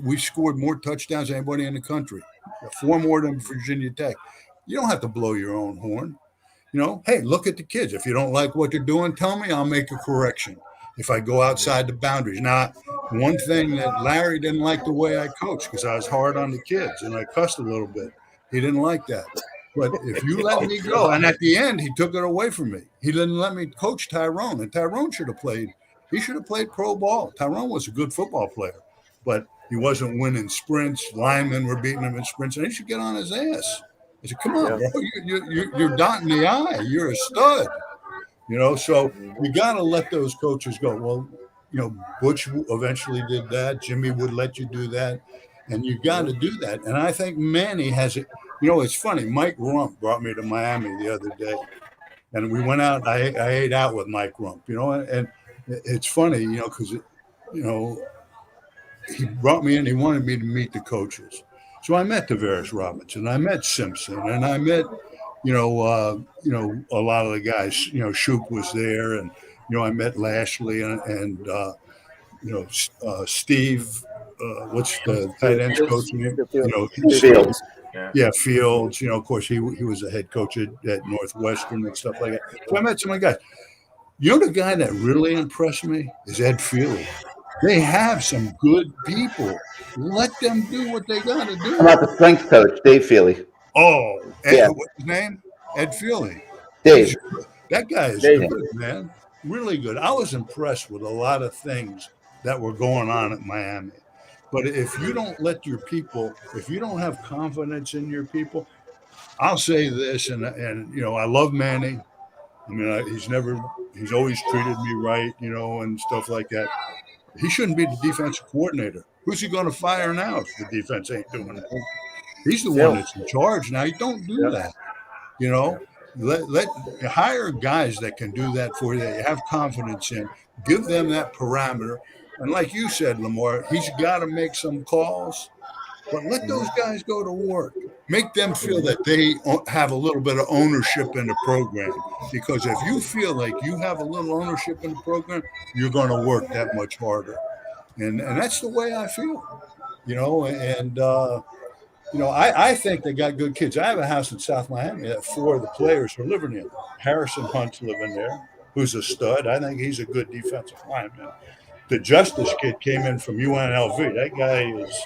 We scored more touchdowns than anybody in the country. 4 more than Virginia Tech. You don't have to blow your own horn. Hey, look at the kids. If you don't like what they're doing, tell me. I'll make a correction if I go outside the boundaries. Now, one thing that Larry didn't like the way I coached, because I was hard on the kids and I cussed a little bit. He didn't like that. But if you let me go, and at the end, he took it away from me. He didn't let me coach Tyrone, and Tyrone should have played. He should have played pro ball. Tyrone was a good football player, but he wasn't winning sprints. Linemen were beating him in sprints, and he should get on his ass. I said, come on, bro, you're dotting the I. You're a stud. So you got to let those coaches go. Well, Butch eventually did that. Jimmy would let you do that. And you got to do that. And I think Manny has it. It's funny. Mike Rump brought me to Miami the other day. And we went out. I ate out with Mike Rump, and it's funny, because, he brought me in. He wanted me to meet the coaches. So I met Tavares Robinson, I met Simpson, and I met, a lot of the guys. Shoop was there, and I met Lashley and Steve. What's the tight ends coach name? Fields. Yeah, Fields. Of course, he was a head coach at Northwestern and stuff like that. So I met some of the guys. The guy that really impressed me is Ed Feely. They have some good people. Let them do what they got to do. How about the strength coach, Dave Feely? Oh, Ed, what's his name? Ed Feely. Dave. That guy is good, man. Really good. I was impressed with a lot of things that were going on at Miami. But if you don't let your people, if you don't have confidence in your people, I'll say this, and I love Manny. I mean, he's always treated me right, and stuff like that. He shouldn't be the defensive coordinator. Who's he going to fire now if the defense ain't doing it? He's the one that's in charge now. You don't do that. Let hire guys that can do that for you, that you have confidence in. Give them that parameter. And like you said, Lamar, he's got to make some calls, but let those guys go to work. Make them feel that they have a little bit of ownership in the program. Because if you feel like you have a little ownership in the program, you're going to work that much harder. And that's the way I feel, and I think they got good kids. I have a house in South Miami that 4 of the players are living in. Harrison Hunt's living there, who's a stud. I think he's a good defensive lineman. The Justice kid came in from UNLV. That guy is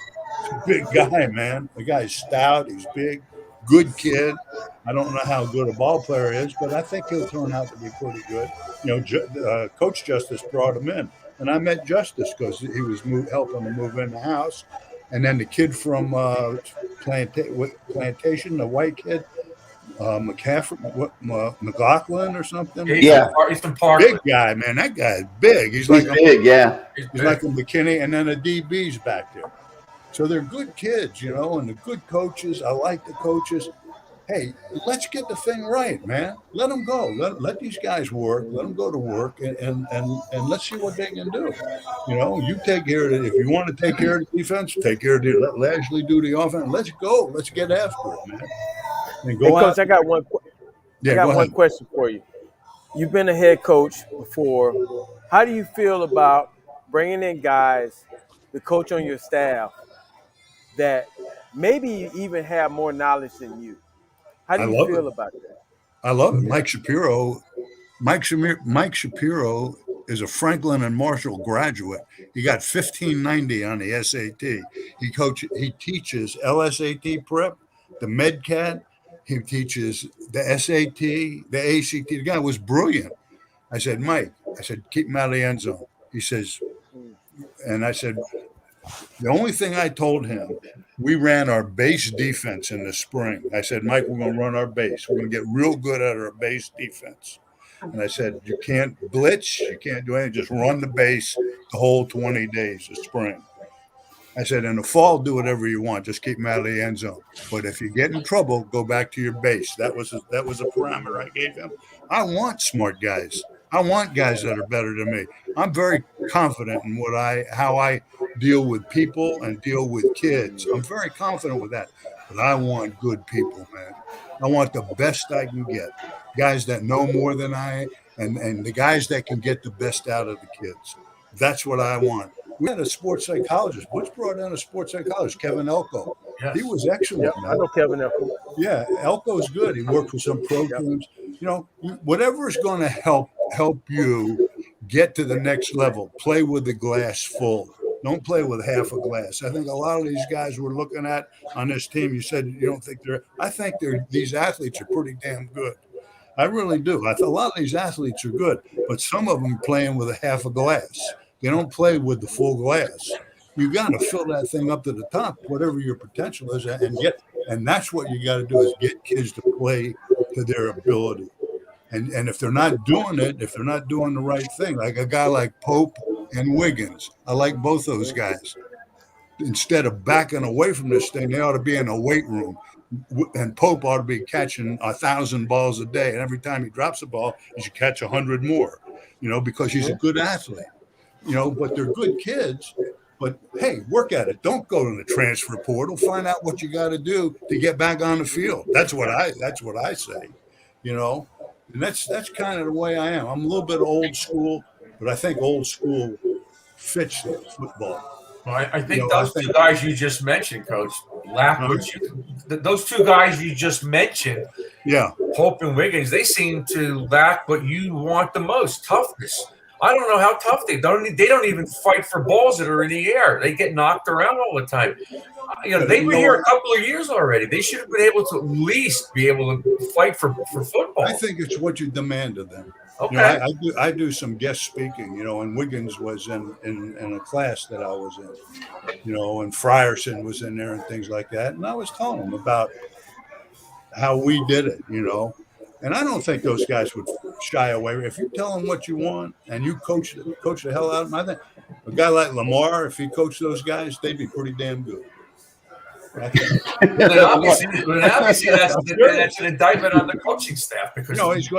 a big guy, man. The guy's stout. He's big, good kid. I don't know how good a ball player is, but I think he'll turn out to be pretty good. Coach Justice brought him in, and I met Justice because he was helping to move in the house. And then the kid from Plantation, the white kid, McLaughlin or something. Yeah, he's from Parkland. Big guy, man. That guy's big. He's big, yeah. He's like a McKinney, and then a DB's back there. So they're good kids, and the good coaches. I like the coaches. Hey, let's get the thing right, man. Let them go. Let these guys work. Let them go to work, and let's see what they can do. You take care of it. If you want to take care of the defense, take care of it. Let Lashley do the offense. Let's go. Let's get after it, man. And go Coach, I got one. One question for you. You've been a head coach before. How do you feel about bringing in guys, the coach on your staff, that maybe even have more knowledge than you? How do you feel about that? I love it. Mike Shapiro is a Franklin and Marshall graduate. He got 1590 on the SAT. He teaches LSAT prep, the MedCat. He teaches the SAT, the ACT. The guy was brilliant. I said, Mike, keep him out of the end zone. He says, and I said, the only thing I told him, we ran our base defense in the spring. I said, Mike, we're going to run our base. We're going to get real good at our base defense. And I said, you can't blitz. You can't do anything. Just run the base the whole 20 days of spring. I said, in the fall, do whatever you want. Just keep them out of the end zone. But if you get in trouble, go back to your base. That was a parameter I gave him. I want smart guys. I want guys that are better than me. I'm very confident in how I deal with people and deal with kids. I'm very confident with that. But I want good people, man. I want the best I can get. Guys that know more than I, and the guys that can get the best out of the kids. That's what I want. We had a sports psychologist. Butch brought in a sports psychologist, Kevin Elko. Yes. He was excellent. Yeah, I know Kevin Elko. Yeah, Elko's good. He worked with some pro teams. Whatever is going to help you get to the next level, play with the glass full. Don't play with half a glass. I think a lot of these guys we're looking at on this team, you said you don't think I think these athletes are pretty damn good. I really do. A lot of these athletes are good, but some of them are playing with a half a glass. They don't play with the full glass. You got to fill that thing up to the top, whatever your potential is, and that's what you got to do is get kids to play to their ability. And if they're not doing it, if they're not doing the right thing, like a guy like Pope and Wiggins, I like both those guys. Instead of backing away from this thing, they ought to be in a weight room. And Pope ought to be catching 1,000 balls a day. And every time he drops a ball, he should catch 100 more, because he's a good athlete. But they're good kids. But, hey, work at it. Don't go to the transfer portal. Find out what you got to do to get back on the field. That's what I say, And that's kind of the way I am. I'm a little bit old school, but I think old school fits football. Well, I think those two guys you just mentioned, Coach, those two guys you just mentioned, Pope and Wiggins, they seem to lack what you want the most, toughness. I don't know how tough they don't even fight for balls that are in the air. They get knocked around all the time. They've been here a couple of years already. They should have been able to at least be able to fight for football. I think it's what you demand of them. Okay. I do some guest speaking, and Wiggins was in a class that I was in, and Frierson was in there and things like that. And I was telling them about how we did it, And I don't think those guys would shy away. If you tell them what you want and you coach the hell out of them, I think a guy like Lamar, if he coached those guys, they'd be pretty damn good. Obviously that's an indictment on the coaching staff because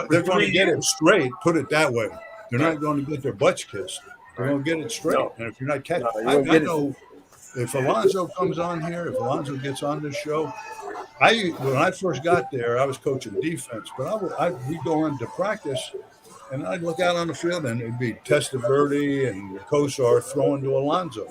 they're going to get it straight. Put it that way. They're not going to get their butts kissed. They're going to get it straight. No. And if you're not catching, I know if Alonzo comes on here, if Alonzo gets on this show, when I first got there, I was coaching defense, but we'd go into practice, and I'd look out on the field, and it'd be Testaverde and Kosar throwing to Alonzo.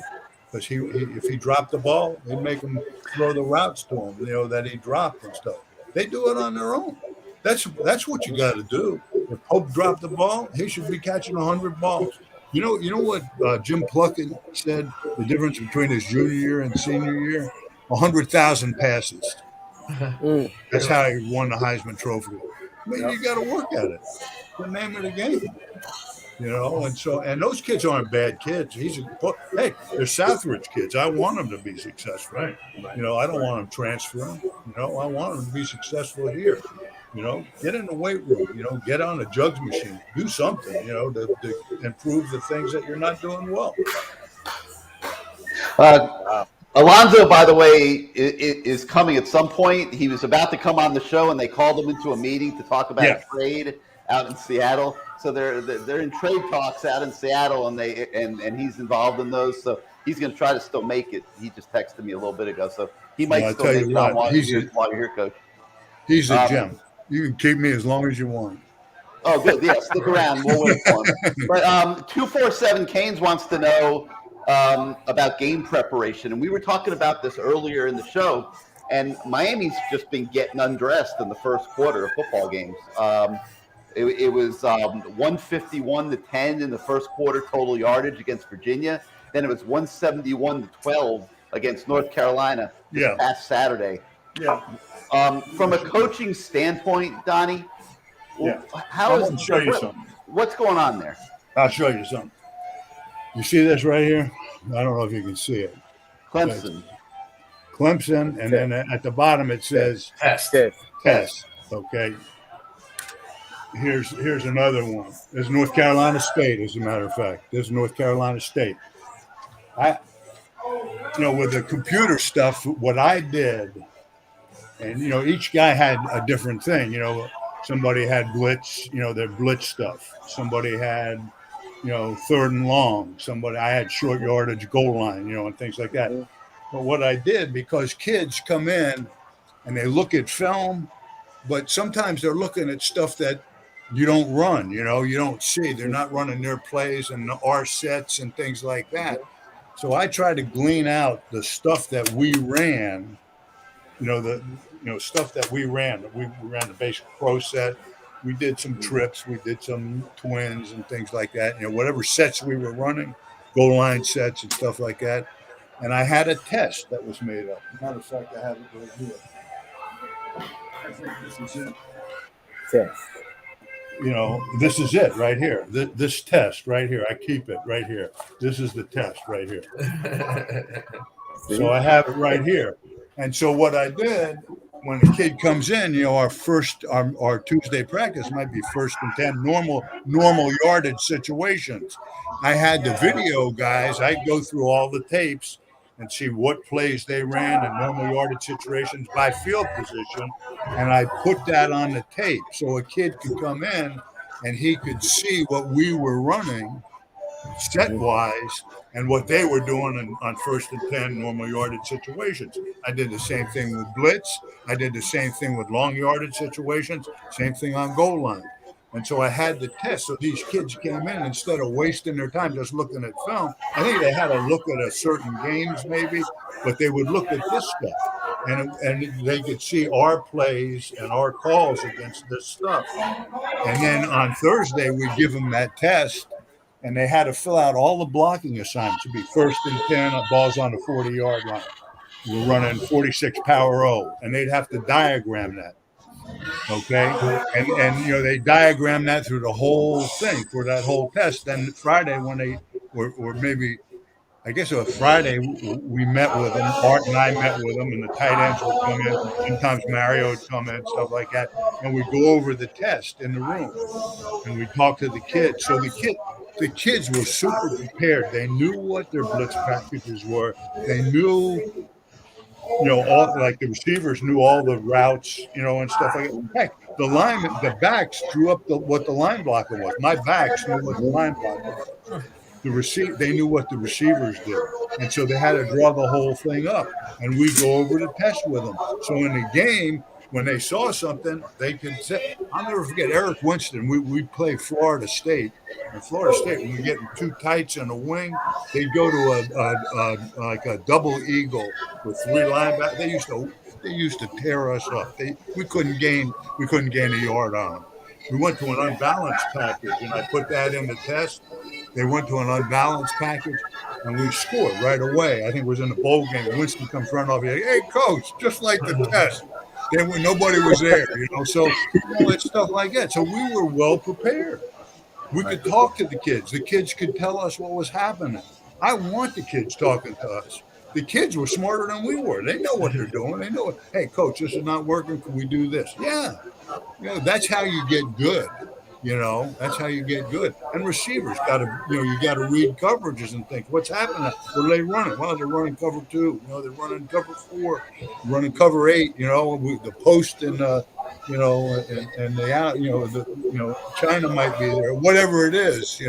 because if he dropped the ball, they'd make him throw the routes to him, that he dropped and stuff. They do it on their own. That's what you got to do. If Pope dropped the ball, he should be catching 100 balls. You know what Jim Plunkett said, the difference between his junior year and senior year? 100,000 passes. That's how he won the Heisman Trophy. I mean, you got to work at it. It's the name of the game. And those kids aren't bad kids. Hey, they're Southridge kids. I want them to be successful. Right. I don't want them transferring. I want them to be successful here. Get in the weight room. Get on a jugs machine. Do something. To improve the things that you're not doing well. Alonzo, by the way, is coming at some point. He was about to come on the show, and they called him into a meeting to talk about a trade out in Seattle. So they're in trade talks out in Seattle, and he's involved in those. So he's going to try to still make it. He just texted me a little bit ago, so he might still make it while you're here, Coach. He's a gem. You can keep me as long as you want. Oh, good. Yeah, stick around. We'll wait for him. But 247 Canes wants to know about game preparation, and we were talking about this earlier in the show. And Miami's just been getting undressed in the first quarter of football games. It was 151-10 in the first quarter total yardage against Virginia. Then it was 171-12 against North Carolina last Saturday. Yeah. From a coaching standpoint, Donnie, I'm going to show you something. What's going on there? I'll show you something. You see this right here? I don't know if you can see it. Clemson, and then at the bottom it says Test. Okay. Here's another one. There's North Carolina State, as a matter of fact. There's North Carolina State. With the computer stuff, what I did, and each guy had a different thing. Somebody had blitz, their blitz stuff. Somebody had, third and long. I had short yardage goal line, and things like that. But what I did, because kids come in and they look at film, but sometimes they're looking at stuff that you don't run, you don't see. They're not running their plays and our sets and things like that. So I try to glean out the stuff that we ran, stuff that we ran. We ran the basic pro set. We did some trips. We did some twins and things like that. Whatever sets we were running, goal line sets and stuff like that. And I had a test that was made up. Matter of fact, I have it right here. I think this is it. Test. This is it right here. This test right here. I keep it right here. This is the test right here. So I have it right here. And so what I did, when a kid comes in, our Tuesday practice might be 1st and 10, normal yardage situations. I had the video guys. I go through all the tapes and see what plays they ran in normal yardage situations by field position, and I put that on the tape so a kid could come in and he could see what we were running set-wise and what they were doing on 1st and 10 normal yardage situations. I did the same thing with blitz. I did the same thing with long yardage situations, same thing on goal line. And so I had the test. So these kids came in, instead of wasting their time just looking at film, I think they had to look at a certain games maybe, but they would look at this stuff. And they could see our plays and our calls against this stuff. And then on Thursday, we give them that test, and they had to fill out all the blocking assignments. To be 1st and 10, balls on the 40-yard line. We're running 46 power O, and they'd have to diagram that. Okay, and they diagram that through the whole thing for that whole test. Then Friday, when they or maybe I guess it was Friday, we met with them. Art and I met with them, and the tight ends would come in. Sometimes Mario would come in, stuff like that, and we'd go over the test in the room, and we'd talk to the kids. So the kids were super prepared. They knew what their blitz packages were. They knew. All the receivers knew all the routes, and stuff like that. Heck, the backs drew up what the line blocker was. My backs knew what the line blocker was. They knew what the receivers did, and so they had to draw the whole thing up. And we go over the test with them. So in the game, when they saw something, they could say. I'll never forget Eric Winston. We played Florida State. In Florida State, when we get two tights and a wing, they'd go to like a double eagle with three linebackers. They used to tear us up. We couldn't gain a yard on them. We went to an unbalanced package, and I put that in the test. They went to an unbalanced package, and we scored right away. I think it was in the bowl game. Winston comes running off. He's like, "Hey, coach, just like the test." Then when nobody was there, so it's stuff like that. So we were well prepared. We could talk to the kids. The kids could tell us what was happening. I want the kids talking to us. The kids were smarter than we were. They know what they're doing. They know, hey, coach, this is not working. Can we do this? Yeah. That's how you get good. That's how you get good. And receivers got to, you got to read coverages and think, what's happening? What are they running? Well, they're running cover 2. They're running cover 4, running cover 8. The post and and the out. China might be there. Whatever it is,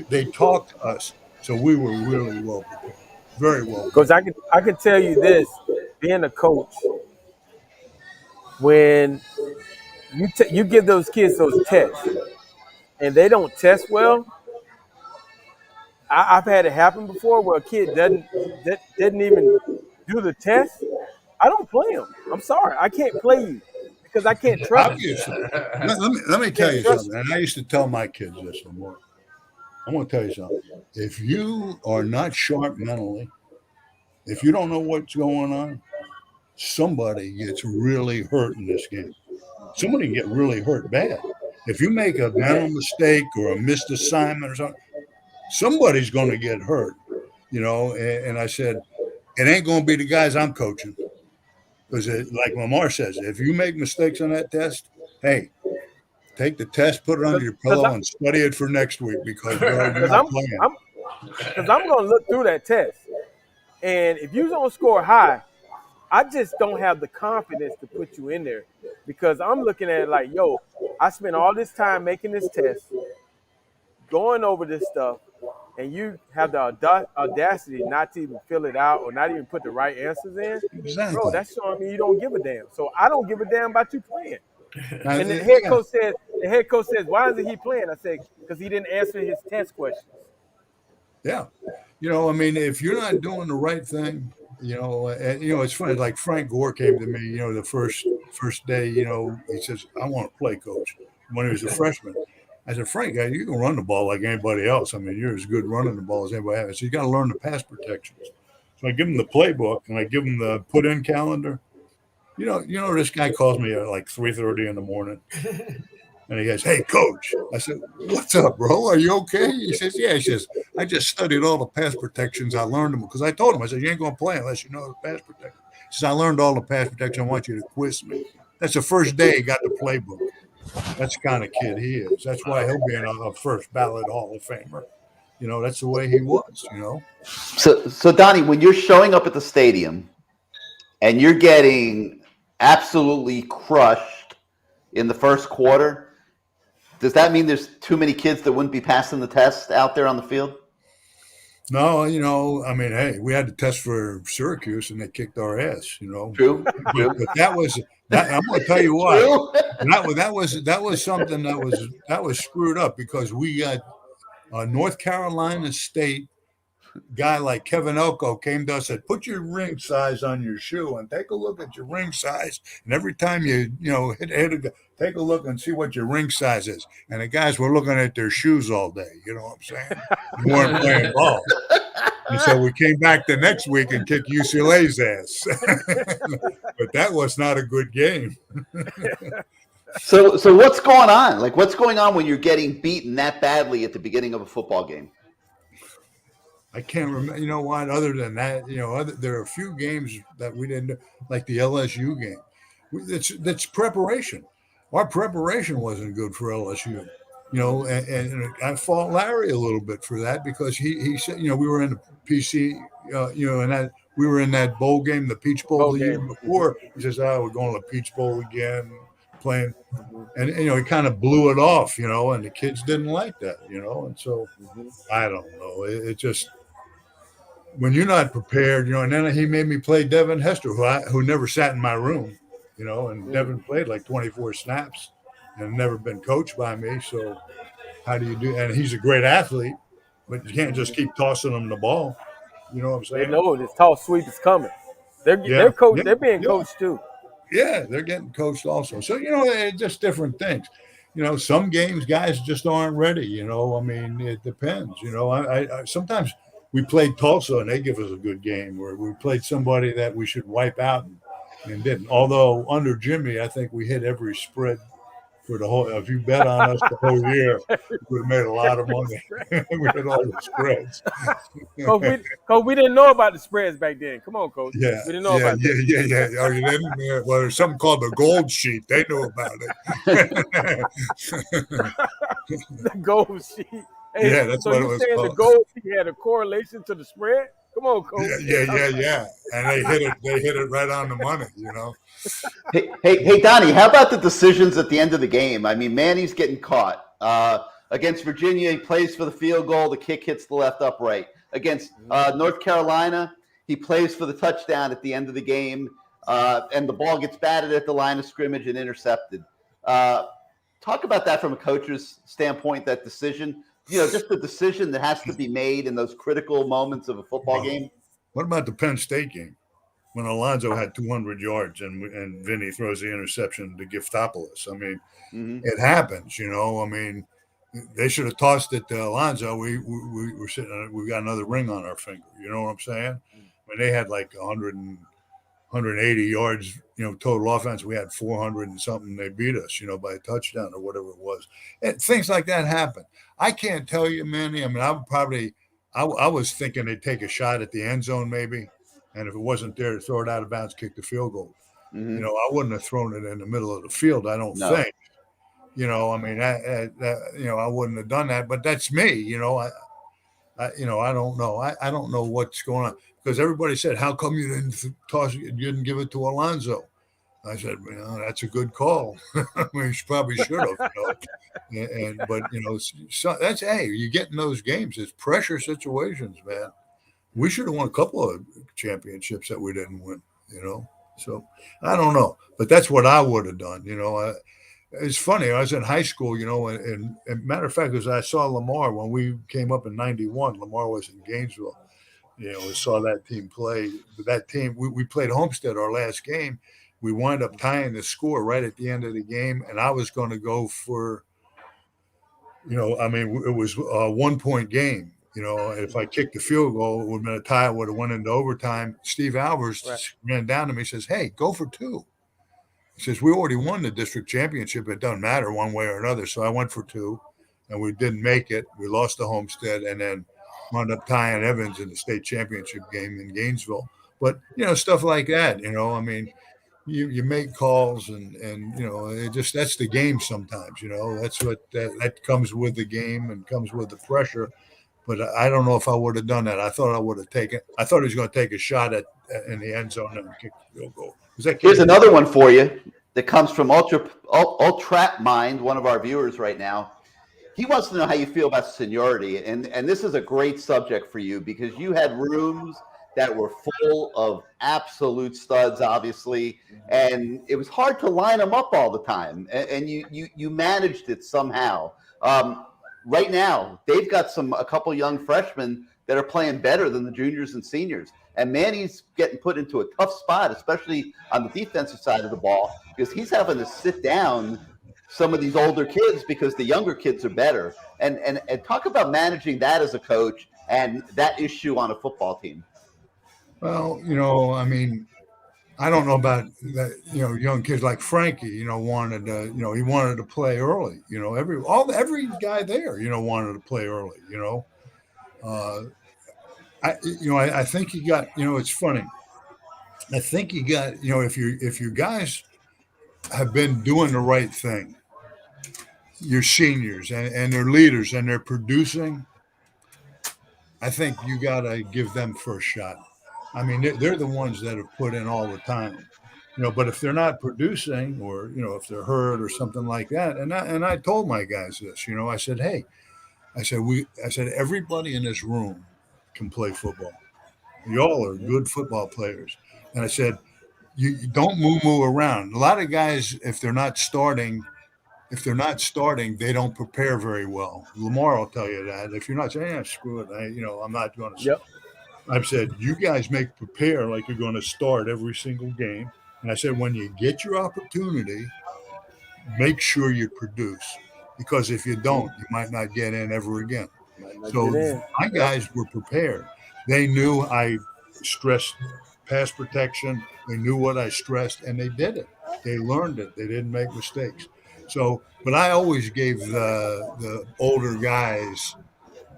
they talk to us. So we were really well prepared. Very well. Because I can tell you this, being a coach, when you give those kids those tests and they don't test well, I've had it happen before where a kid doesn't even do the test. I don't play him. I'm sorry, I can't play you because I can't trust you. Let me tell you something. And I used to tell my kids this more. I'm going to tell you something. If you are not sharp mentally, if you don't know what's going on, somebody gets really hurt in this game. Somebody get really hurt bad. If you make a mental mistake or a missed assignment or something, somebody's going to get hurt, And I said, it ain't going to be the guys I'm coaching. Because like Lamar says, if you make mistakes on that test, hey, take the test, put it under your pillow, and study it for next week because you're not playing. Because I'm going to look through that test. And if you don't score high, I just don't have the confidence to put you in there because I'm looking at it like, yo, I spent all this time making this test, going over this stuff, and you have the audacity not to even fill it out or not even put the right answers in. Exactly. Bro, that's showing me you don't give a damn. So I don't give a damn about you playing. And the head coach says, why isn't he playing? I said, because he didn't answer his test questions. Yeah. If you're not doing the right thing, it's funny. Like Frank Gore came to me, the first day, he says, I want to play, coach, when he was a freshman. I said, Frank, you can run the ball like anybody else. You're as good running the ball as anybody else. So you got to learn the pass protections. So I give him the playbook and I give him the put-in calendar. This guy calls me at like 3:30 in the morning. And he goes, hey, coach. I said, what's up, bro? Are you okay? He says, yeah. He says, I just studied all the pass protections. I learned them because I told him, I said, you ain't going to play unless you know the pass protection. He says, I learned all the pass protection. I want you to quiz me. That's the first day he got the playbook. That's the kind of kid he is. That's why he'll be a first ballot Hall of Famer. That's the way he was, So Donnie, when you're showing up at the stadium and you're getting absolutely crushed in the first quarter, does that mean there's too many kids that wouldn't be passing the test out there on the field? No, hey, we had to test for Syracuse and they kicked our ass, True. But that was I'm going to tell you what. That was something that was screwed up because we got North Carolina State guy like Kevin Elko came to us and said, put your ring size on your shoe and take a look at your ring size. And every time you take a look and see what your ring size is. And the guys were looking at their shoes all day. You know what I'm saying? They weren't playing ball. And so we came back the next week and kicked UCLA's ass. But that was not a good game. So what's going on? Like, what's going on when you're getting beaten that badly at the beginning of a football game? I can't remember. You know what? Other than that, there are a few games that we didn't do, like the LSU game. That's preparation. Our preparation wasn't good for LSU. And I fault Larry a little bit for that because he said, we were in the PC, and that we were in that bowl game, the Peach Bowl the year before. He says, we're going to the Peach Bowl again, playing. And, he kind of blew it off, and the kids didn't like that, and so I don't know. It just, when you're not prepared, and then he made me play Devin Hester, who never sat in my room. and Devin played like 24 snaps and never been coached by me. So how do you do? And he's a great athlete, but you can't just keep tossing him the ball. You know what I'm saying? They know this tall sweep is coming. They're coached. They're being coached too. Yeah, they're getting coached also. So it's just different things. Some games guys just aren't ready. I mean, it depends. I sometimes we played Tulsa and they give us a good game, or we played somebody that we should wipe out and didn't. Although under Jimmy, I think we hit every spread for the whole. If you bet on us the whole year, we made a lot of money. We hit all the spreads. Coach, we didn't know about the spreads back then. Come on, Coach. Yeah, we didn't know about that. Yeah. Oh, you didn't? Yeah. Well, there's something called the gold sheet. They knew about it. The gold sheet. Hey, yeah, that's so what it you're was saying called. the gold sheet had a correlation to the spread? Come on, Coach. Yeah. And they hit it. They hit it right on the money. Hey, Donnie, how about the decisions at the end of the game? I mean, Manny's getting caught. Against Virginia, he plays for the field goal. The kick hits the left upright. Against North Carolina, he plays for the touchdown at the end of the game, and the ball gets batted at the line of scrimmage and intercepted. Talk about that from a coach's standpoint, that decision. Just the decision that has to be made in those critical moments of a football game. What about the Penn State game when Alonzo had 200 yards and Vinny throws the interception to Giftopoulos? I mean, it happens, I mean, they should have tossed it to Alonzo. We're sitting. We got another ring on our finger. You know what I'm saying? When they had like 180 yards, total offense, we had 400 and something. They beat us, by a touchdown or whatever it was. And things like that happen. I can't tell you, Manny. I mean, I was thinking they'd take a shot at the end zone maybe, and if it wasn't there, to throw it out of bounds, kick the field goal. I wouldn't have thrown it in the middle of the field. I don't think. I mean, I wouldn't have done that. But that's me. I don't know. I don't know what's going on, because everybody said, "How come you didn't toss it? You didn't give it to Alonzo?" I said, "That's a good call. I mean, you probably should have." But so that's you get in those games. It's pressure situations, man. We should have won a couple of championships that we didn't win. So I don't know, but that's what I would have done. It's funny. I was in high school, and matter of fact, as I saw Lamar when we came up in '91, Lamar was in Gainesville. We saw that team play. That team, we played Homestead our last game. We wound up tying the score right at the end of the game, and I was going to go for, it was a 1-point game. If I kicked the field goal, it would have been a tie. It would have went into overtime. Steve Albers ran down to me and says, "Hey, go for 2. He says, "We already won the district championship. It doesn't matter one way or another." So I went for 2, and we didn't make it. We lost to Homestead, and then wound up tying Evans in the state championship game in Gainesville. But, stuff like that, I mean, you make calls and it just, that's the game sometimes, that's what that comes with the game and comes with the pressure. But I don't know if I would have done that. I thought I would have taken. I thought he was going to take a shot in the end zone and kick the field goal. Here's another one for you that comes from Ultra Mind, one of our viewers right now. He wants to know how you feel about seniority, and this is a great subject for you because you had rooms that were full of absolute studs, obviously, and it was hard to line them up all the time, and you managed it somehow. Right now, they've got a couple young freshmen that are playing better than the juniors and seniors. And Manny's getting put into a tough spot, especially on the defensive side of the ball, because he's having to sit down some of these older kids because the younger kids are better. And talk about managing that as a coach and that issue on a football team. Well, I mean, I don't know about that. Young kids like Frankie, wanted to, he wanted to play early. Every guy there, wanted to play early. I think you got. It's funny. I think you got. If you guys have been doing the right thing, you're seniors and they're leaders and they're producing. I think you got to give them first shot. I mean, they're the ones that have put in all the time, but if they're not producing or, if they're hurt or something like that. And I told my guys this, I said, hey, I said, everybody in this room can play football. Y'all are good football players. And I said, you don't moo around. A lot of guys, if they're not starting, they don't prepare very well. Lamar will tell you that. If you're not saying, screw it, I'm not going to. Yep. I've said, you guys prepare like you're going to start every single game. And I said, when you get your opportunity, make sure you produce. Because if you don't, you might not get in ever again. So my guys were prepared. They knew I stressed pass protection. They knew what I stressed, and they did it. They learned it. They didn't make mistakes. So, but I always gave the older guys,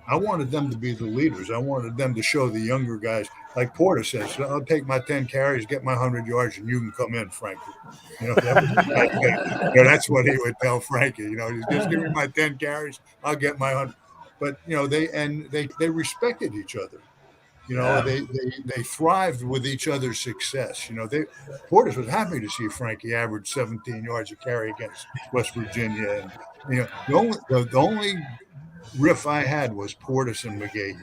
I wanted them to be the leaders. I wanted them to show the younger guys, like Porter says, I'll take my 10 carries, get my 100 yards, and you can come in, Frankie. That's what he would tell Frankie. Just give me my 10 carries, I'll get my 100. But they respected each other. They thrived with each other's success. Portis was happy to see Frankie average 17 yards a carry against West Virginia. And the only riff I had was Portis and McGahee.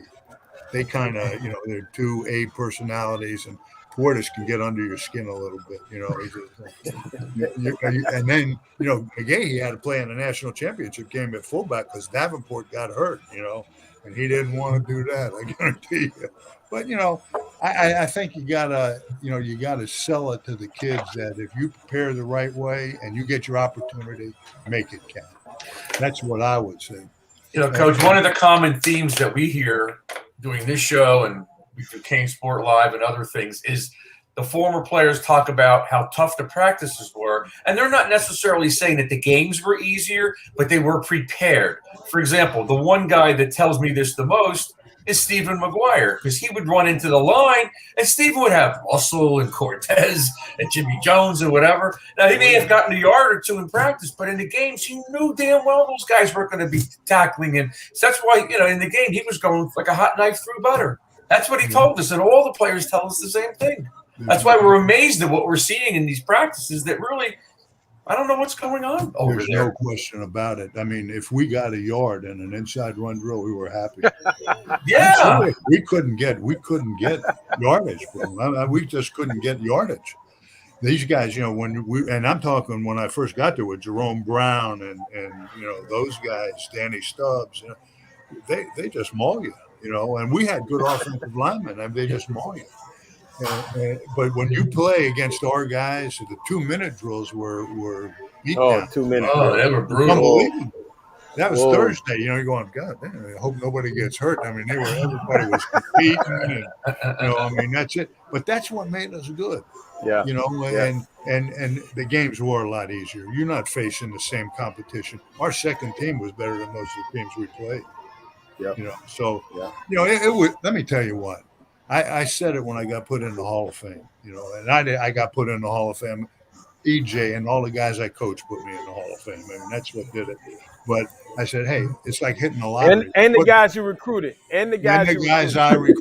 They kind of, they're two A personalities, and Portis can get under your skin a little bit, and then, McGahee had to play in the national championship game at fullback because Davenport got hurt, and he didn't want to do that, I guarantee you. But, I think you gotta sell it to the kids that if you prepare the right way and you get your opportunity, make it count. That's what I would say. Coach, one of the common themes that we hear doing this show and we do CaneSport Live and other things is the former players talk about how tough the practices were. And they're not necessarily saying that the games were easier, but they were prepared. For example, the one guy that tells me this the most is Stephen McGuire, because he would run into the line and Stephen would have Russell and Cortez and Jimmy Jones and whatever. Now, he may have gotten a yard or two in practice, but in the games, he knew damn well those guys weren't going to be tackling him. So that's why, in the game, he was going like a hot knife through butter. That's what he told us, and all the players tell us the same thing. That's why we're amazed at what we're seeing in these practices that really, I don't know what's going on over There's there. no question about it. I mean, if we got a yard in an inside run drill, we were happy. Yeah. We couldn't get yardage from them. We just couldn't get yardage. These guys, and I'm talking when I first got there with Jerome Brown and those guys, Danny Stubbs, they just maul you, and we had good offensive linemen, and they just maul you. But when you play against our guys, the 2-minute drills were beat down. 2 minutes. Oh, they were brutal. Unbelievable. That was Thursday. You're going, God, man, I hope nobody gets hurt. I mean, everybody was competing, and that's it. But that's what made us good. Yeah. And the games were a lot easier. You're not facing the same competition. Our second team was better than most of the teams we played. Yeah. It was. Let me tell you what. I said it when I got put in the Hall of Fame, and I got put in the Hall of Fame. EJ and all the guys I coached put me in the Hall of Fame. I mean, that's what did it. But I said, hey, it's like hitting the lottery. And the guys you recruited. I recruited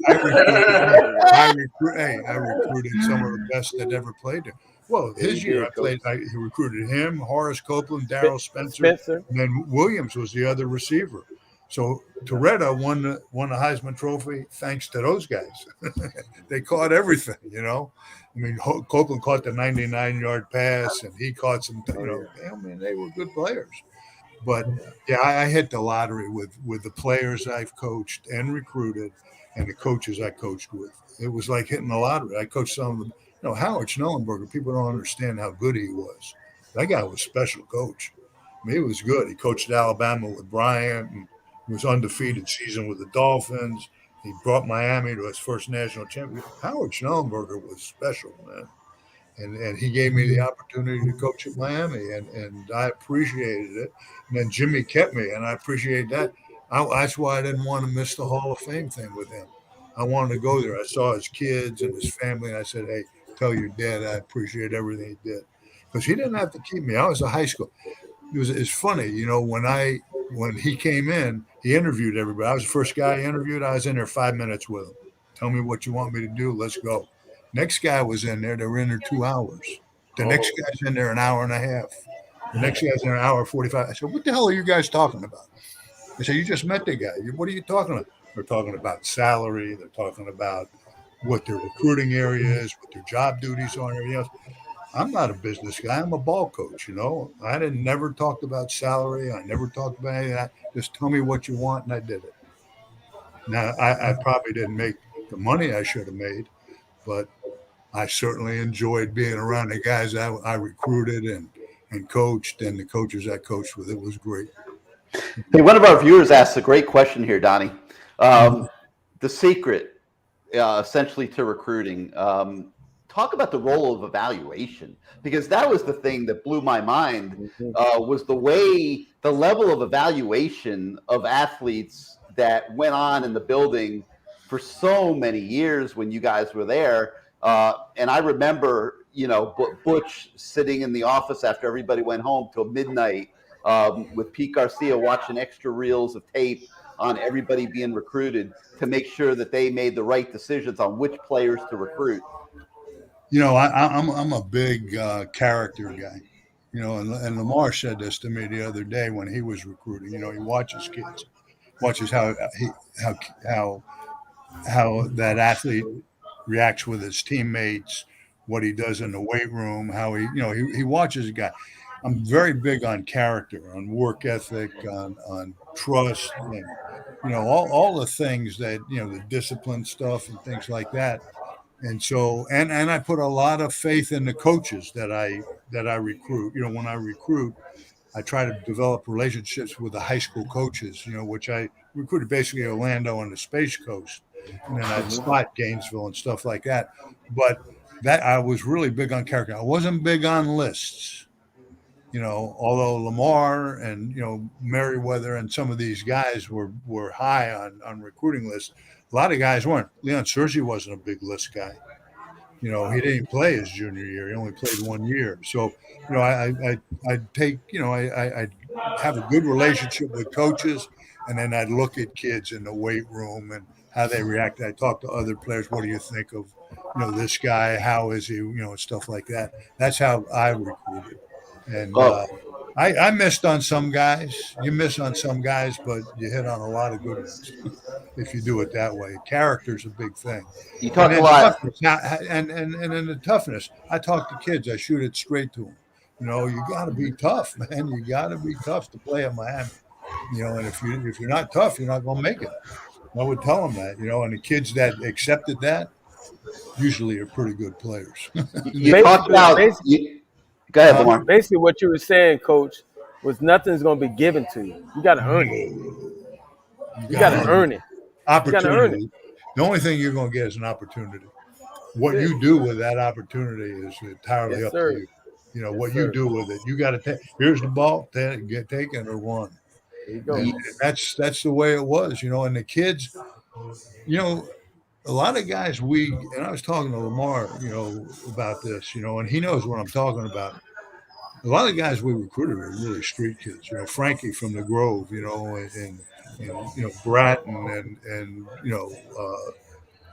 some of the best that ever played there. Well, his year I recruited him, Horace Copeland, Darrell Spencer, and then Williams was the other receiver. So Toretta won the Heisman Trophy thanks to those guys. They caught everything, I mean, Copeland caught the 99-yard pass, and he caught some. They were good players. But yeah, I hit the lottery with the players I've coached and recruited, and the coaches I coached with. It was like hitting the lottery. I coached some of them. Howard Schnellenberger. People don't understand how good he was. That guy was a special coach. I mean, he was good. He coached at Alabama with Bryant, and he was undefeated season with the Dolphins. He brought Miami to his first national championship. Howard Schnellenberger was special, man. And he gave me the opportunity to coach at Miami, and I appreciated it. And then Jimmy kept me, and I appreciate that. That's why I didn't want to miss the Hall of Fame thing with him. I wanted to go there. I saw his kids and his family, and I said, hey, tell your dad I appreciate everything he did. Because he didn't have to keep me. I was in high school. It's funny, when he came in, he interviewed everybody. I was the first guy he interviewed. I was in there 5 minutes with him. Tell me what you want me to do. Let's go. Next guy was in there. They were in there 2 hours. The next guy's in there an hour and a half. The next guy's in there an hour 45. I said, what the hell are you guys talking about? I said, you just met the guy. What are you talking about? They're talking about salary. They're talking about, what their recruiting area is, what their job duties are, and everything else. I'm not a business guy. I'm a ball coach, I never talked about salary. I never talked about any of that. Just tell me what you want, and I did it. Now, I probably didn't make the money I should have made, but I certainly enjoyed being around the guys I recruited and coached, and the coaches I coached with. It was great. Hey, one of our viewers asked a great question here, Donnie. The secret, essentially, to recruiting. Talk about the role of evaluation, because that was the thing that blew my mind, was the level of evaluation of athletes that went on in the building for so many years when you guys were there. And I remember, Butch sitting in the office after everybody went home till midnight with Pete Garcia watching extra reels of tape on everybody being recruited to make sure that they made the right decisions on which players to recruit. I'm a big character guy, and Lamar said this to me the other day when he was recruiting. He watches kids, watches how that athlete reacts with his teammates, what he does in the weight room, how he watches a guy. I'm very big on character, on work ethic, on trust, and all the things that the discipline stuff and things like that. And so, and I put a lot of faith in the coaches that I recruit. When I recruit, I try to develop relationships with the high school coaches, which I recruited basically Orlando and the Space Coast, and then I'd spot Gainesville and stuff like that. But that I was really big on character. I wasn't big on lists, although Lamar and Merriweather and some of these guys were high on recruiting lists. A lot of guys weren't. Leon Searcy wasn't a big list guy. He didn't play his junior year. He only played 1 year. So, I'd have a good relationship with coaches, and then I'd look at kids in the weight room and how they react. I talk to other players. What do you think of, this guy? How is he? Stuff like that. That's how I recruited. And I missed on some guys. You miss on some guys, but you hit on a lot of good ones if you do it that way. Character's a big thing. You talk a lot. And in the toughness, I talk to kids. I shoot it straight to them. You got to be tough, man. You got to be tough to play at Miami. And if you're not tough, you're not going to make it. I would tell them that. And the kids that accepted that usually are pretty good players. You talk about. Go ahead, Lamar. Basically, what you were saying, Coach, was nothing's going to be given to you. You got to earn it. You got to earn it. Opportunity. You gotta earn it. The only thing you're going to get is an opportunity. What you do with that opportunity is entirely up to you. What you do with it. You got to take. Here's the ball. Take it or run. There you go. And that's the way it was. And the kids. A lot of guys and I was talking to Lamar, about this, and he knows what I'm talking about. A lot of guys we recruited were really street kids, Frankie from the Grove, and Bratton and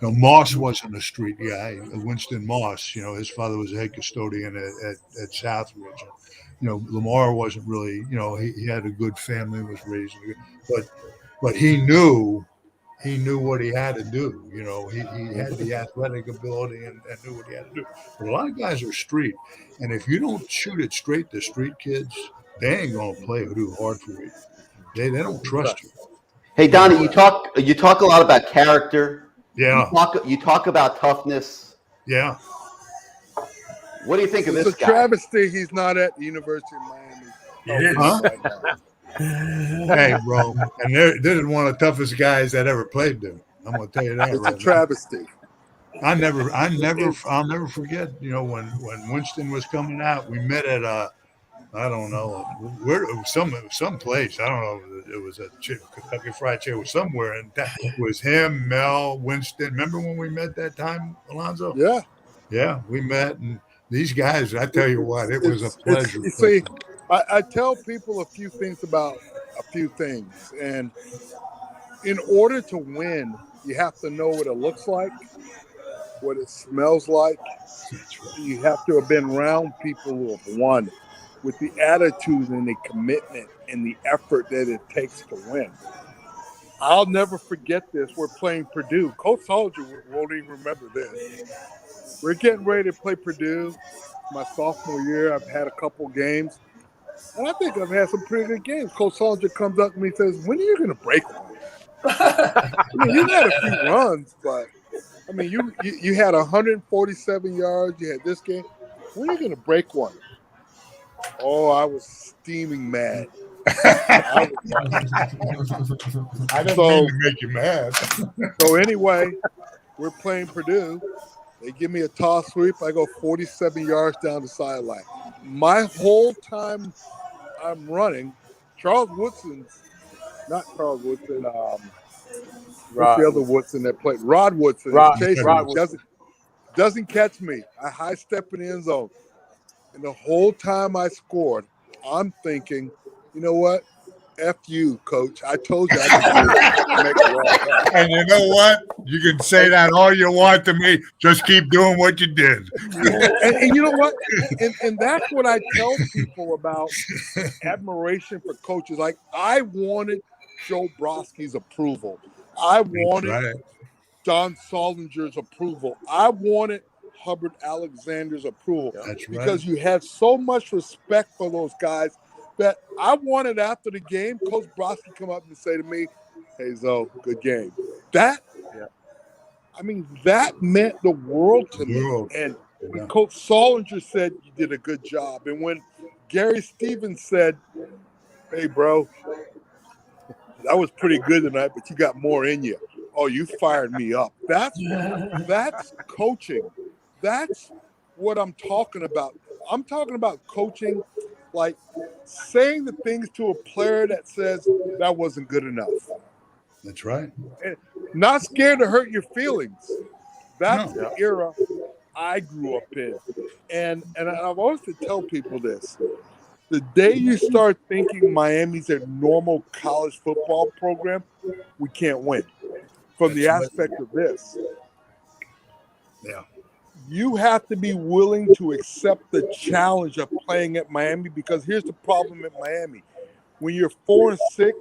Moss wasn't a street guy. Winston Moss, his father was a head custodian at Southridge. Lamar wasn't really, he had a good family, was raised, but he knew what he had to do. He had the athletic ability and knew what he had to do. But a lot of guys are street. And if you don't shoot it straight to street kids, they ain't going to play or do hard for you. They don't trust you. Hey, Donnie, you talk a lot about character. Yeah. You talk about toughness. Yeah. What do you think of this guy? It's a travesty he's not at the University of Miami. It is. Huh? Hey, bro, and this is one of the toughest guys that ever played there. I'm gonna tell you that. It's a travesty. I'll never forget. When Winston was coming out, we met at I don't know where it was, some place. I don't know. It was a Kentucky Fried Chicken. It was somewhere, and it was him, Mel, Winston. Remember when we met that time, Alonzo? Yeah, we met, and these guys. I tell you what, it was a pleasure. You see, I tell people a few things about a few things. And in order to win, you have to know what it looks like, what it smells like. You have to have been around people who have won with the attitude and the commitment and the effort that it takes to win. I'll never forget this. We're playing Purdue. Coach Soldinger won't even remember this. We're getting ready to play Purdue. My sophomore year, I've had a couple games. And I think I've had some pretty good games. Coach Soldinger comes up to me and says, when are you going to break one? I mean, you had a few runs, but, I mean, you had 147 yards. You had this game. When are you going to break one? Oh, I was steaming mad. I didn't mean to make you mad. So anyway, we're playing Purdue. They give me a toss sweep. I go 47 yards down the sideline. My whole time I'm running, not Charles Woodson, what's the other Woodson that played? Rod Woodson. Doesn't catch me. I high step in the end zone. And the whole time I scored, I'm thinking, you know what? F you, coach. I told you I could make it wrong. And you know what? You can say that all you want to me. Just keep doing what you did. And you know what? And that's what I tell people about admiration for coaches. Like, I wanted Joe Broski's approval. I wanted Don Soldinger's approval. I wanted Hubbard Alexander's approval. That's right. Because you had so much respect for those guys that I wanted after the game, Coach Broski come up and say to me, hey, Zoe, good game. That meant the world to me. And when Coach Soldinger said you did a good job, and when Gary Stevens said, hey, bro, that was pretty good tonight, but you got more in you. Oh, you fired me up. That's coaching. That's what I'm talking about. I'm talking about coaching, like saying the things to a player that says that wasn't good enough. That's right. And not scared to hurt your feelings. That's the era I grew up in. And I've always to tell people this. The day you start thinking Miami's a normal college football program, we can't win. From the aspect of this. Yeah. You have to be willing to accept the challenge of playing at Miami, because here's the problem at Miami. When you're 4-6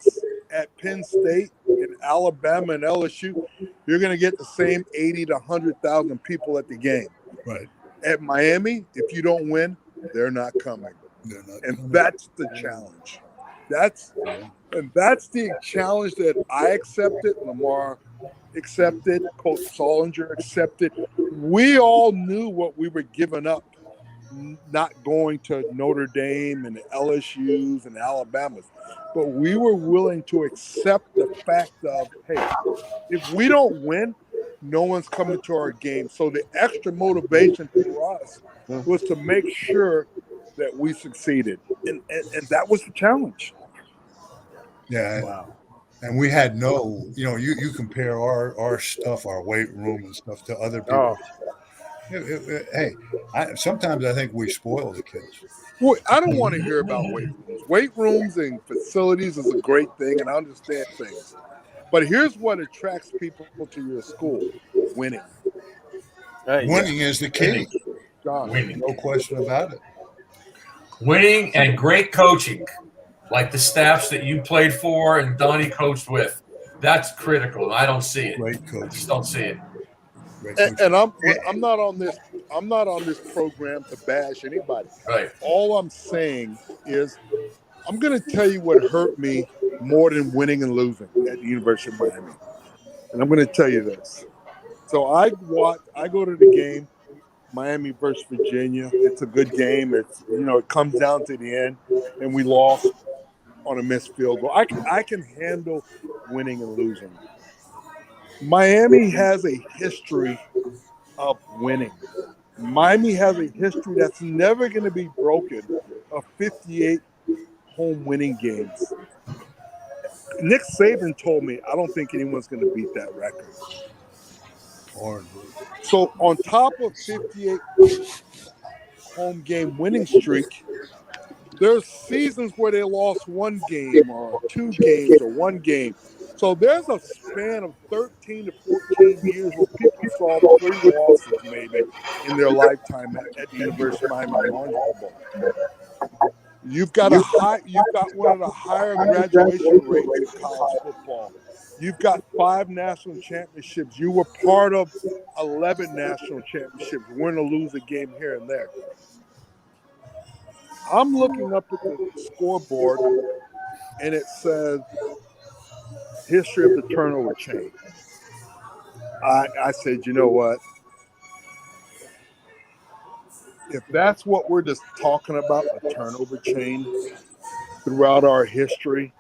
at Penn State and Alabama and LSU, you're going to get the same 80 to 100,000 people at the game. Right. At Miami, if you don't win, they're not coming. That's the challenge. That's the challenge that I accepted. Lamar accepted. Coach Soldinger accepted. We all knew what we were giving up, not going to Notre Dame and the LSUs and Alabamas. But we were willing to accept the fact of, hey, if we don't win, no one's coming to our game. So the extra motivation for us was to make sure that we succeeded. And that was the challenge. Yeah. Wow. And we had you compare our stuff, our weight room and stuff to other people. Sometimes I think we spoil the kids. Well, I don't want to hear about weight rooms. Weight rooms and facilities is a great thing, and I understand things. But here's what attracts people to your school: winning. Winning is the key. John, no question about it. Winning and great coaching. Like the staffs that you played for and Donnie coached with. That's critical. I don't see it. Great coach. I just don't see it. And I'm not on this program to bash anybody. Right. All I'm saying is I'm going to tell you what hurt me more than winning and losing at the University of Miami. And I'm going to tell you this. So I go to the game, Miami versus Virginia. It's a good game. It's it comes down to the end, and we lost on a missed field goal. I can handle winning and losing. Miami has a history of winning. Miami has a history that's never going to be broken of 58 home winning games. Nick Saban told me, I don't think anyone's going to beat that record. So on top of 58 home game winning streak, there's seasons where they lost one game or 2 games or 1 game. So there's a span of 13 to 14 years where people saw 3 losses maybe in their lifetime at the University of Miami Lawn Football. You've got one of the higher graduation rates in college football. You've got 5 national championships. You were part of 11 national championships. Win or lose a game here and there. I'm looking up at the scoreboard, and it says history of the turnover chain. I said, you know what? If that's what we're just talking about, the turnover chain throughout our history,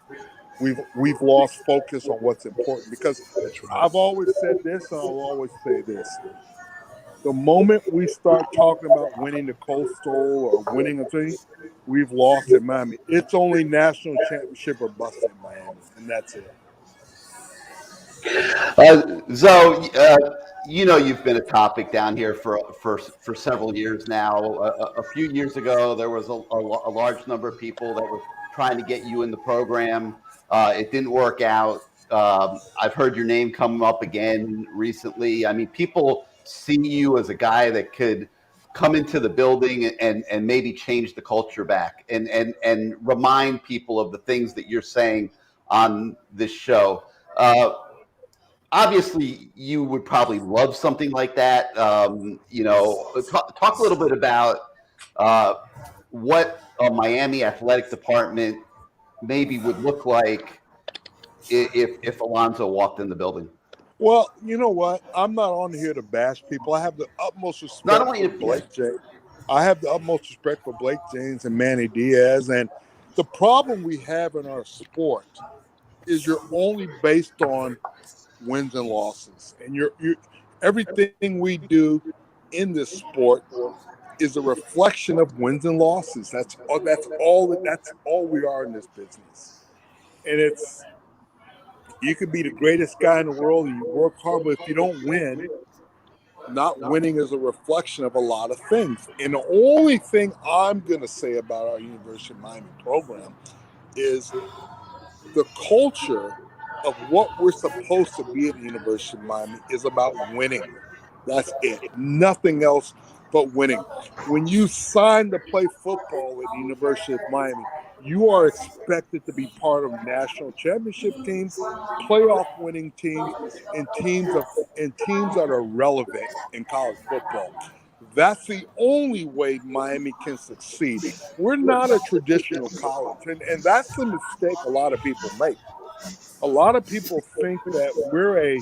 we've lost focus on what's important. Because I've always said this, and I'll always say this. The moment we start talking about winning the Coastal or winning a thing, we've lost in Miami. It's only national championship or bust in Miami, and that's it. Zoe, you've been a topic down here for several years now. A few years ago, there was a large number of people that were trying to get you in the program. It didn't work out. I've heard your name come up again recently. I mean, people see you as a guy that could come into the building and maybe change the culture back and remind people of the things that you're saying on this show. Obviously, you would probably love something like that. Talk a little bit about what a Miami athletic department maybe would look like if Alonzo walked in the building. Well, you know what? I'm not on here to bash people. I have the utmost respect for Blake James. I have the utmost respect for Blake James and Manny Diaz. And the problem we have in our sport is you're only based on wins and losses, and you're everything we do in this sport is a reflection of wins and losses. That's all we are in this business. And you could be the greatest guy in the world and you work hard, but if you don't win, not winning is a reflection of a lot of things. And the only thing I'm going to say about our University of Miami program is the culture of what we're supposed to be at the University of Miami is about winning. That's it. Nothing else but winning. When you sign to play football at the University of Miami, you are expected to be part of national championship teams, playoff winning teams, and teams that are relevant in college football. That's the only way Miami can succeed. We're not a traditional college, and that's the mistake a lot of people make. A lot of people think that we're a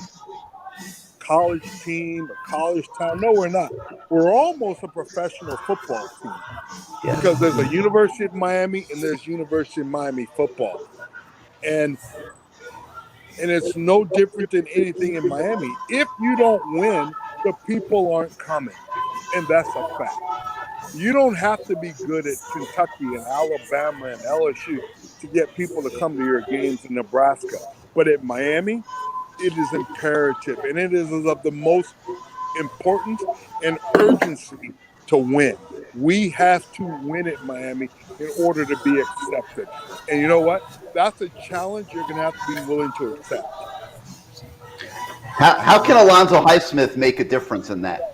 college team, a college town. No, we're not. We're almost a professional football team because there's a University of Miami and there's University of Miami football. And it's no different than anything in Miami. If you don't win, the people aren't coming. And that's a fact. You don't have to be good at Kentucky and Alabama and LSU to get people to come to your games in Nebraska. But at Miami, it is imperative, and it is of the most importance and urgency to win. We have to win at Miami in order to be accepted. And you know what? That's a challenge you're going to have to be willing to accept. How can Alonzo Highsmith make a difference in that?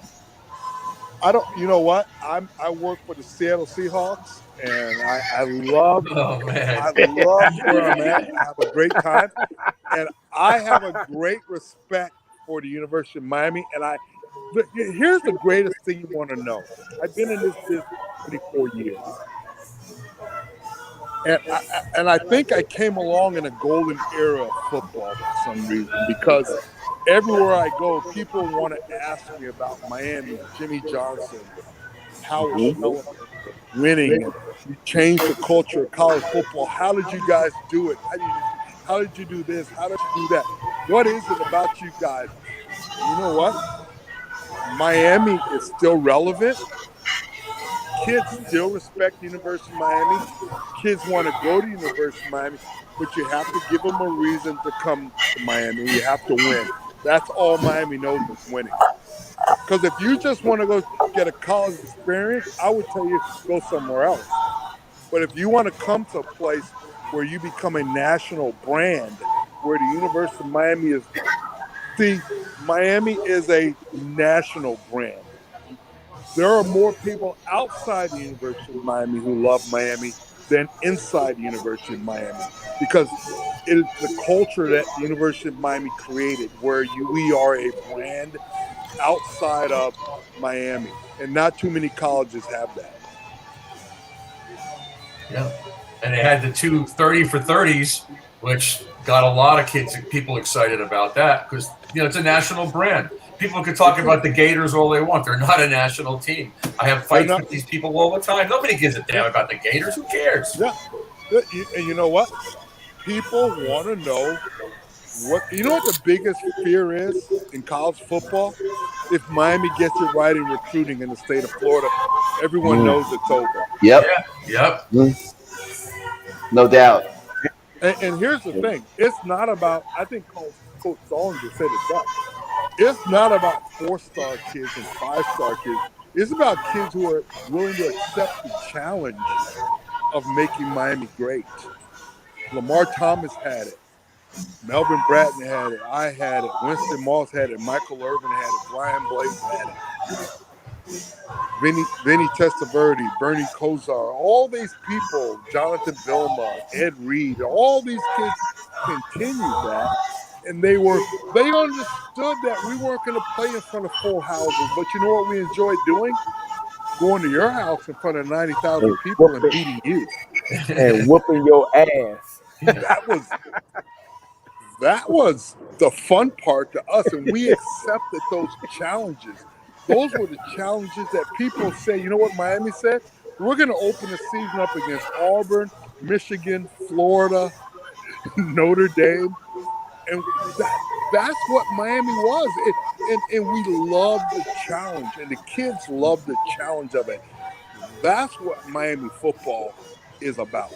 You know what? I work for the Seattle Seahawks, and I love where I'm at. I have a great time, and I have a great respect for the University of Miami. And here's the greatest thing you want to know. I've been in this business 24 years, and I think I came along in a golden era of football for some reason, because everywhere I go, people want to ask me about Miami, Jimmy Johnson, Howard Schmelling, winning. You changed the culture of college football. How did you guys do it? How did you do this? How did you do that? What is it about you guys? You know what? Miami is still relevant. Kids still respect the University of Miami. Kids want to go to University of Miami, but you have to give them a reason to come to Miami. You have to win. That's all Miami knows is winning. Because if you just want to go get a college experience, I would tell you go somewhere else. But if you want to come to a place where you become a national brand, where the University of Miami is, Miami is a national brand. There are more people outside the University of Miami who love Miami than inside the University of Miami. Because it is the culture that the University of Miami created, where we are a brand outside of Miami, and not too many colleges have that. Yeah, and they had the 2 30 for 30s, which got a lot of people excited about that because it's a national brand. People could talk about the Gators all they want. They're not a national team. I have fights with these people all the time. Nobody gives a damn about the Gators. Who cares? Yeah, and you know what? People want to know what the biggest fear is in college football. If Miami gets it right in recruiting in the state of Florida, everyone knows it's over. Yep. Yeah, yep. No doubt. And here's the thing: it's not about. I think Coach Soldinger said it best. It's not about 4-star kids and 5-star kids. It's about kids who are willing to accept the challenge of making Miami great. Lamar Thomas had it. Melvin Bratton had it. I had it. Winston Moss had it. Michael Irvin had it. Brian Blaze had it. Vinny Testaverde, Bernie Kosar, all these people, Jonathan Vilma, Ed Reed, all these kids continued that. And they understood that we weren't going to play in front of full houses. But you know what we enjoyed doing? Going to your house in front of 90,000 people and beating you. And whooping your ass. That was the fun part to us, and we accepted those challenges. Those were the challenges that people say, you know what Miami said? We're going to open the season up against Auburn, Michigan, Florida, Notre Dame. And that's what Miami was. And we loved the challenge, and the kids loved the challenge of it. That's what Miami football is about.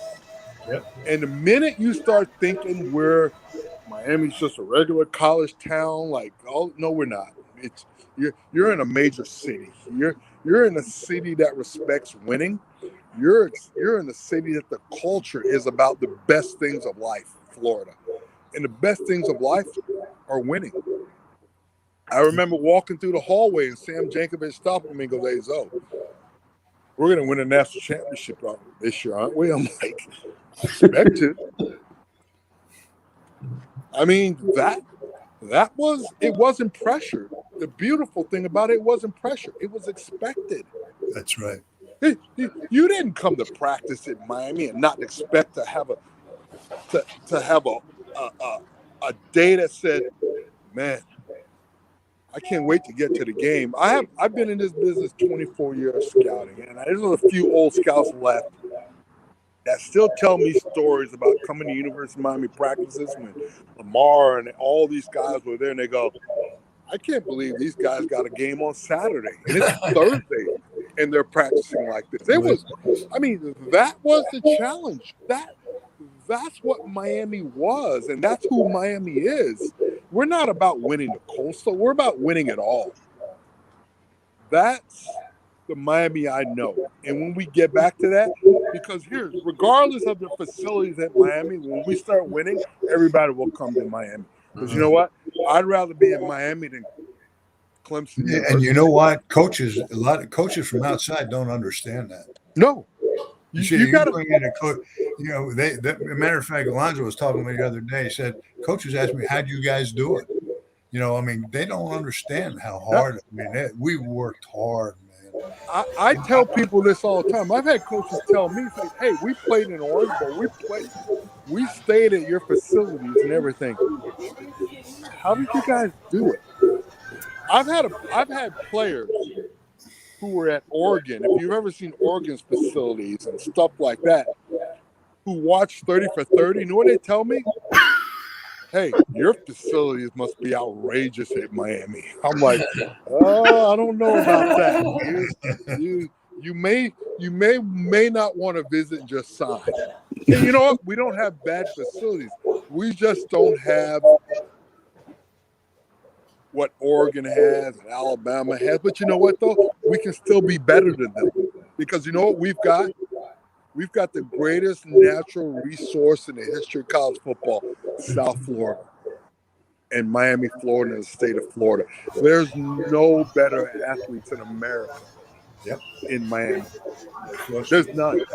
Yep. And the minute you start thinking Miami's just a regular college town, no, we're not. You're in a major city. You're in a city that respects winning. You're in a city that the culture is about the best things of life, Florida. And the best things of life are winning. I remember walking through the hallway and Sam Jankovic stopped me and goes, "Hey, Zoe, we're going to win a national championship this year, aren't we?" I'm like, "Expect it." I mean, it wasn't pressure. The beautiful thing about it wasn't pressure. It was expected. That's right. You didn't come to practice in Miami and not expect to have a day that said, "Man, I can't wait to get to the game." I've been in this business 24 years scouting, and there's a few old scouts left that still tell me stories about coming to University of Miami practices when Lamar and all these guys were there, and they go, "I can't believe these guys got a game on Saturday, and it's Thursday, and they're practicing like this." That was the challenge. That's what Miami was, and that's who Miami is. We're not about winning the Coastal. We're about winning it all. That's the Miami I know. And when we get back to that, because regardless of the facilities at Miami, when we start winning, everybody will come to Miami. Because you know what? I'd rather be in Miami than Clemson. Yeah, and you know what? A lot of coaches from outside don't understand that. No. You got to bring in a coach. Matter of fact, Alonzo was talking to me the other day. He said, "Coaches asked me, how do you guys do it?" They don't understand how hard. We worked hard, man. I tell people this all the time. I've had coaches tell me, "Hey, we played in Orange Bowl. We stayed at your facilities and everything. How did you guys do it?" I've had players who were at Oregon, if you've ever seen Oregon's facilities and stuff like that, who watched 30 for 30, you know what they tell me? "Hey, your facilities must be outrageous at Miami." I'm like, "Oh, I don't know about that. You may not want to visit and just sign." And you know what? We don't have bad facilities. We just don't have what Oregon has and Alabama has. But you know what, though? We can still be better than them. Because you know what we've got? We've got the greatest natural resource in the history of college football, South Florida. And Miami, Florida, and the state of Florida. There's no better athletes in America in Miami. There's none.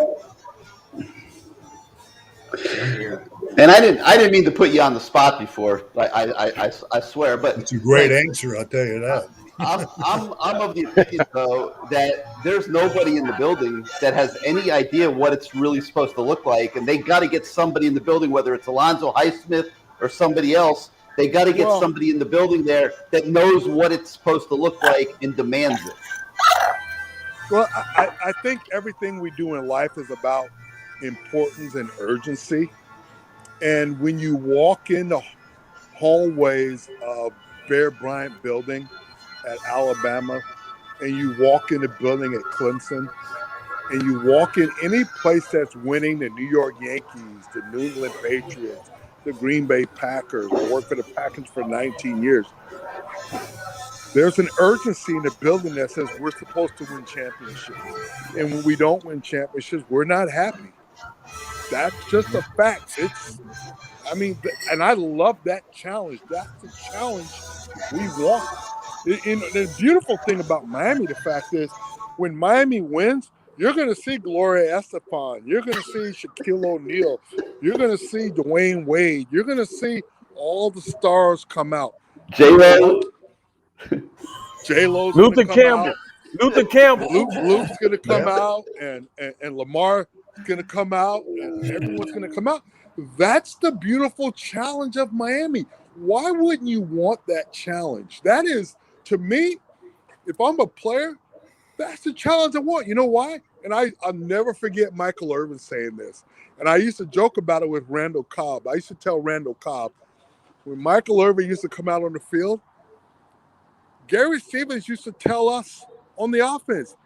And I didn't mean to put you on the spot before. I swear, but It's a great answer, I'll tell you that. I'm of the opinion though that there's nobody in the building that has any idea what it's really supposed to look like, and they got to get somebody in the building, whether it's Alonzo Highsmith or somebody else. They got to get somebody in the building there that knows what it's supposed to look like and demands it. Well, I think everything we do in life is about importance and urgency. And when you walk in the hallways of Bear Bryant Building at Alabama, and you walk in the building at Clemson, and you walk in any place that's winning, the New York Yankees, the New England Patriots, the Green Bay Packers, I worked for the Packers for 19 years. There's an urgency in the building that says we're supposed to win championships. And when we don't win championships, we're not happy. That's just a fact. And I love that challenge. That's the challenge we want. The beautiful thing about Miami, the fact is, when Miami wins, you're going to see Gloria Estefan. You're going to see Shaquille O'Neal. You're going to see Dwayne Wade. You're going to see all the stars come out. J-Lo. J-Lo's Luther gonna come Campbell. out. Luther Campbell. Luke's going to come out, and Lamar is going to come out, and everyone's going to come out. That's the beautiful challenge of Miami. Why wouldn't you want that challenge? That is, to me, if I'm a player, that's the challenge I want. You know why? And I'll never forget Michael Irvin saying this. And I used to joke about it with Randall Cobb. I used to tell Randall Cobb, when Michael Irvin used to come out on the field, Gary Stevens used to tell us on the offense,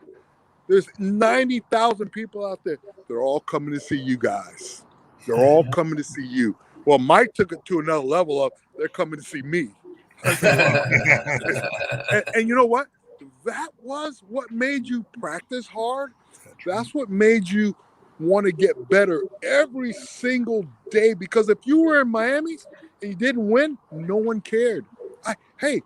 there's 90,000 people out there. They're all coming to see you guys. They're all coming to see you. Well, Mike took it to another level of they're coming to see me. And you know what? That was what made you practice hard. That's what made you want to get better every single day. Because if you were in Miami and you didn't win, no one cared. Hey,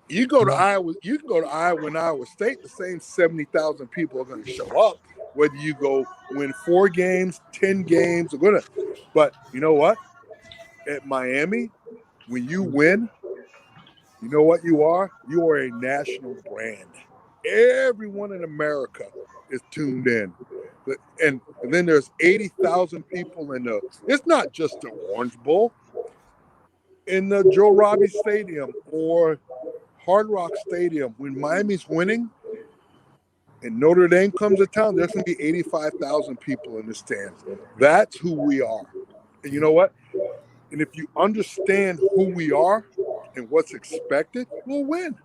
you go to Iowa. You can go to Iowa and Iowa State. The same 70,000 people are going to show up. Whether you go win 4 games, 10 games, or gonna. But you know what? At Miami, when you win, you know what you are? You are a national brand. Everyone in America is tuned in. And then there's 80,000 people in the, it's not just the Orange Bowl. In the Joe Robbie Stadium or Hard Rock Stadium, when Miami's winning and Notre Dame comes to town, there's going to be 85,000 people in the stands. That's who we are. And you know what? And if you understand who we are and what's expected, we'll win.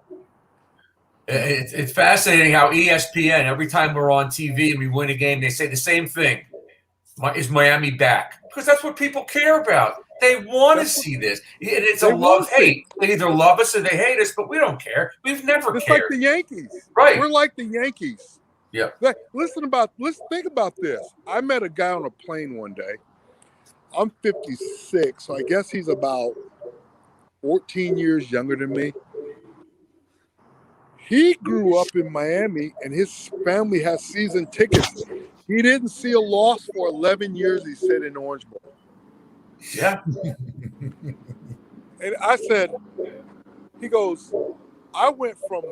It's fascinating how ESPN, every time we're on TV and we win a game, they say the same thing. Is Miami back? Because that's what people care about. They want to see this. And it's a love-hate. They either love us or they hate us, but we don't care. We've never It's cared. like the Yankees. Right. We're like the Yankees. Yeah. Let's think about this. I met a guy on a plane one day. I'm 56, so I guess he's about 14 years younger than me. He grew up in Miami, and his family has season tickets. He didn't see a loss for 11 years, he said, in Orange Bowl. Yeah. And I said, he goes, I went from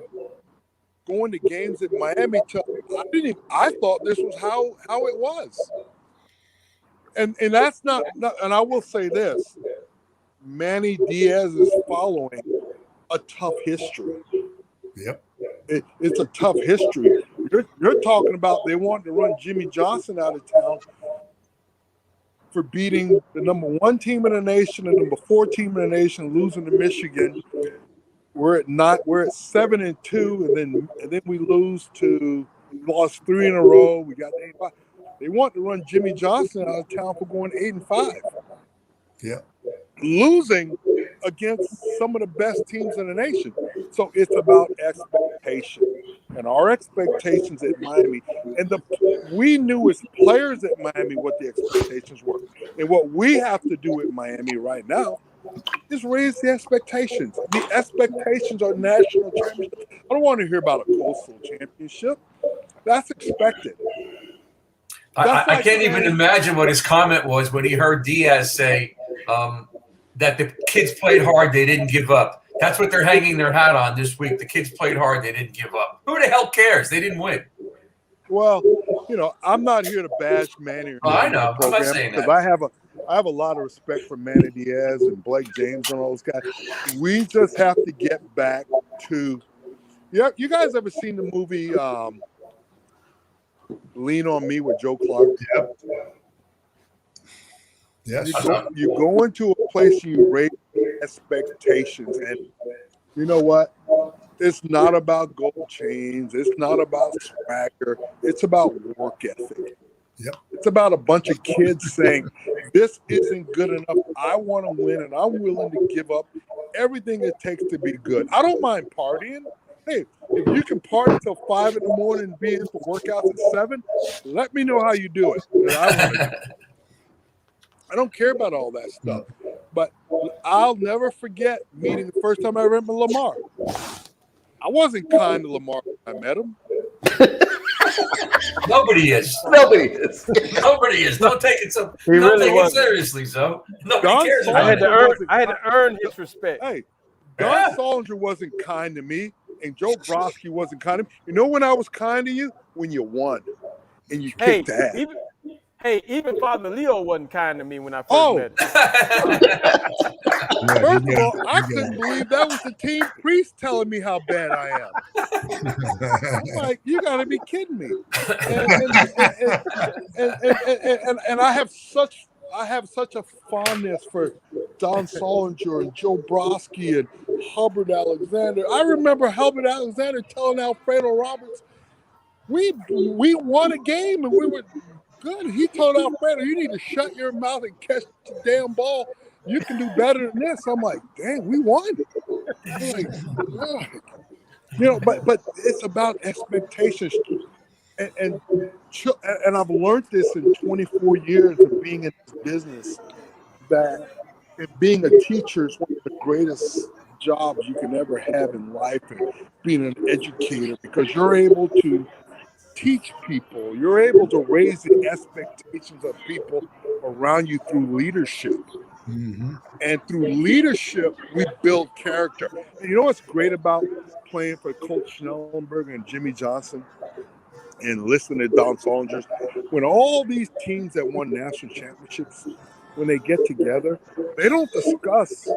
going to games in Miami to I thought this was how it was. And that's not, and I will say this, Manny Diaz is following a tough history. Yep. It's a tough history. You're talking about they wanted to run Jimmy Johnson out of town for beating the number 1 team in the nation and number 4 team in the nation, losing to Michigan. We're at 7-2, and then we lost 3 in a row. We got 8-5. They want to run Jimmy Johnson out of town for going 8-5. Yeah. Losing against some of the best teams in the nation. So it's about expectation. And our expectations at Miami, and we knew as players at Miami what the expectations were. And what we have to do at Miami right now is raise the expectations. The expectations are national championship. I don't want to hear about a coastal championship. That's expected. I can't even imagine what his comment was when he heard Diaz say that the kids played hard, they didn't give up. That's what they're hanging their hat on this week. The kids played hard, they didn't give up. Who the hell cares? They didn't win. Well, I'm not here to bash Manny. I know. I'm not saying that. I have a lot of respect for Manny Diaz and Blake James and all those guys. We just have to get back to. Yeah, you guys ever seen the movie Lean on Me with Joe Clark? Yep. Yes. You go into a place and you raise expectations, and you know what? It's not about gold chains. It's not about swagger. It's about work ethic. Yep. It's about a bunch of kids saying, this isn't good enough. I want to win, and I'm willing to give up everything it takes to be good. I don't mind partying. Hey, if you can party till 5 in the morning and be in for workouts at 7, let me know how you do it. I don't care about all that stuff. But I'll never forget meeting the first time I remember Lamar. I wasn't kind to Lamar when I met him. Nobody is. Nobody is. Nobody is. Don't take it so. He Don't really take it wasn't. seriously, so nobody Don cares Soldinger about I had it. to earn his respect. Hey, Don Soldinger wasn't kind to me, and Joe Brodsky wasn't kind to me. You know when I was kind to you? When you won and you kicked ass. Even Father Leo wasn't kind to me when I first met him. First of all, I couldn't believe that was the team priest telling me how bad I am. I'm like, you got to be kidding me. And I have such a fondness for Don Soldinger and Joe Brodsky and Hubbard Alexander. I remember Hubbard Alexander telling Alfredo Roberts, we won a game and we were good. He told Alfredo, you need to shut your mouth and catch the damn ball. You can do better than this. I'm like, dang, we won. I'm like, God. But it's about expectations. And I've learned this in 24 years of being in this business, that being a teacher is one of the greatest jobs you can ever have in life, and being an educator, because you're able to teach people. You're able to raise the expectations of people around you through leadership. Mm-hmm. And through leadership, we build character. And you know what's great about playing for Coach Schnellenberger and Jimmy Johnson and listening to Don Soldinger? When all these teams that won national championships, when they get together, they don't discuss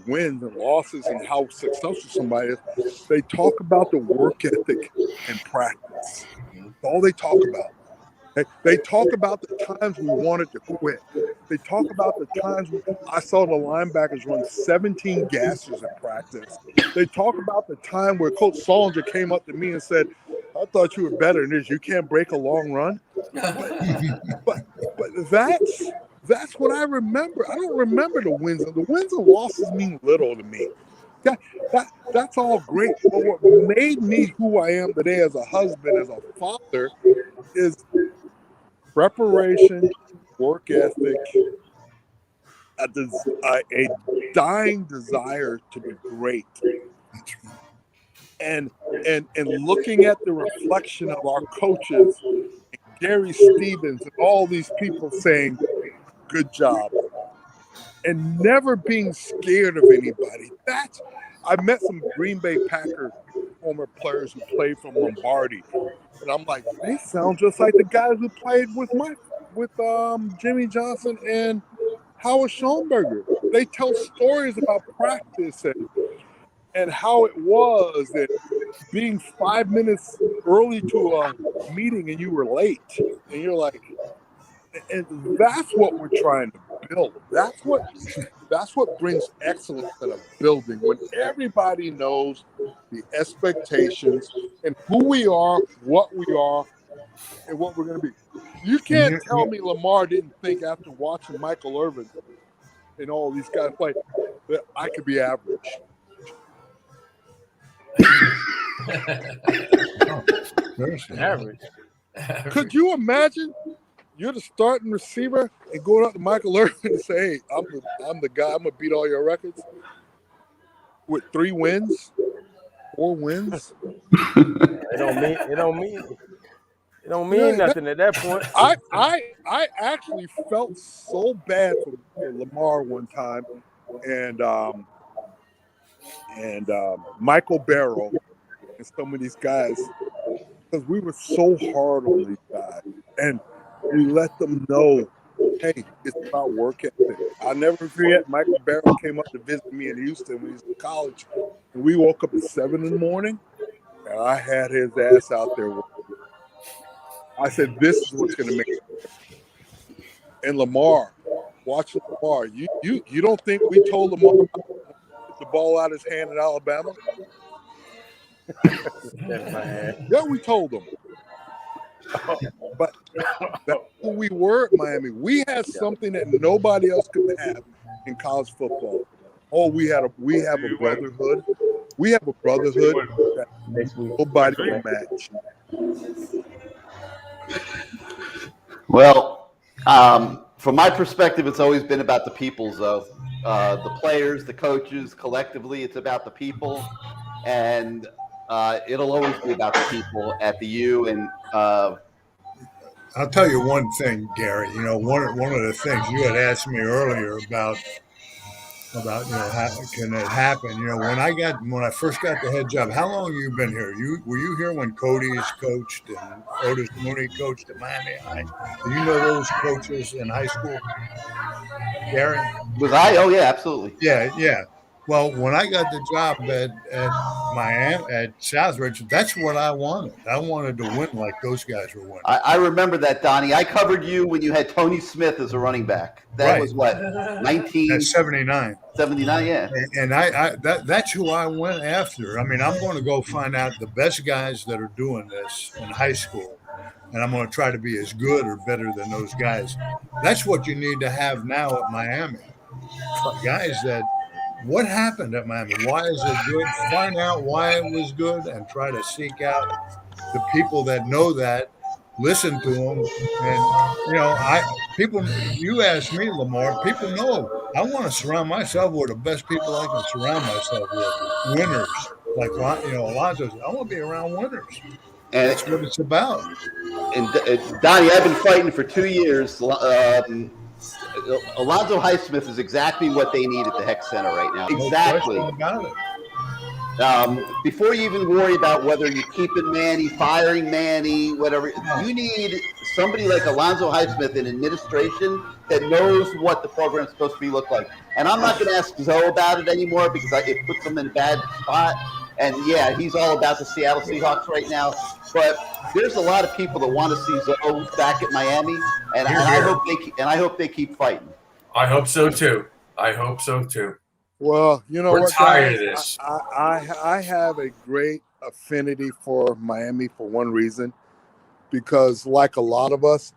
wins and losses and how successful somebody is. They talk about the work ethic and practice. That's all they talk about. They talk about the times we wanted to quit. They talk about the times I saw the linebackers run 17 gassers in practice. They talk about the time where Coach Soldinger came up to me and said, I thought you were better than this. You can't break a long run. But that's what I remember. I don't remember the wins. The wins and losses mean little to me. That's all great. But what made me who I am today as a husband, as a father, is preparation, work ethic, a dying desire to be great, and looking at the reflection of our coaches, Gary Stevens, and all these people saying, "Good job," and never being scared of anybody. I met some Green Bay Packer former players who played from Lombardi, and I'm like, they sound just like the guys who played with Jimmy Johnson and Howard Schnellenberger. They tell stories about practice and how it was, and being 5 minutes early to a meeting and you were late, and you're like, and that's what we're trying to build. That's what brings excellence in a building, when everybody knows the expectations and who we are, what we are, and what we're going to be. You can't tell me Lamar didn't think after watching Michael Irvin and all these guys play that I could be average. Average. Could you imagine? You're the starting receiver and going up to Michael Irvin and say, "Hey, I'm the guy. I'm gonna beat all your records with 3 wins, 4 wins." It don't mean. It don't mean nothing at that point. I actually felt so bad for Lamar one time, and Michael Barrow and some of these guys, because we were so hard on these guys, and we let them know, hey, it's about work ethic. I'll never forget, Michael Barrow came up to visit me in Houston when he was in college, and we woke up at 7 in the morning, and I had his ass out there. I said, this is what's going to make it. And Lamar, watch Lamar. You don't think we told Lamar to get the ball out of his hand in Alabama? Yeah, we told him. But that's who we were at Miami. We had something that nobody else could have in college football. Oh, we have a brotherhood. We have a brotherhood that nobody can match. Well, from my perspective, it's always been about the people, though. The players, the coaches, collectively, it's about the people. And it'll always be about the people at the U. And I'll tell you one thing, Gary. You know, one of the things you had asked me earlier about how can it happen? You know, when I first got the head job, how long have you been here? Were you here when Cody's coached and Otis Mooney coached at Miami High? Do you know those coaches in high school, Gary? Was I? Oh yeah, absolutely. Yeah. Well, when I got the job at Miami at Southridge, that's what I wanted. I wanted to win like those guys were winning. I remember that, Donnie. I covered you when you had Tony Smith as a running back. That was what, 1979. 79, yeah. And that's who I went after. I mean, I'm going to go find out the best guys that are doing this in high school, and I'm going to try to be as good or better than those guys. That's what you need to have now at Miami. Guys that. What happened at Miami? Why is it good? Find out why it was good and try to seek out the people that know that, listen to them. And, you know, you ask me, Lamar, people know I want to surround myself with the best people I can surround myself with. Winners. Like, you know, Alonzo, I want to be around winners. And that's what it's about. And Donnie, I've been fighting for 2 years. Alonzo Highsmith is exactly what they need at the Heck Center right now. Exactly. Before you even worry about whether you're keeping Manny, firing Manny, whatever, you need somebody like Alonzo Highsmith in administration that knows what the program's supposed to look like. And I'm not going to ask Zoe about it anymore because it puts him in a bad spot. And yeah, he's all about the Seattle Seahawks right now. But there's a lot of people that want to see Zoe back at Miami, and I hope they keep fighting. I hope so too. Well, you know, we're tired of this. I have a great affinity for Miami for one reason, because like a lot of us,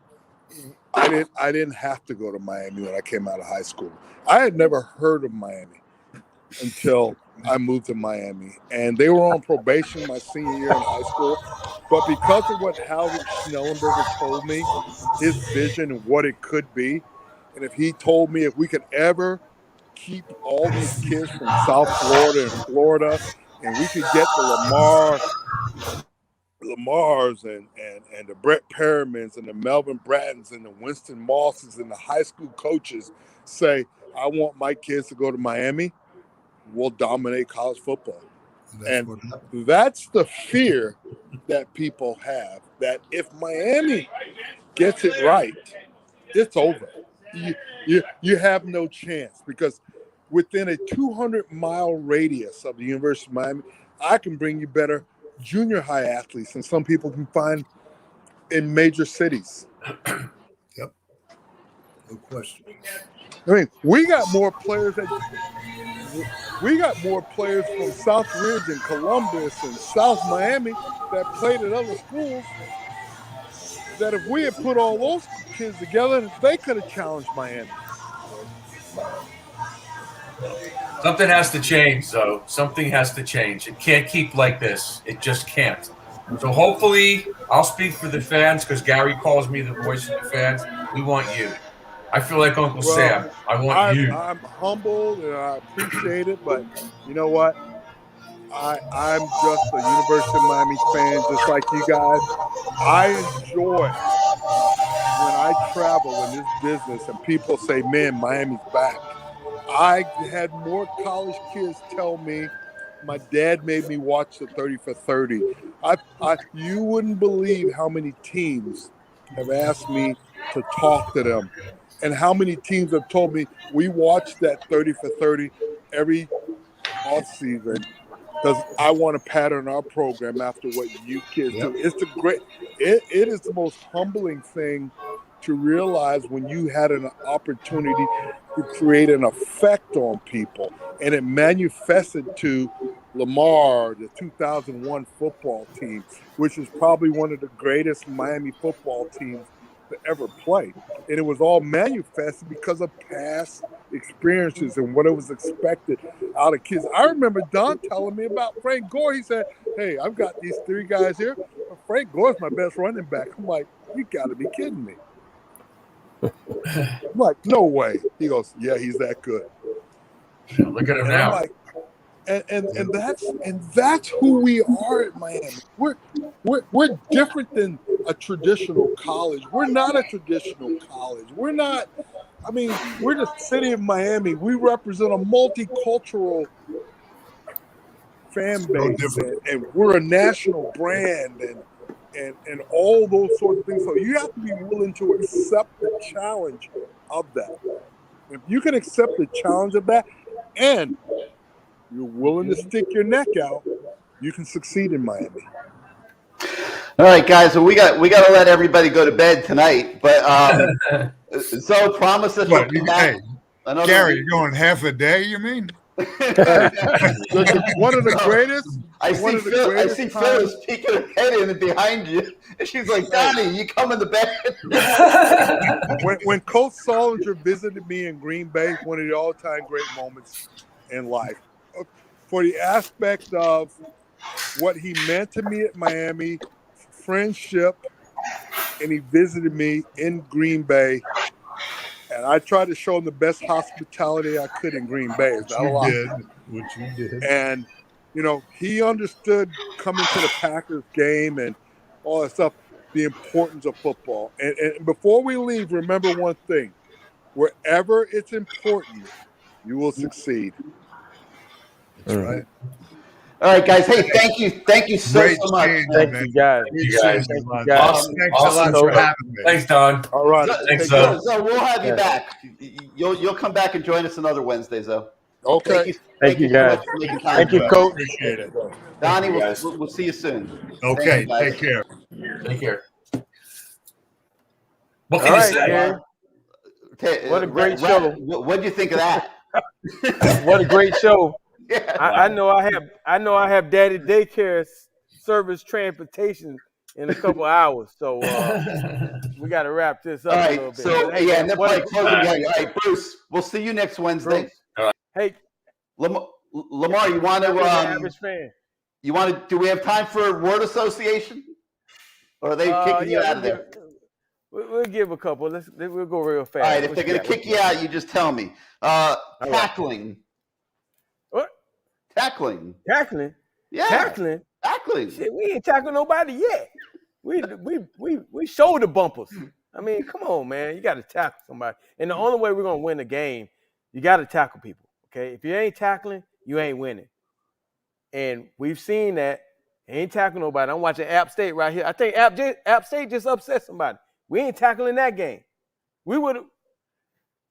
I didn't have to go to Miami when I came out of high school. I had never heard of Miami until I moved to Miami, and they were on probation my senior year in high school. But because of what Howard Schnellenberger told me, his vision and what it could be, and if he told me if we could ever keep all these kids from South Florida and Florida, and we could get the Lamars and the Brett Perrimans and the Melvin Brattons and the Winston Mosses and the high school coaches say, I want my kids to go to Miami, we'll dominate college football. That's the fear that people have, that if Miami gets it right, it's over. You have no chance, because within a 200-mile radius of the University of Miami, I can bring you better junior high athletes than some people can find in major cities. Yep. No question. I mean, we got more players from South Ridge and Columbus and South Miami that played at other schools, that if we had put all those kids together, they could have challenged Miami. Something has to change, though. Something has to change. It can't keep like this. It just can't. So hopefully, I'll speak for the fans, because Gary calls me the voice of the fans. We want you. I feel like Uncle Sam. I want you. I'm humbled and I appreciate it, but you know what? I'm just a University of Miami fan, just like you guys. I enjoy when I travel in this business and people say, man, Miami's back. I had more college kids tell me my dad made me watch the 30 for 30. You wouldn't believe how many teams have asked me to talk to them and how many teams have told me we watch that 30 for 30 every off season because I want to pattern our program after what you kids do. It's the great. It is the most humbling thing to realize when you had an opportunity to create an effect on people, and it manifested to Lamar, the 2001 football team, which is probably one of the greatest Miami football teams to ever play. And it was all manifested because of past experiences and what it was expected out of kids. I remember Don telling me about Frank Gore. He said, hey, I've got these three guys here. Frank Gore's my best running back. I'm like, you got to be kidding me. I'm like, no way. He goes, yeah, he's that good. Look at him now. I'm like, and that's who we are at Miami. We're different than a traditional college. We're not a traditional college. We're not. I mean, we're the city of Miami. We represent a multicultural fan base, and we're a national brand, and all those sorts of things. So you have to be willing to accept the challenge of that. If you can accept the challenge of that, and you're willing to stick your neck out, you can succeed in Miami. All right, guys. So we got to let everybody go to bed tonight. But so promise us you'll come back. Gary, you're going half a day, you mean? One of the greatest. I see Phil is peeking her head in behind you, and she's like, "Donnie, you coming to bed?" when Coach Soldinger visited me in Green Bay, one of the all-time great moments in life, for the aspect of what he meant to me at Miami, friendship, and he visited me in Green Bay. And I tried to show him the best hospitality I could in Green Bay. Which you did. And, you know, he understood coming to the Packers game and all that stuff, the importance of football. And before we leave, remember one thing. Wherever it's important, you will succeed. That's right. All right, guys. Hey, thank you so much. Thank you, guys. Thanks a lot for having me. Thanks, Don. All right. Thanks, so we'll have you back. You'll come back and join us another Wednesday, though. Okay. Thank you, guys. Thank you, Coach. Appreciate it. Donnie, we'll see you soon. Okay. Take care. Take care. What can you say? Gary. Okay, what a great show. What do you think of that? What a great show. Yeah. I know I have daddy daycare service transportation in a couple hours, so we got to wrap this up a little bit. So and then probably closing again. All right, Bruce, we'll see you next Wednesday. Hey, Lamar, you want to? Average fan. You want to? Do we have time for word association? Or are they kicking you out of there? We'll give a couple. We'll go real fast. All right, if they're going to kick you out, you just tell me. Tackling. What? Tackling. Yeah. Tackling. Shit, we ain't tackling nobody yet. We shoulder bumpers. I mean, come on, man. You got to tackle somebody. And the only way we're going to win the game, you got to tackle people, okay? If you ain't tackling, you ain't winning. And we've seen that. Ain't tackling nobody. I'm watching App State right here. I think App State just upset somebody. We ain't tackling that game. We would have.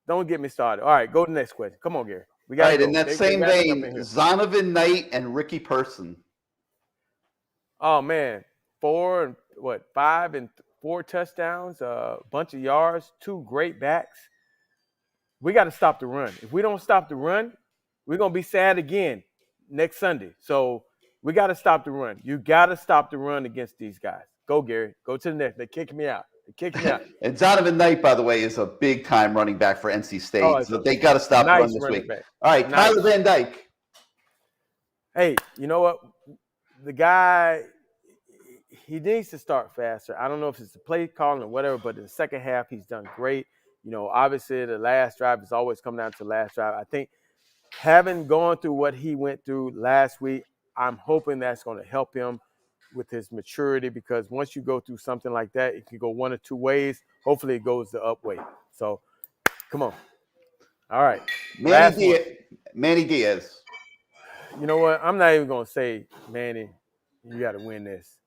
Don't get me started. All right, go to the next question. Come on, Gary. We got in that same vein, Zonovan Knight and Ricky Person. Oh man, 5 and 4 touchdowns, a bunch of yards, 2 great backs. We got to stop the run. If we don't stop the run, we're gonna be sad again next Sunday. So we got to stop the run. You got to stop the run against these guys. Go, Gary. Go to the next. They kicked me out. And Zonovan Knight, by the way, is a big-time running back for NC State. So they got to stop the run this week. Back. All right, Tyler Van Dyke. Hey, you know what? The guy, he needs to start faster. I don't know if it's the play calling or whatever, but in the second half, he's done great. You know, obviously, the last drive is always come down to the last drive. I think having gone through what he went through last week, I'm hoping that's going to help him with his maturity, because once you go through something like that, it can go one or two ways. Hopefully it goes the up way. So come on. All right. Manny Diaz. You know what? I'm not even going to say, Manny, you got to win this.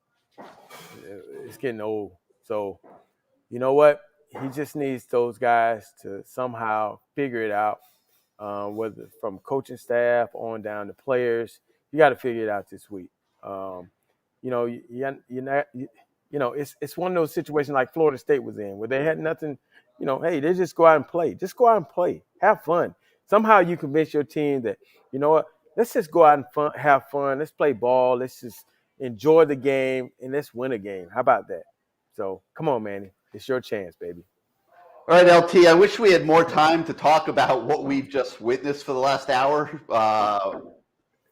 It's getting old. So you know what? He just needs those guys to somehow figure it out, whether from coaching staff on down to players. You got to figure it out this week. It's one of those situations like Florida State was in, where they had nothing. Hey, they just go out and play. Just go out and play. Have fun. Somehow you convince your team that, you know what? Let's just go out and have fun. Let's play ball. Let's just enjoy the game, and let's win a game. How about that? So come on, Manny. It's your chance, baby. All right, LT, I wish we had more time to talk about what we've just witnessed for the last hour.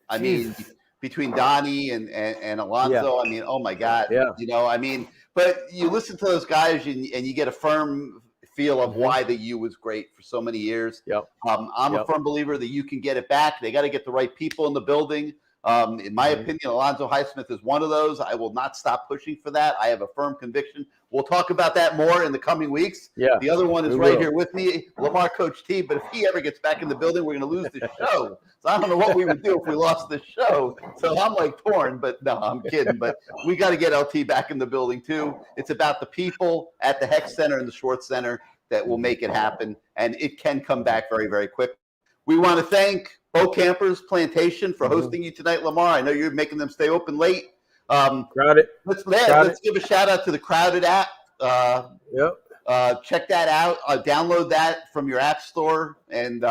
I mean, between Donnie and Alonzo, I mean, oh my God. Yeah. But you listen to those guys and you get a firm feel of why the U was great for so many years. Yep. I'm a firm believer that you can get it back. They got to get the right people in the building. In my opinion, Alonzo Highsmith is one of those. I will not stop pushing for that. I have a firm conviction. We'll talk about that more in the coming weeks. Yeah. The other one is right here with me, Lamar Coach T. But if he ever gets back in the building, we're going to lose the show. So I don't know what we would do if we lost the show. So I'm like torn, but no, I'm kidding. But we got to get LT back in the building too. It's about the people at the Heck Center and the Schwartz Center that will make it happen. And it can come back very, very quick. We want to thank Bo Campers Plantation for hosting you tonight, Lamar. I know you're making them stay open late. Crowded. Let's give a shout out to the Crowded app. Check that out. Download that from your app store, and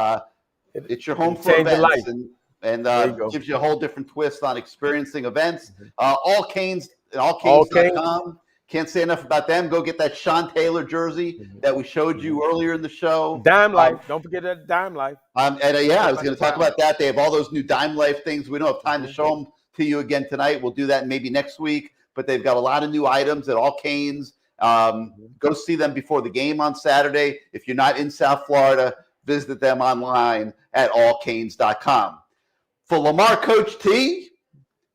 it's your home for events, and gives you a whole different twist on experiencing events. Allcanes.com. Can't say enough about them. Go get that Sean Taylor jersey that we showed you earlier in the show. Dime Life. Don't forget that Dime Life. I was going to talk about that. They have all those new Dime Life things. We don't have time to show them to you again tonight. We'll do that maybe next week. But they've got a lot of new items at All Canes. Go see them before the game on Saturday. If you're not in South Florida, visit them online at allcanes.com. For Lamar Coach T,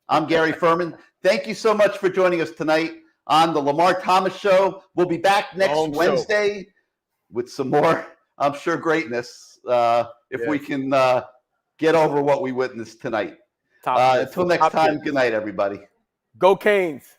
I'm Gary Ferman. Thank you so much for joining us tonight on the Lamar Thomas Show. We'll be back next Wednesday with some more, I'm sure, greatness if we can get over what we witnessed tonight. Until next time, good night, everybody. Go Canes.